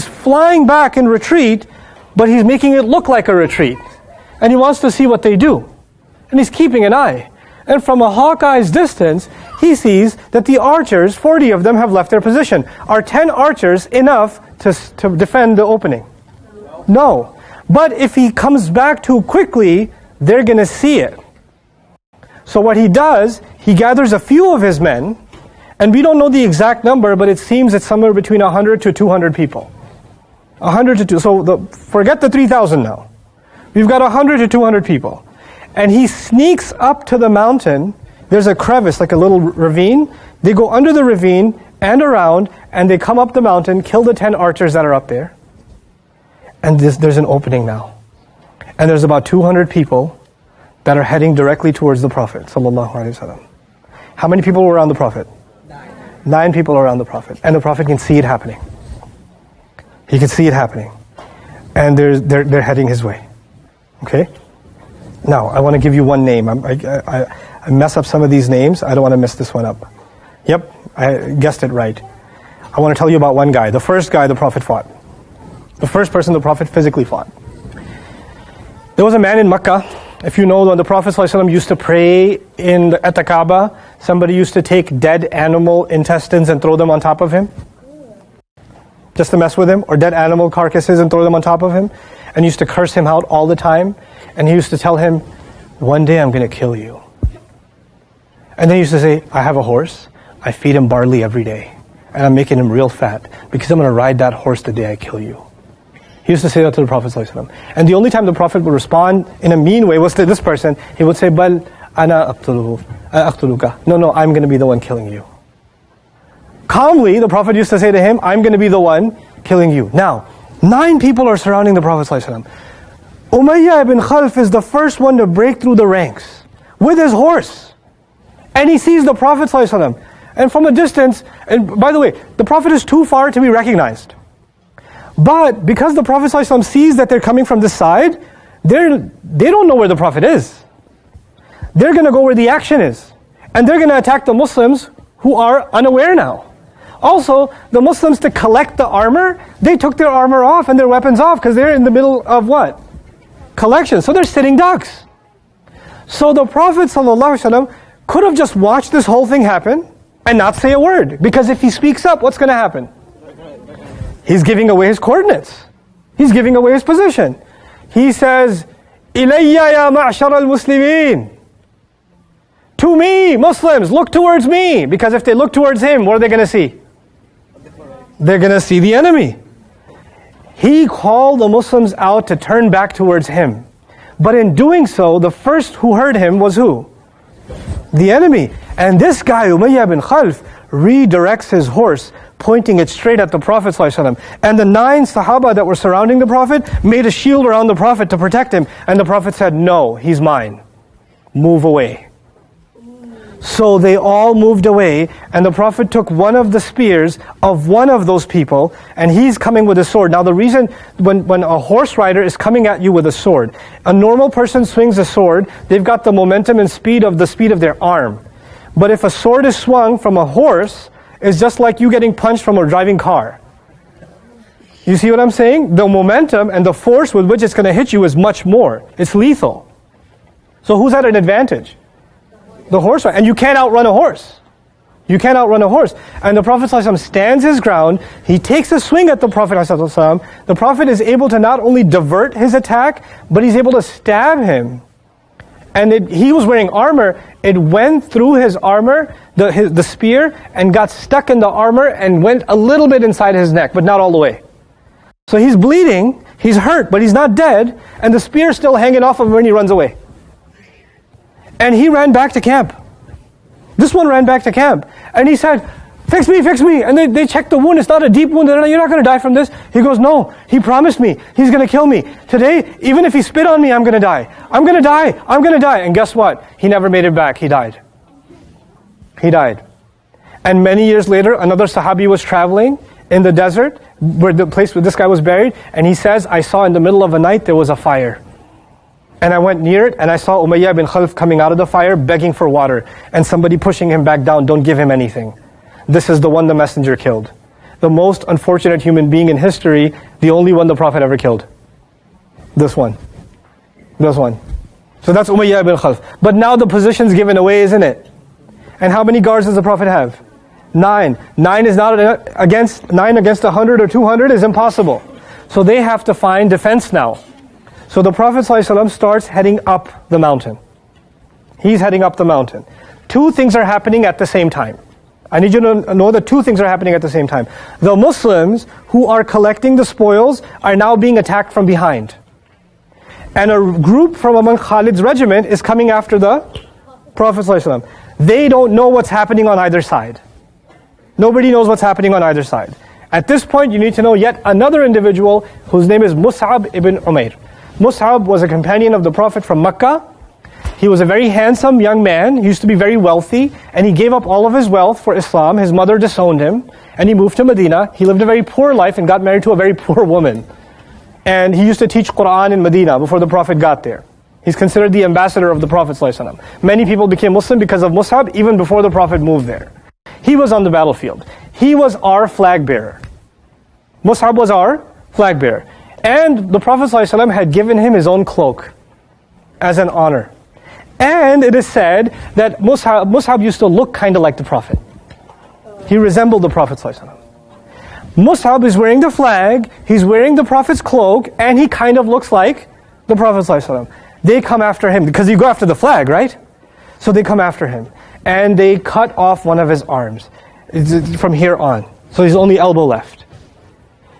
S1: flying back in retreat, but he's making it look like a retreat. And he wants to see what they do. And he's keeping an eye. And from a hawkeye's distance, he sees that the archers, 40 of them, have left their position. Are 10 archers enough to defend the opening? No. But if he comes back too quickly, they're going to see it. So what he does, he gathers a few of his men, and we don't know the exact number, but it seems it's somewhere between 100 to 200 people. 100 to 200. So forget the 3,000 now. We've got 100 to 200 people. And he sneaks up to the mountain. There's a crevice, like a little ravine. They go under the ravine, and around, and they come up the mountain, kill the 10 archers that are up there. And there's an opening now. And there's about 200 people that are heading directly towards the Prophet ﷺ. How many people were around the Prophet? 9 people are around the Prophet. And the Prophet can see it happening. He can see it happening. And they're heading his way. Okay? Now, I want to give you one name. I mess up some of these names. I don't want to mess this one up. Yep, I guessed it right. I want to tell you about one guy. The first guy the Prophet fought. The first person the Prophet physically fought. There was a man in Mecca. If you know, when the Prophet ﷺ used to pray at the Kaaba, somebody used to take dead animal intestines and throw them on top of him. Just to mess with him. Or dead animal carcasses and throw them on top of him. And used to curse him out all the time. And he used to tell him, one day I'm going to kill you. And then he used to say, I have a horse. I feed him barley every day. And I'm making him real fat. Because I'm going to ride that horse the day I kill you. He used to say that to the Prophet ﷺ. And the only time the Prophet would respond in a mean way was to this person. He would say, Bal ana aqtuluka. No, I'm going to be the one killing you. Calmly, the Prophet used to say to him, I'm going to be the one killing you. Now, 9 people are surrounding the Prophet ﷺ. Umayyah ibn Khalf is the first one to break through the ranks with his horse. And he sees the Prophet ﷺ. And from a distance, and by the way, the Prophet is too far to be recognized. But because the Prophet ﷺ sees that they're coming from this side, they don't know where the Prophet is. They're going to go where the action is. And they're going to attack the Muslims who are unaware now. Also, the Muslims, to collect the armor, they took their armor off and their weapons off because they're in the middle of what? Collection. So they're sitting ducks. So the Prophet ﷺ could have just watched this whole thing happen and not say a word. Because if he speaks up, what's going to happen? He's giving away his coordinates. He's giving away his position. He says, Ilayya ya ma'shar al-muslimin. To me, Muslims, look towards me. Because if they look towards him, what are they going to see? They're going to see the enemy. He called the Muslims out to turn back towards him. But in doing so, the first who heard him was who? The enemy. And this guy, Umayyah bin Khalf, redirects his horse, pointing it straight at the Prophet ﷺ. And the 9 Sahaba that were surrounding the Prophet made a shield around the Prophet to protect him. And the Prophet said, no, he's mine. Move away. So they all moved away, and the Prophet took one of the spears of one of those people, and he's coming with a sword. Now the reason, when a horse rider is coming at you with a sword, a normal person swings a sword, they've got the momentum and speed of their arm. But if a sword is swung from a horse, it's just like you getting punched from a driving car. You see what I'm saying? The momentum and the force with which it's going to hit you is much more. It's lethal. So who's at an advantage? The horse. And you can't outrun a horse. You can't outrun a horse. And the Prophet ﷺ stands his ground. He takes a swing at the Prophet ﷺ. The Prophet is able to not only divert his attack, but he's able to stab him. And he was wearing armor. It went through his armor, the spear, and got stuck in the armor and went a little bit inside his neck, but not all the way. So he's bleeding, he's hurt, but he's not dead, and the spear's still hanging off of him when he runs away. And he ran back to camp. This one ran back to camp. And he said, fix me. And they checked the wound. It's not a deep wound. They're like, you're not going to die from this. He goes, no, he promised me. He's going to kill me. Today, even if he spit on me, I'm going to die. I'm going to die. And guess what? He never made it back. He died. And many years later, another Sahabi was traveling in the desert, where the place where this guy was buried. And he says, I saw in the middle of the night, there was a fire. And I went near it, and I saw Umayyah bin Khalf coming out of the fire, begging for water. And somebody pushing him back down, don't give him anything. This is the one the messenger killed. The most unfortunate human being in history, the only one the Prophet ever killed. This one. So that's Umayyah bin Khalf. But now the position's given away, isn't it? And how many guards does the Prophet have? 9. 9 is not against 100 or 200 is impossible. So they have to find defense now. So the Prophet ﷺ starts heading up the mountain. He's heading up the mountain. 2 things are happening at the same time. I need you to know that 2 things are happening at the same time. The Muslims who are collecting the spoils are now being attacked from behind. And a group from among Khalid's regiment is coming after the Prophet ﷺ. They don't know what's happening on either side. Nobody knows what's happening on either side. At this point, you need to know yet another individual whose name is Mus'ab ibn Umair. Mus'ab was a companion of the Prophet from Mecca. He was a very handsome young man. He used to be very wealthy, and he gave up all of his wealth for Islam. His mother disowned him, and he moved to Medina. He lived a very poor life and got married to a very poor woman. And he used to teach Quran in Medina before the Prophet got there. He's considered the ambassador of the Prophet ﷺ. Many people became Muslim because of Mus'ab even before the Prophet moved there. He was on the battlefield. He was our flag bearer. Mus'ab was our flag bearer. And the Prophet ﷺ had given him his own cloak as an honor. And it is said that Mus'ab used to look kind of like the Prophet. He resembled the Prophet ﷺ. Mus'ab is wearing the flag, he's wearing the Prophet's cloak, and he kind of looks like the Prophet ﷺ. They come after him, because you go after the flag, right? So they come after him. And they cut off one of his arms from here on. So his only elbow left.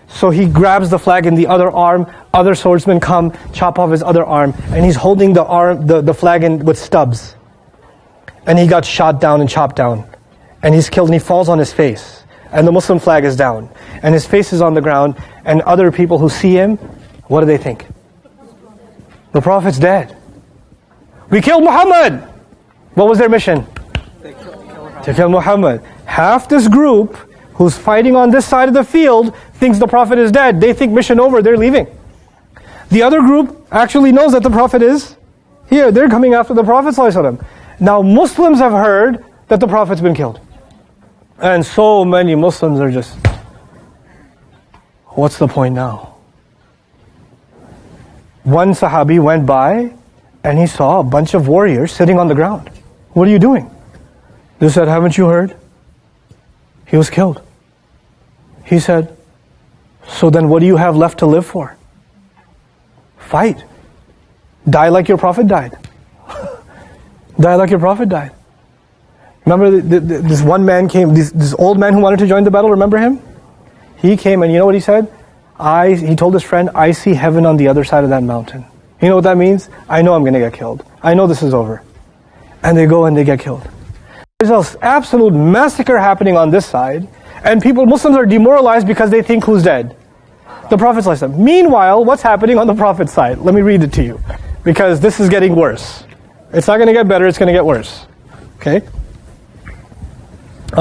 S1: So he grabs the flag in the other arm, other swordsmen come, chop off his other arm, and he's holding the flag with stubs. And he got shot down and chopped down. And he's killed and he falls on his face. And the Muslim flag is down. And his face is on the ground, and other people who see him, what do they think? The Prophet's dead. We killed Muhammad! What was their mission? To kill Muhammad. Half this group who's fighting on this side of the field thinks the Prophet is dead. They think mission over, they're leaving. The other group actually knows that the Prophet is here. They're coming after the Prophet ﷺ. Now Muslims have heard that the Prophet's been killed. And so many Muslims are just, what's the point now? One Sahabi went by and he saw a bunch of warriors sitting on the ground. What are you doing? They said, haven't you heard? He was killed. He said, so then what do you have left to live for? Fight. Die like your Prophet died. Die like your Prophet died. Remember this one man came, this old man who wanted to join the battle, remember him? He came and you know what he said? He told his friend, I see heaven on the other side of that mountain. You know what that means? I know I'm going to get killed. I know this is over. And they go and they get killed. There's an absolute massacre happening on this side, and Muslims are demoralized because they think who's dead? The Prophet ﷺ. Meanwhile, what's happening on the Prophet's side? Let me read it to you, because this is getting worse. It's not going to get better, it's going to get worse. Okay?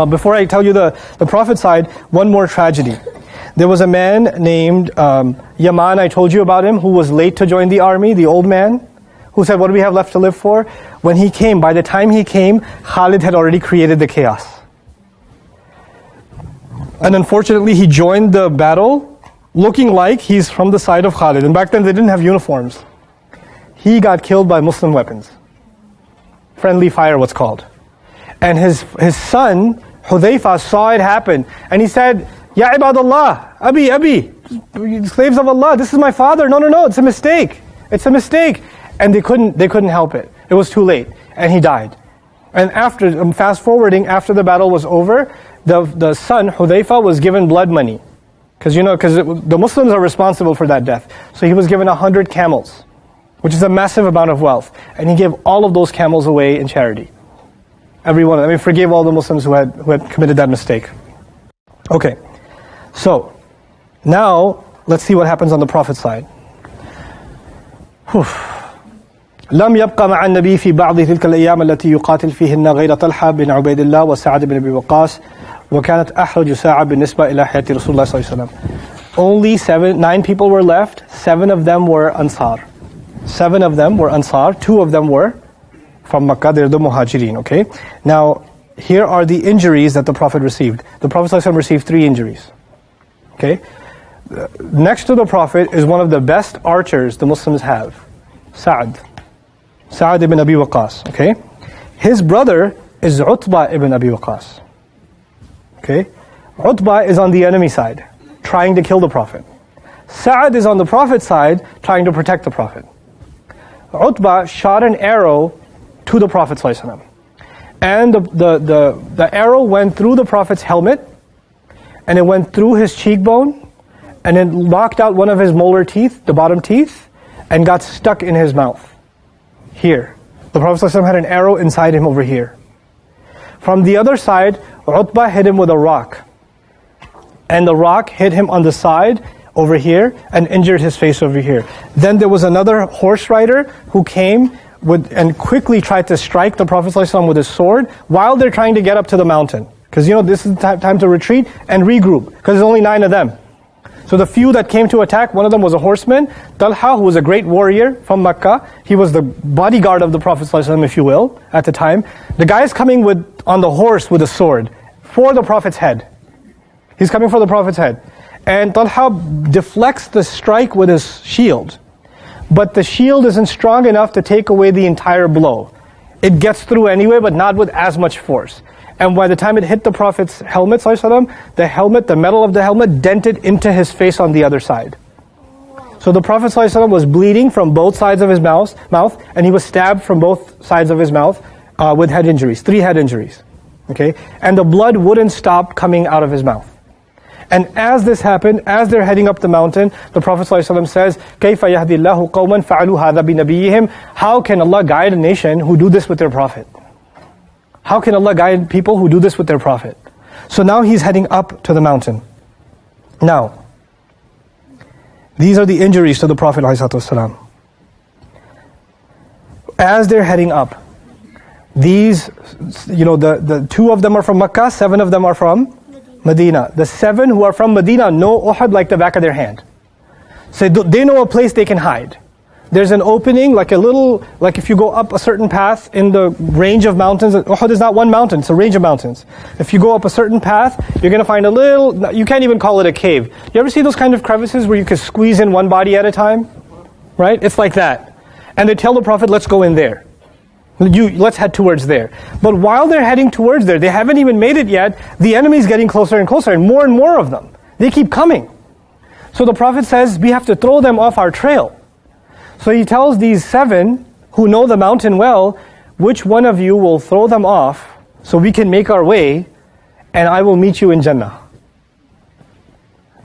S1: Before I tell you the Prophet's side, one more tragedy. There was a man named Yaman, I told you about him, who was late to join the army, the old man, who said, what do we have left to live for? When he came, by the time he came, Khalid had already created the chaos. And unfortunately, he joined the battle looking like he's from the side of Khalid. And back then, they didn't have uniforms. He got killed by Muslim weapons. Friendly fire, what's called. And his son, Hudhayfa, saw it happen. And he said, Ya ibadallah, Abi, slaves of Allah, this is my father. No, it's a mistake. It's a mistake. And they couldn't help it. It was too late. And he died. And after, fast forwarding, after the battle was over, the son, Hudhayfa, was given blood money. Because the Muslims are responsible for that death. So he was given 100 camels, which is a massive amount of wealth. And he gave all of those camels away in charity. Every one of them. He forgave all the Muslims who had committed that mistake. Okay. So, now, let's see what happens on the Prophet's side. لم يبقى مع النبي في بعض تلك الأيام التي يقاتل فيهن غير طلحة بن عبيد الله وسعد بن أبي وقاص وكانت أحرج ساعة بالنسبة إلى حياة رسول الله صلى الله عليه وسلم. Only 9 people were left. 7 of them were Ansar. 7 of them were Ansar. 2 of them were from Makkah. They're the Muhajirin. Okay. Now, here are the injuries that the Prophet received. The Prophet صلى الله عليه وسلم received 3 injuries. Okay. Next to the Prophet is one of the best archers the Muslims have. Sa'ad ibn Abi Waqqas, okay? His brother is Utbah ibn Abi Waqqas. Okay? Utbah is on the enemy side, trying to kill the Prophet. Sa'ad is on the Prophet's side, trying to protect the Prophet. Utbah shot an arrow to the Prophet ﷺ. And the arrow went through the Prophet's helmet, and it went through his cheekbone, and it knocked out one of his molar teeth, the bottom teeth, and got stuck in his mouth. Here. The Prophet ﷺ had an arrow inside him over here. From the other side, Utbah hit him with a rock. And the rock hit him on the side over here and injured his face over here. Then there was another horse rider who came and quickly tried to strike the Prophet ﷺ with his sword while they're trying to get up to the mountain. Because this is the time to retreat and regroup, because there's only 9 of them. So the few that came to attack, one of them was a horseman, Talha, who was a great warrior from Mecca. He was the bodyguard of the Prophet ﷺ, if you will, at the time. The guy is coming on the horse with a sword for the Prophet's head. He's coming for the Prophet's head. And Talha deflects the strike with his shield. But the shield isn't strong enough to take away the entire blow. It gets through anyway, but not with as much force. And by the time it hit the Prophet's helmet, the metal of the helmet dented into his face on the other side. So the Prophet ﷺ was bleeding from both sides of his mouth, and he was stabbed from both sides of his mouth with head injuries, 3 head injuries. Okay, and the blood wouldn't stop coming out of his mouth. And as this happened, as they're heading up the mountain, the Prophet ﷺ says, كَيْفَ يَهْدِي اللَّهُ قَوْمًا فَعَلُوا هَذَا بِنَبِيِّهِمْ. How can Allah guide a nation who do this with their Prophet? How can Allah guide people who do this with their Prophet? So now he's heading up to the mountain. Now, these are the injuries to the Prophet ﷺ. As they're heading up, these, the 2 of them are from Makkah, 7 of them are from Medina. The 7 who are from Medina know Uhud like the back of their hand. So they know a place they can hide. There's an opening, like if you go up a certain path in the range of mountains. Uhud is not one mountain, it's a range of mountains. If you go up a certain path, you're going to find you can't even call it a cave. You ever see those kind of crevices where you can squeeze in one body at a time? Right? It's like that. And they tell the Prophet, let's go in there. Let's head towards there. But while they're heading towards there, they haven't even made it yet, the enemy's getting closer and closer, and more of them. They keep coming. So the Prophet says, we have to throw them off our trail. So he tells these 7 who know the mountain well, which one of you will throw them off so we can make our way, and I will meet you in Jannah.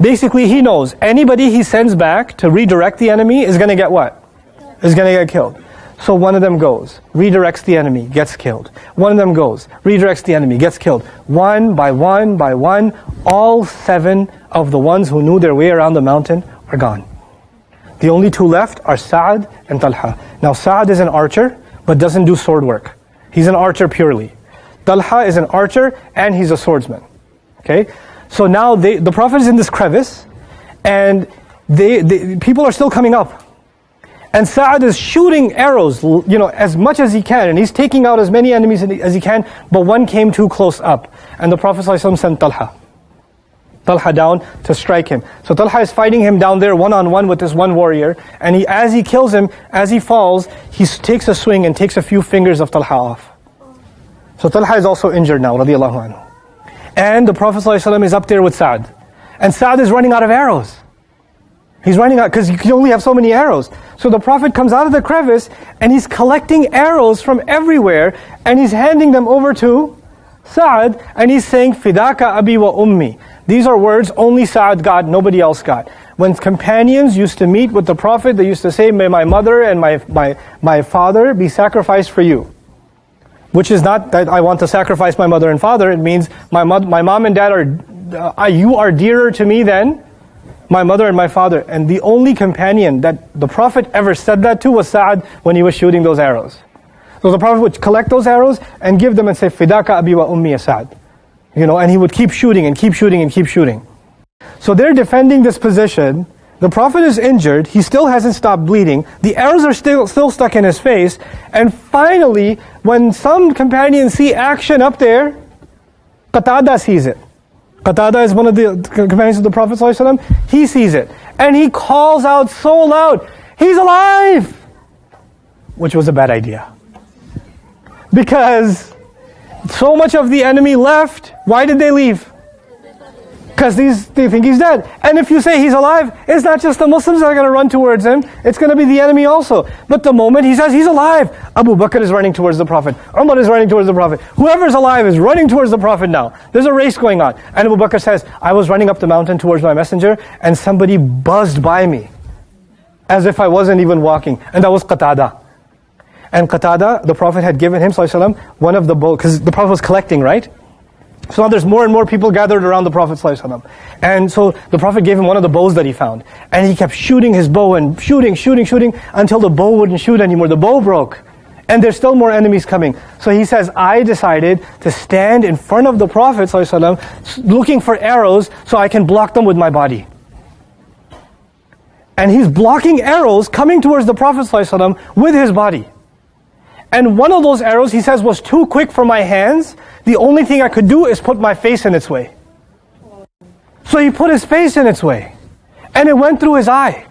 S1: Basically, he knows anybody he sends back to redirect the enemy is going to get what? Is going to get killed. So one of them goes, redirects the enemy, gets killed. One of them goes, redirects the enemy, gets killed. One by one, all 7 of the ones who knew their way around the mountain are gone. The only 2 left are Sa'ad and Talha. Now Sa'ad is an archer, but doesn't do sword work. He's an archer purely. Talha is an archer, and he's a swordsman. Okay? So now the Prophet is in this crevice, and people are still coming up. And Sa'ad is shooting arrows, as much as he can, and he's taking out as many enemies as he can, but one came too close up. And the Prophet ﷺ sent Talha down to strike him. So Talha is fighting him down there one-on-one with this one warrior, and as he kills him, as he falls, he takes a swing and takes a few fingers of Talha off. So Talha is also injured now, radiallahu anhu. And the Prophet ﷺ is up there with Sa'ad. And Sa'ad is running out of arrows. He's running out, because you can only have so many arrows. So the Prophet comes out of the crevice, and he's collecting arrows from everywhere, and he's handing them over to Sa'ad, and he's saying, Fidaka abi wa ummi. These are words only Sa'ad got, nobody else got. When companions used to meet with the Prophet, they used to say, may my mother and my father be sacrificed for you. Which is not that I want to sacrifice my mother and father, it means my mom and dad you are dearer to me than my mother and my father. And the only companion that the Prophet ever said that to was Sa'ad when he was shooting those arrows. So the Prophet would collect those arrows and give them and say, Fidaka abi wa ummi ya Sa'ad. And he would keep shooting and keep shooting and keep shooting. So they're defending this position. The Prophet is injured. He still hasn't stopped bleeding. The arrows are still stuck in his face. And finally, when some companions see action up there, Qatada sees it. Qatada is one of the companions of the Prophet ﷺ. He sees it. And he calls out so loud, he's alive! Which was a bad idea. Because so much of the enemy left. Why did they leave? Because they think he's dead. And if you say he's alive, it's not just the Muslims that are going to run towards him, it's going to be the enemy also. But the moment he says he's alive, Abu Bakr is running towards the Prophet, Umar is running towards the Prophet. Whoever's alive is running towards the Prophet now. There's a race going on. And Abu Bakr says, I was running up the mountain towards my messenger, and somebody buzzed by me, as if I wasn't even walking. And that was Qatada. And Qatada, the Prophet had given him, ﷺ, one of the bows, because the Prophet was collecting, right? So now there's more and more people gathered around the Prophet ﷺ. And so the Prophet gave him one of the bows that he found. And he kept shooting his bow and shooting until the bow wouldn't shoot anymore. The bow broke. And there's still more enemies coming. So he says, I decided to stand in front of the Prophet ﷺ looking for arrows so I can block them with my body. And he's blocking arrows coming towards the Prophet ﷺ with his body. And one of those arrows, he says, was too quick for my hands. The only thing I could do is put my face in its way. So he put his face in its way. And it went through his eye.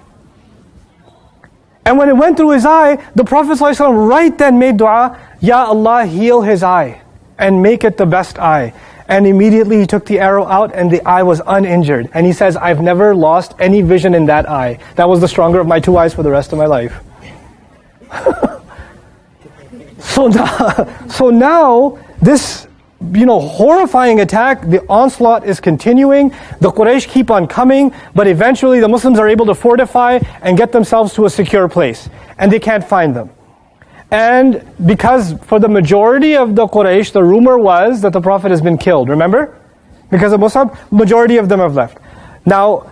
S1: And when it went through his eye, the Prophet ﷺ right then made dua, Ya Allah, heal his eye and make it the best eye. And immediately he took the arrow out and the eye was uninjured. And he says, I've never lost any vision in that eye. That was the stronger of my two eyes for the rest of my life. So now, this horrifying attack, the onslaught is continuing. The Quraysh keep on coming, but eventually the Muslims are able to fortify and get themselves to a secure place. And they can't find them. And because for the majority of the Quraysh, the rumor was that the Prophet has been killed, remember? Because of Musab, majority of them have left. Now,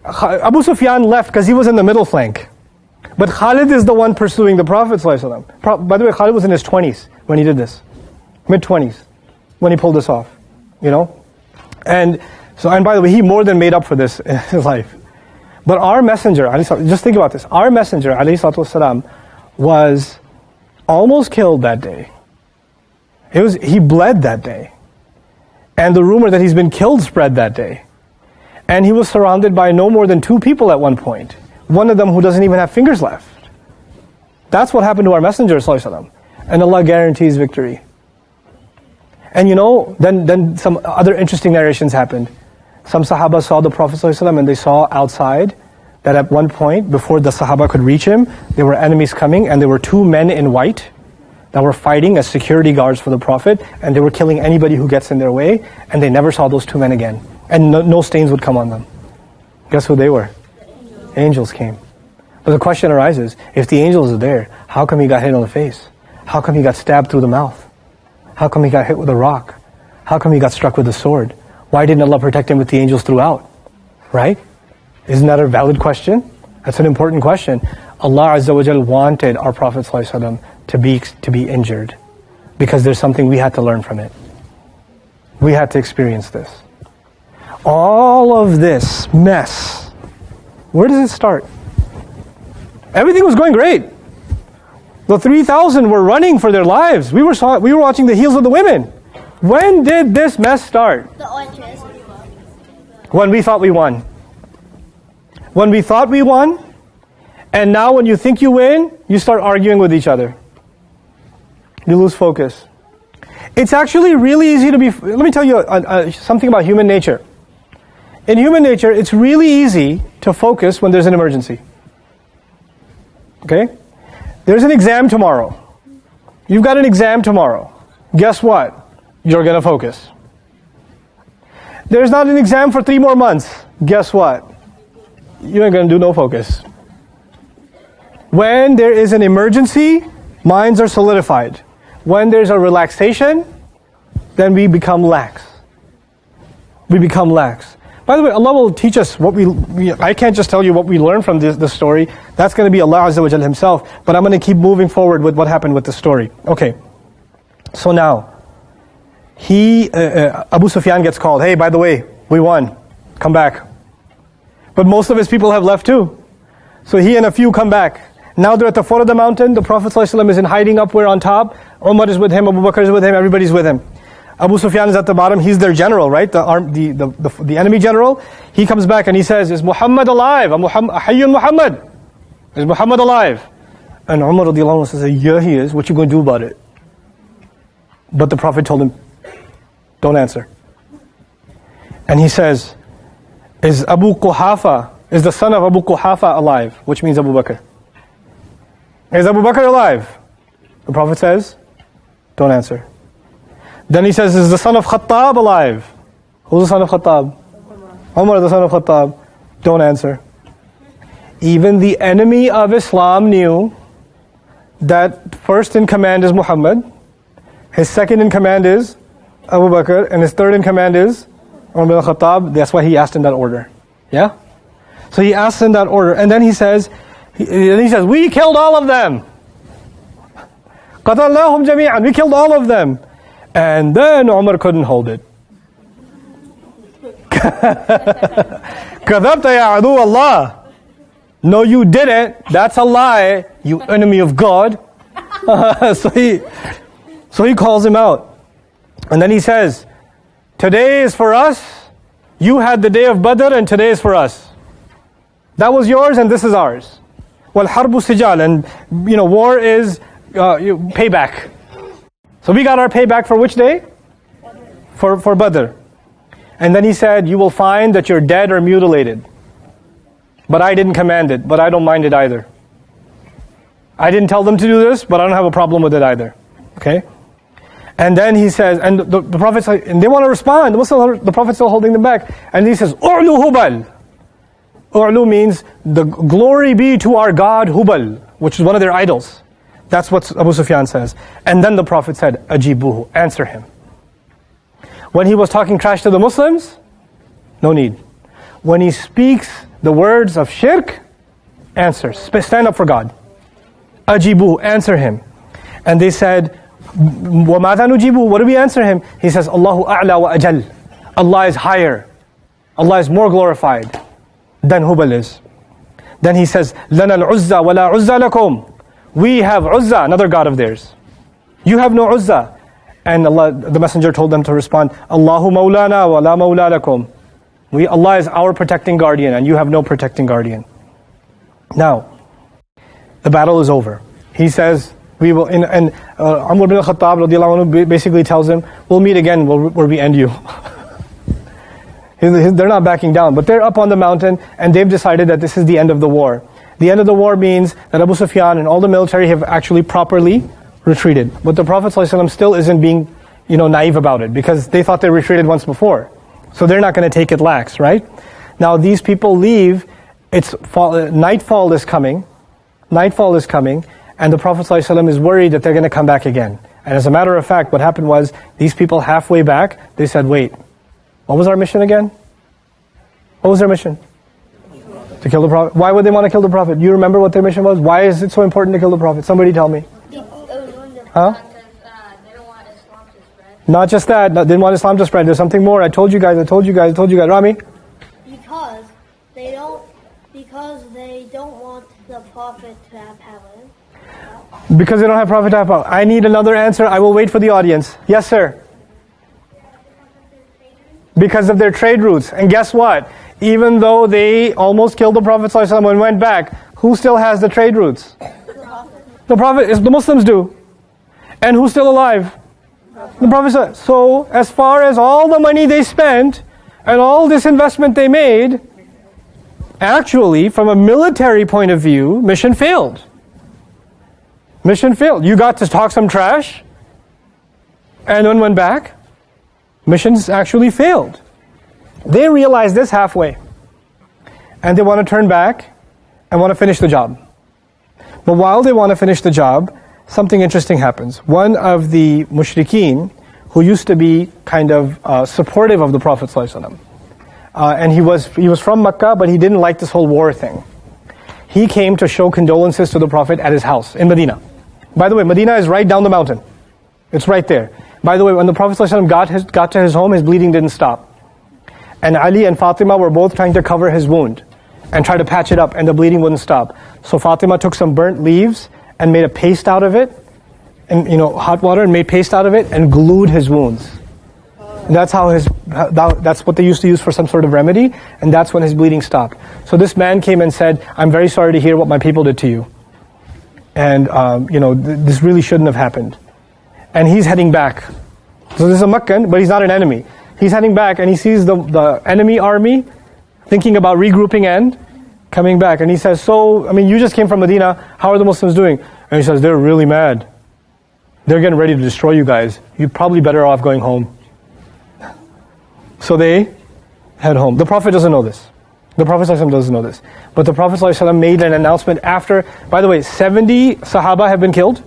S1: Abu Sufyan left because he was in the middle flank. But Khalid is the one pursuing the Prophet ﷺ. By the way, Khalid was in his 20s when he did this. Mid-20s. When he pulled this off, And by the way, he more than made up for this in his life. But our messenger, just think about this. Our messenger, ﷺ, was almost killed that day. He bled that day. And the rumor that he's been killed spread that day. And he was surrounded by no more than 2 people at one point. One of them who doesn't even have fingers left. That's what happened to our messenger, ﷺ. And Allah guarantees victory. And then some other interesting narrations happened. Some Sahaba saw the Prophet ﷺ and they saw outside that at one point, before the Sahaba could reach him, there were enemies coming and there were 2 men in white that were fighting as security guards for the Prophet, and they were killing anybody who gets in their way, and they never saw those 2 men again. And no stains would come on them. Guess who they were? Angels came. But the question arises, if the angels are there, how come he got hit on the face? How come he got stabbed through the mouth? How come he got hit with a rock? How come he got struck with a sword? Why didn't Allah protect him with the angels throughout? Right? Isn't that a valid question? That's an important question. Allah Azza wa Jal wanted our Prophet ﷺ to be injured, because there's something we had to learn from it. We had to experience this. All of this mess, where does it start? Everything was going great. The 3,000 were running for their lives. We were watching the heels of the women. When did this mess start? When we thought we won. When we thought we won, and now when you think you win, you start arguing with each other. You lose focus. It's actually really easy to be... Let me tell you something about human nature. In human nature, it's really easy to focus when there's an emergency. Okay? There's an exam tomorrow. You've got an exam tomorrow. Guess what? You're going to focus. There's not an exam for 3 more months. Guess what? You ain't going to do no focus. When there is an emergency, minds are solidified. When there's a relaxation, then we become lax. We become lax. By the way, Allah will teach us what I can't just tell you what we learn from this story. That's going to be Allah Azza wa Jal Himself. But I'm going to keep moving forward with what happened with the story. Okay. So now, Abu Sufyan gets called. Hey, by the way, we won. Come back. But most of his people have left too. So he and a few come back. Now they're at the foot of the mountain. The Prophet ﷺ is in hiding up where on top. Umar is with him, Abu Bakr is with him, everybody's with him. Abu Sufyan is at the bottom. He's their general, right? The enemy general. He comes back and he says, "Is Muhammad alive? Hayyun Muhammad? Is Muhammad alive?" And Umar radiallahu anhu says, "Yeah, he is. What you going to do about it?" But the Prophet told him, "Don't answer." And he says, "Is the son of Abu Quhafa alive?" Which means Abu Bakr. "Is Abu Bakr alive?" The Prophet says, "Don't answer." Then he says, "Is the son of Khattab alive?" Who's the son of Khattab? Umar, the son of Khattab. Don't answer. Even the enemy of Islam knew that first in command is Muhammad. His second in command is Abu Bakr, and his third in command is Umar bin al-Khattab. That's why he asked in that order. Yeah? So he asks in that order, and then he says, we killed all of them. قَتَلْنَاهُمْ جَمِيعًا. We killed all of them. And then Umar couldn't hold it. كَذَبْتَ يَا عَدُوَ اللَّهِ. No, you didn't. That's a lie, you enemy of God. So he calls him out. And then he says, today is for us. You had the day of Badr and today is for us. That was yours and this is ours. وَالْحَرْبُ سِجَالٍ. And war is payback. So we got our payback for which day? For Badr. And then he said, you will find that you're dead or mutilated. But I didn't command it, but I don't mind it either. I didn't tell them to do this, but I don't have a problem with it either. Okay? And then he says, and the Prophet's like, and they want to respond. The Prophet's still holding them back. And he says, U'lu Hubal. U'lu means, the glory be to our God Hubal, which is one of their idols. That's what Abu Sufyan says. And then the Prophet said, Ajibuhu, answer him. When he was talking trash to the Muslims, no need. When he speaks the words of shirk, answer. Stand up for God. Ajibuhu, answer him. And they said, وَمَاذَا نُجِيبُهُ. What do we answer him? He says, Allahu a'la wa ajal. Allah is higher. Allah is more glorified than Hubal is. Then he says, لَنَا الْعُزَّى وَلَا عُزَّى لَكُمْ. We have Uzza, another god of theirs. You have no Uzza. And the messenger told them to respond, Allahu maulana wa la maula lakum. Allah is our protecting guardian and you have no protecting guardian. Now, the battle is over. He says, we will, and Umar bin al-Khattab radiallahu anhu basically tells him, we'll meet again where we end you. They're not backing down, but they're up on the mountain and they've decided that this is the end of the war. The end of the war means that Abu Sufyan and all the military have actually properly retreated. But the Prophet ﷺ still isn't being, naive about it because they thought they retreated once before. So they're not going to take it lax, right? Now these people leave, nightfall is coming, and the Prophet ﷺ is worried that they're going to come back again. And as a matter of fact, what happened was, these people halfway back, they said, wait, what was our mission again? What was their mission? To kill the Prophet. Why would they want to kill the Prophet? Do you remember what their mission was? Why is it so important to kill the Prophet? Somebody tell me. Huh?
S2: They don't want Islam to spread.
S1: Not just that, they didn't want Islam to spread. There's something more. I told you guys. Rami?
S2: Because they don't want the Prophet to have power.
S1: Because they don't have Prophet to have power. I need another answer. I will wait for the audience. Yes, sir. Because of their trade routes. And guess what? Even though they almost killed the Prophet ﷺ and went back, who still has the trade routes? The Prophet, the Muslims do. And who's still alive? The Prophet. So as far as all the money they spent and all this investment they made, actually from a military point of view, mission failed. Mission failed. You got to talk some trash and then went back. Missions actually failed. They realize this halfway. And they want to turn back and want to finish the job. But while they want to finish the job, something interesting happens. One of the mushrikeen, who used to be kind of supportive of the Prophet ﷺ, and he was from Mecca, but he didn't like this whole war thing. He came to show condolences to the Prophet at his house in Medina. By the way, Medina is right down the mountain. It's right there. By the way, when the Prophet ﷺ got to his home, his bleeding didn't stop. And Ali and Fatima were both trying to cover his wound and try to patch it up, and the bleeding wouldn't stop. So Fatima took some burnt leaves and made a paste out of it, and hot water, and made paste out of it and glued his wounds. And that's what they used to use for some sort of remedy, and that's when his bleeding stopped. So this man came and said, I'm very sorry to hear what my people did to you. And this really shouldn't have happened. And he's heading back. So this is a Meccan, but he's not an enemy. He's heading back and he sees the enemy army thinking about regrouping and coming back. And he says, you just came from Medina, how are the Muslims doing? And he says, they're really mad. They're getting ready to destroy you guys. You're probably better off going home. So they head home. The Prophet doesn't know this. The Prophet ﷺ doesn't know this. But the Prophet ﷺ made an announcement after, by the way, 70 Sahaba have been killed.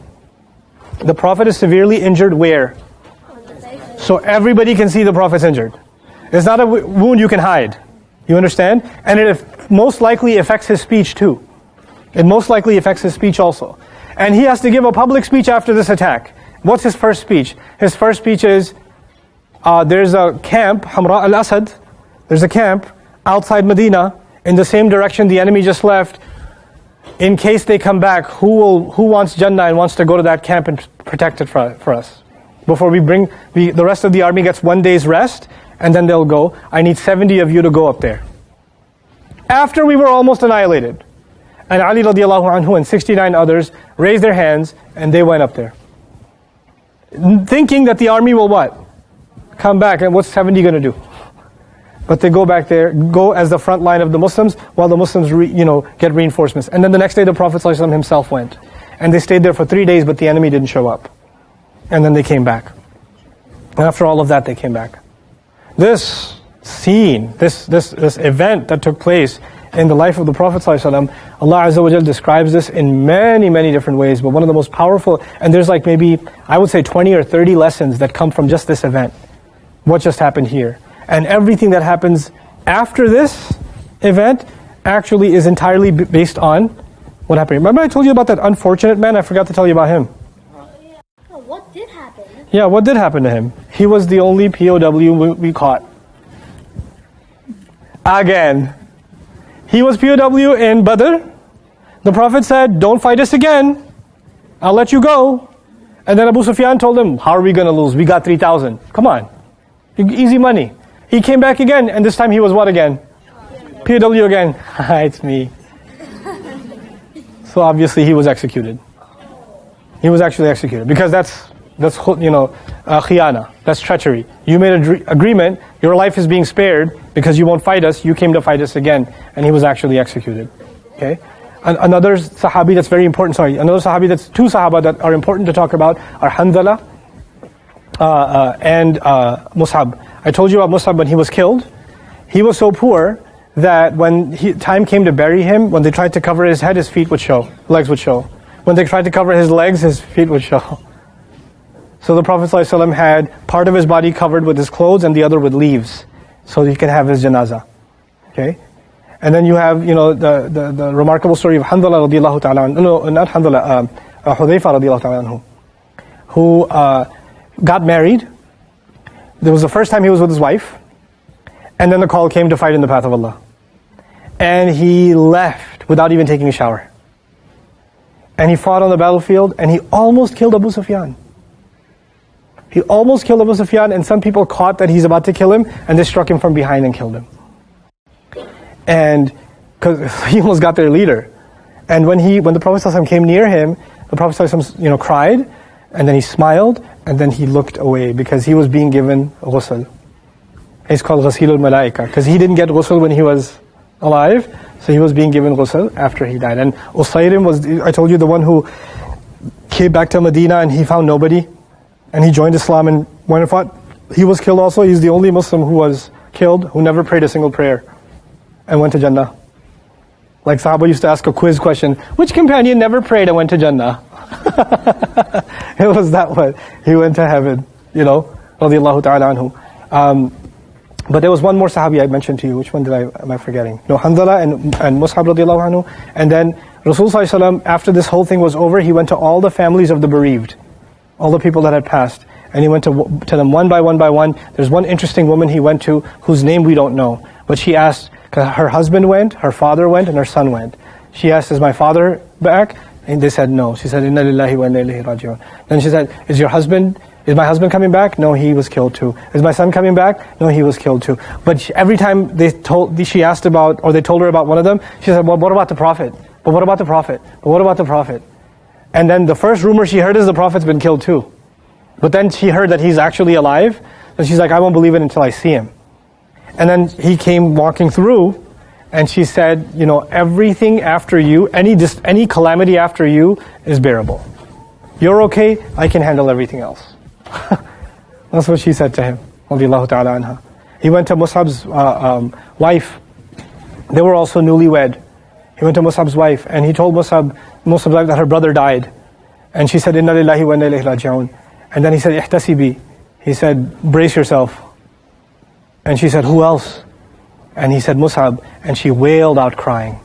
S1: The Prophet is severely injured where? So everybody can see the Prophet's injured. It's not a wound you can hide. You understand? And it most likely affects his speech too. It most likely affects his speech also. And he has to give a public speech after this attack. What's his first speech? His first speech is, there's a camp, Hamra al-Asad, there's a camp outside Medina, in the same direction the enemy just left. In case they come back, who wants Jannah and wants to go to that camp and protect it for us? Before the rest of the army gets 1 day's rest, and then they'll go. I need 70 of you to go up there. After we were almost annihilated. And Ali radiallahu anhu and 69 others raised their hands and they went up there. Thinking that the army will what? Come back, and what's 70 going to do? But they go back there, go as the front line of the Muslims, while the Muslims get reinforcements. And then the next day the Prophet ﷺ himself went. And they stayed there for 3 days, but the enemy didn't show up. And then they came back. And after all of that, they came back. This scene, this event that took place in the life of the Prophet ﷺ, Allah Azza wa Jal describes this in many, many different ways. But one of the most powerful, and there's like maybe, I would say 20 or 30 lessons that come from just this event. What just happened here. And everything that happens after this event actually is entirely based on what happened. Remember I told you about that unfortunate man? I forgot to tell you about him.
S2: What did happen?
S1: Yeah, what did happen to him? He was the only POW we caught. Again. He was POW in Badr. The Prophet said, don't fight us again. I'll let you go. And then Abu Sufyan told him, how are we going to lose? We got 3,000. Come on. Easy money. He came back again, and this time he was what again? POW again. It's me. So obviously he was executed. He was actually executed. Because that's khiyana. That's treachery. You made an agreement, your life is being spared because you won't fight us, you came to fight us again. And he was actually executed. Okay? Another sahabi that's very important, another sahabi that's two sahaba that are important to talk about are Hanzala and Mus'ab. I told you about Mus'ab when he was killed. He was so poor that when time came to bury him, when they tried to cover his head, his feet would show, legs would show. When they tried to cover his legs, his feet would show. So the Prophet ﷺ had part of his body covered with his clothes and the other with leaves, so he can have his janazah. Okay? And then you have, the remarkable story of Hanzala radiallahu ta'ala anhu, no, not Hanzala, Hudayfa radiallahu ta'ala anhu, who got married. It was the first time he was with his wife, and then the call came to fight in the path of Allah. And he left without even taking a shower. And he fought on the battlefield, and he almost killed Abu Sufyan. He almost killed Abu Sufyan, and some people caught that he's about to kill him, and they struck him from behind and killed him. And because he almost got their leader. And when the Prophet ﷺ came near him, the Prophet ﷺ, cried, and then he smiled, and then he looked away because he was being given ghusl. It's called Ghasilul Malaika, because he didn't get ghusl when he was alive, so he was being given ghusl after he died. And Usayrim was, I told you, the one who came back to Medina and he found nobody, and he joined Islam and went and fought. He was killed also. He's the only Muslim who was killed, who never prayed a single prayer, and went to Jannah. Like Sahaba used to ask a quiz question, which companion never prayed and went to Jannah? It was that one. He went to heaven, radiallahu ta'ala anhu. But there was one more Sahabi I mentioned to you. Which one am I forgetting? No, Hanzala and Mus'ab radiallahu anhu. And then Rasul sallallahu alaihi wasallam, after this whole thing was over, he went to all the families of the bereaved, all the people that had passed. And he went to them one by one by one. There's one interesting woman he went to whose name we don't know. But she asked, because her husband went, her father went, and her son went. She asked, is my father back? And they said no. She said, Inna lillahi wa inna ilayhi raji'un. Then she said, is my husband coming back? No, he was killed too. Is my son coming back? No, he was killed too. But every time she asked about, or they told her about one of them, she said, well, what about the Prophet? But what about the Prophet? But what about the Prophet? And then the first rumor she heard is the Prophet's been killed too. But then she heard that he's actually alive, and she's like, I won't believe it until I see him. And then he came walking through, and she said, everything after you, any calamity after you is bearable. You're okay, I can handle everything else. That's what she said to him, radiyallahu ta'ala anha. He went to Mus'ab's wife. They were also newlywed. He went to Mus'ab's wife, and he told Mus'ab's wife that her brother died. And she said, Inna lillahi wa inna ilayhi raji'un. And then he said, Ihtasibi. He said, brace yourself. And she said, who else? And he said, Mus'ab. And she wailed out crying.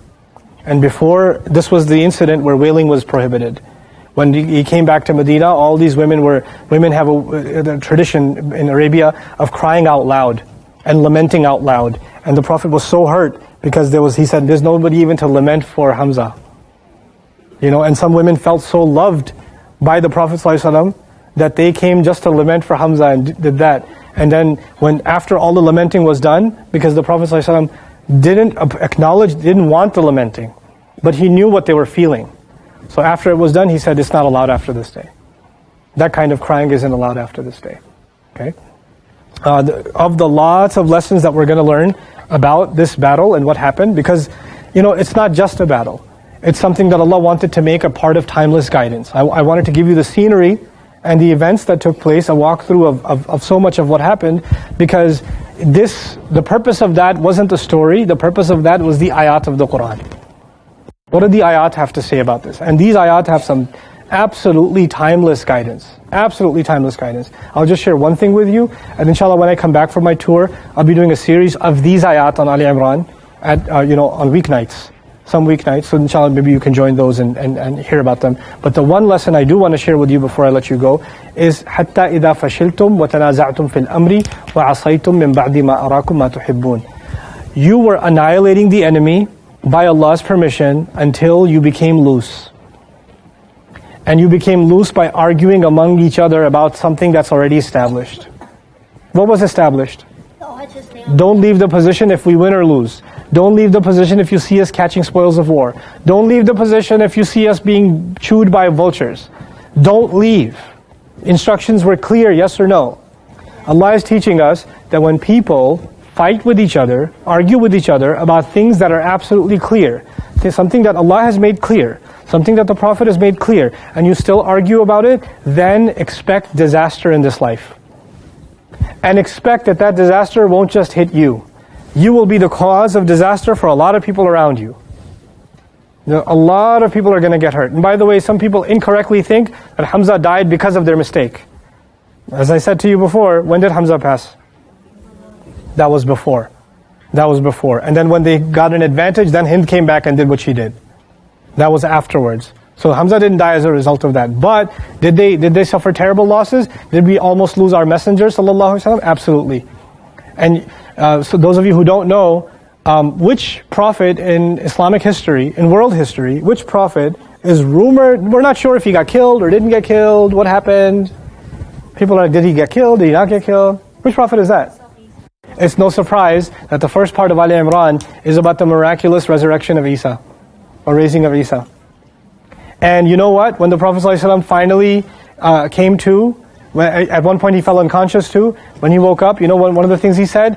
S1: And before, this was the incident where wailing was prohibited. When he came back to Medina, all these women have a tradition in Arabia of crying out loud and lamenting out loud. And the Prophet was so hurt because he said, there's nobody even to lament for Hamza. And some women felt so loved by the Prophet ﷺ that they came just to lament for Hamza and did that. And then after all the lamenting was done, because the Prophet ﷺ didn't want the lamenting, but he knew what they were feeling. So after it was done, he said, it's not allowed after this day. That kind of crying isn't allowed after this day. Okay? Of the lots of lessons that we're going to learn about this battle and what happened, because it's not just a battle. It's something that Allah wanted to make a part of timeless guidance. I wanted to give you the scenery and the events that took place, a walkthrough of so much of what happened, because the purpose of that wasn't the story, the purpose of that was the ayat of the Quran. What did the ayat have to say about this? And these ayat have some absolutely timeless guidance. Absolutely timeless guidance. I'll just share one thing with you, and inshallah when I come back from my tour, I'll be doing a series of these ayat on Ali Imran on weeknights. Some weeknights, so inshallah maybe you can join those and hear about them. But the one lesson I do want to share with you before I let you go is حَتَّى إِذَا فَشِلْتُمْ وَتَنَازَعْتُمْ فِي الْأَمْرِ وَعَصَيْتُمْ مِنْ بَعْدِ مَا أَرَاكُمْ مَا تُحِبُّونَ. You were annihilating the enemy by Allah's permission until you became loose. And you became loose by arguing among each other about something that's already established. What was established? Don't leave the position if we win or lose. Don't leave the position if you see us catching spoils of war. Don't leave the position if you see us being chewed by vultures. Don't leave. Instructions were clear, yes or no. Allah is teaching us that when people fight with each other, argue with each other about things that are absolutely clear, something that Allah has made clear, something that the Prophet has made clear, and you still argue about it, then expect disaster in this life. And expect that disaster won't just hit you. You will be the cause of disaster for a lot of people around you. A lot of people are going to get hurt. And by the way, some people incorrectly think that Hamza died because of their mistake. As I said to you before, when did Hamza pass? That was before. That was before. And then when they got an advantage, then Hind came back and did what she did. That was afterwards. So Hamza didn't die as a result of that. But did they suffer terrible losses? Did we almost lose our messenger, sallallahu alaihi wasallam? Absolutely. And so those of you who don't know, which prophet in Islamic history, in world history, which prophet is rumored, we're not sure if he got killed or didn't get killed, what happened? People are like, did he get killed, did he not get killed? Which prophet is that? It's no surprise that the first part of Ali Imran is about the miraculous resurrection of Isa, or raising of Isa. And you know what? When the Prophet ﷺ finally came to, at one point he fell unconscious too. When he woke up, you know one of the things he said?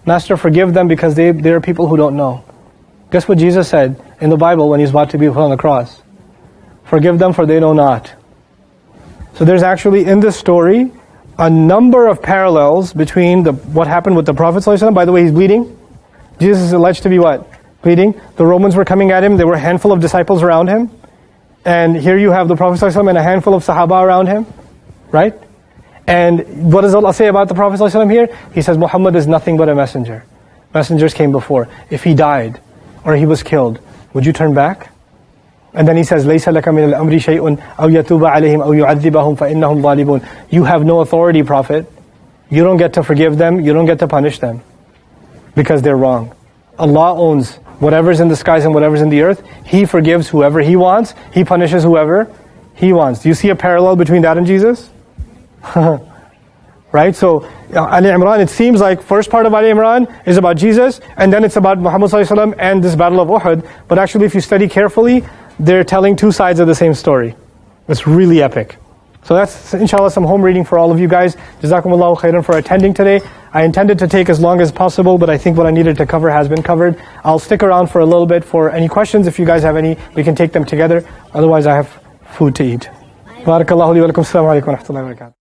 S1: Master, forgive them because they are people who don't know. Guess what Jesus said in the Bible when he's about to be put on the cross? Forgive them for they know not. So there's actually in this story a number of parallels between what happened with the Prophet ﷺ. By the way, he's bleeding. Jesus is alleged to be what? Bleeding. The Romans were coming at him. There were a handful of disciples around him. And here you have the Prophet ﷺ and a handful of Sahaba around him. Right? And what does Allah say about the Prophet ﷺ here? He says, Muhammad is nothing but a messenger. Messengers came before. If he died or he was killed, would you turn back? And then he says, لَيْسَ لَكَ مِنَ الْأَمْرِ شَيْءٌ أَوْ يَتُوبَ عَلَيْهِمْ أَوْ يُعَذِّبَهُمْ فَإِنَّهُمْ ظَالِمُونَ. You have no authority, Prophet. You don't get to forgive them. You don't get to punish them. Because they're wrong. Allah owns whatever's in the skies and whatever's in the earth. He forgives whoever He wants. He punishes whoever He wants. Do you see a parallel between that and Jesus? Right? So, Ali Imran, it seems like first part of Ali Imran is about Jesus, and then it's about Muhammad ﷺ and this battle of Uhud. But actually, if you study carefully, they're telling two sides of the same story. It's really epic. So that's, inshallah, some home reading for all of you guys. Jazakumullahu khairan for attending today. I intended to take as long as possible, but I think what I needed to cover has been covered. I'll stick around for a little bit for any questions. If you guys have any, we can take them together. Otherwise, I have food to eat. Barakallahu li wa lakum. Assalamu alaikum wa rahmatullahi wa barakatuh.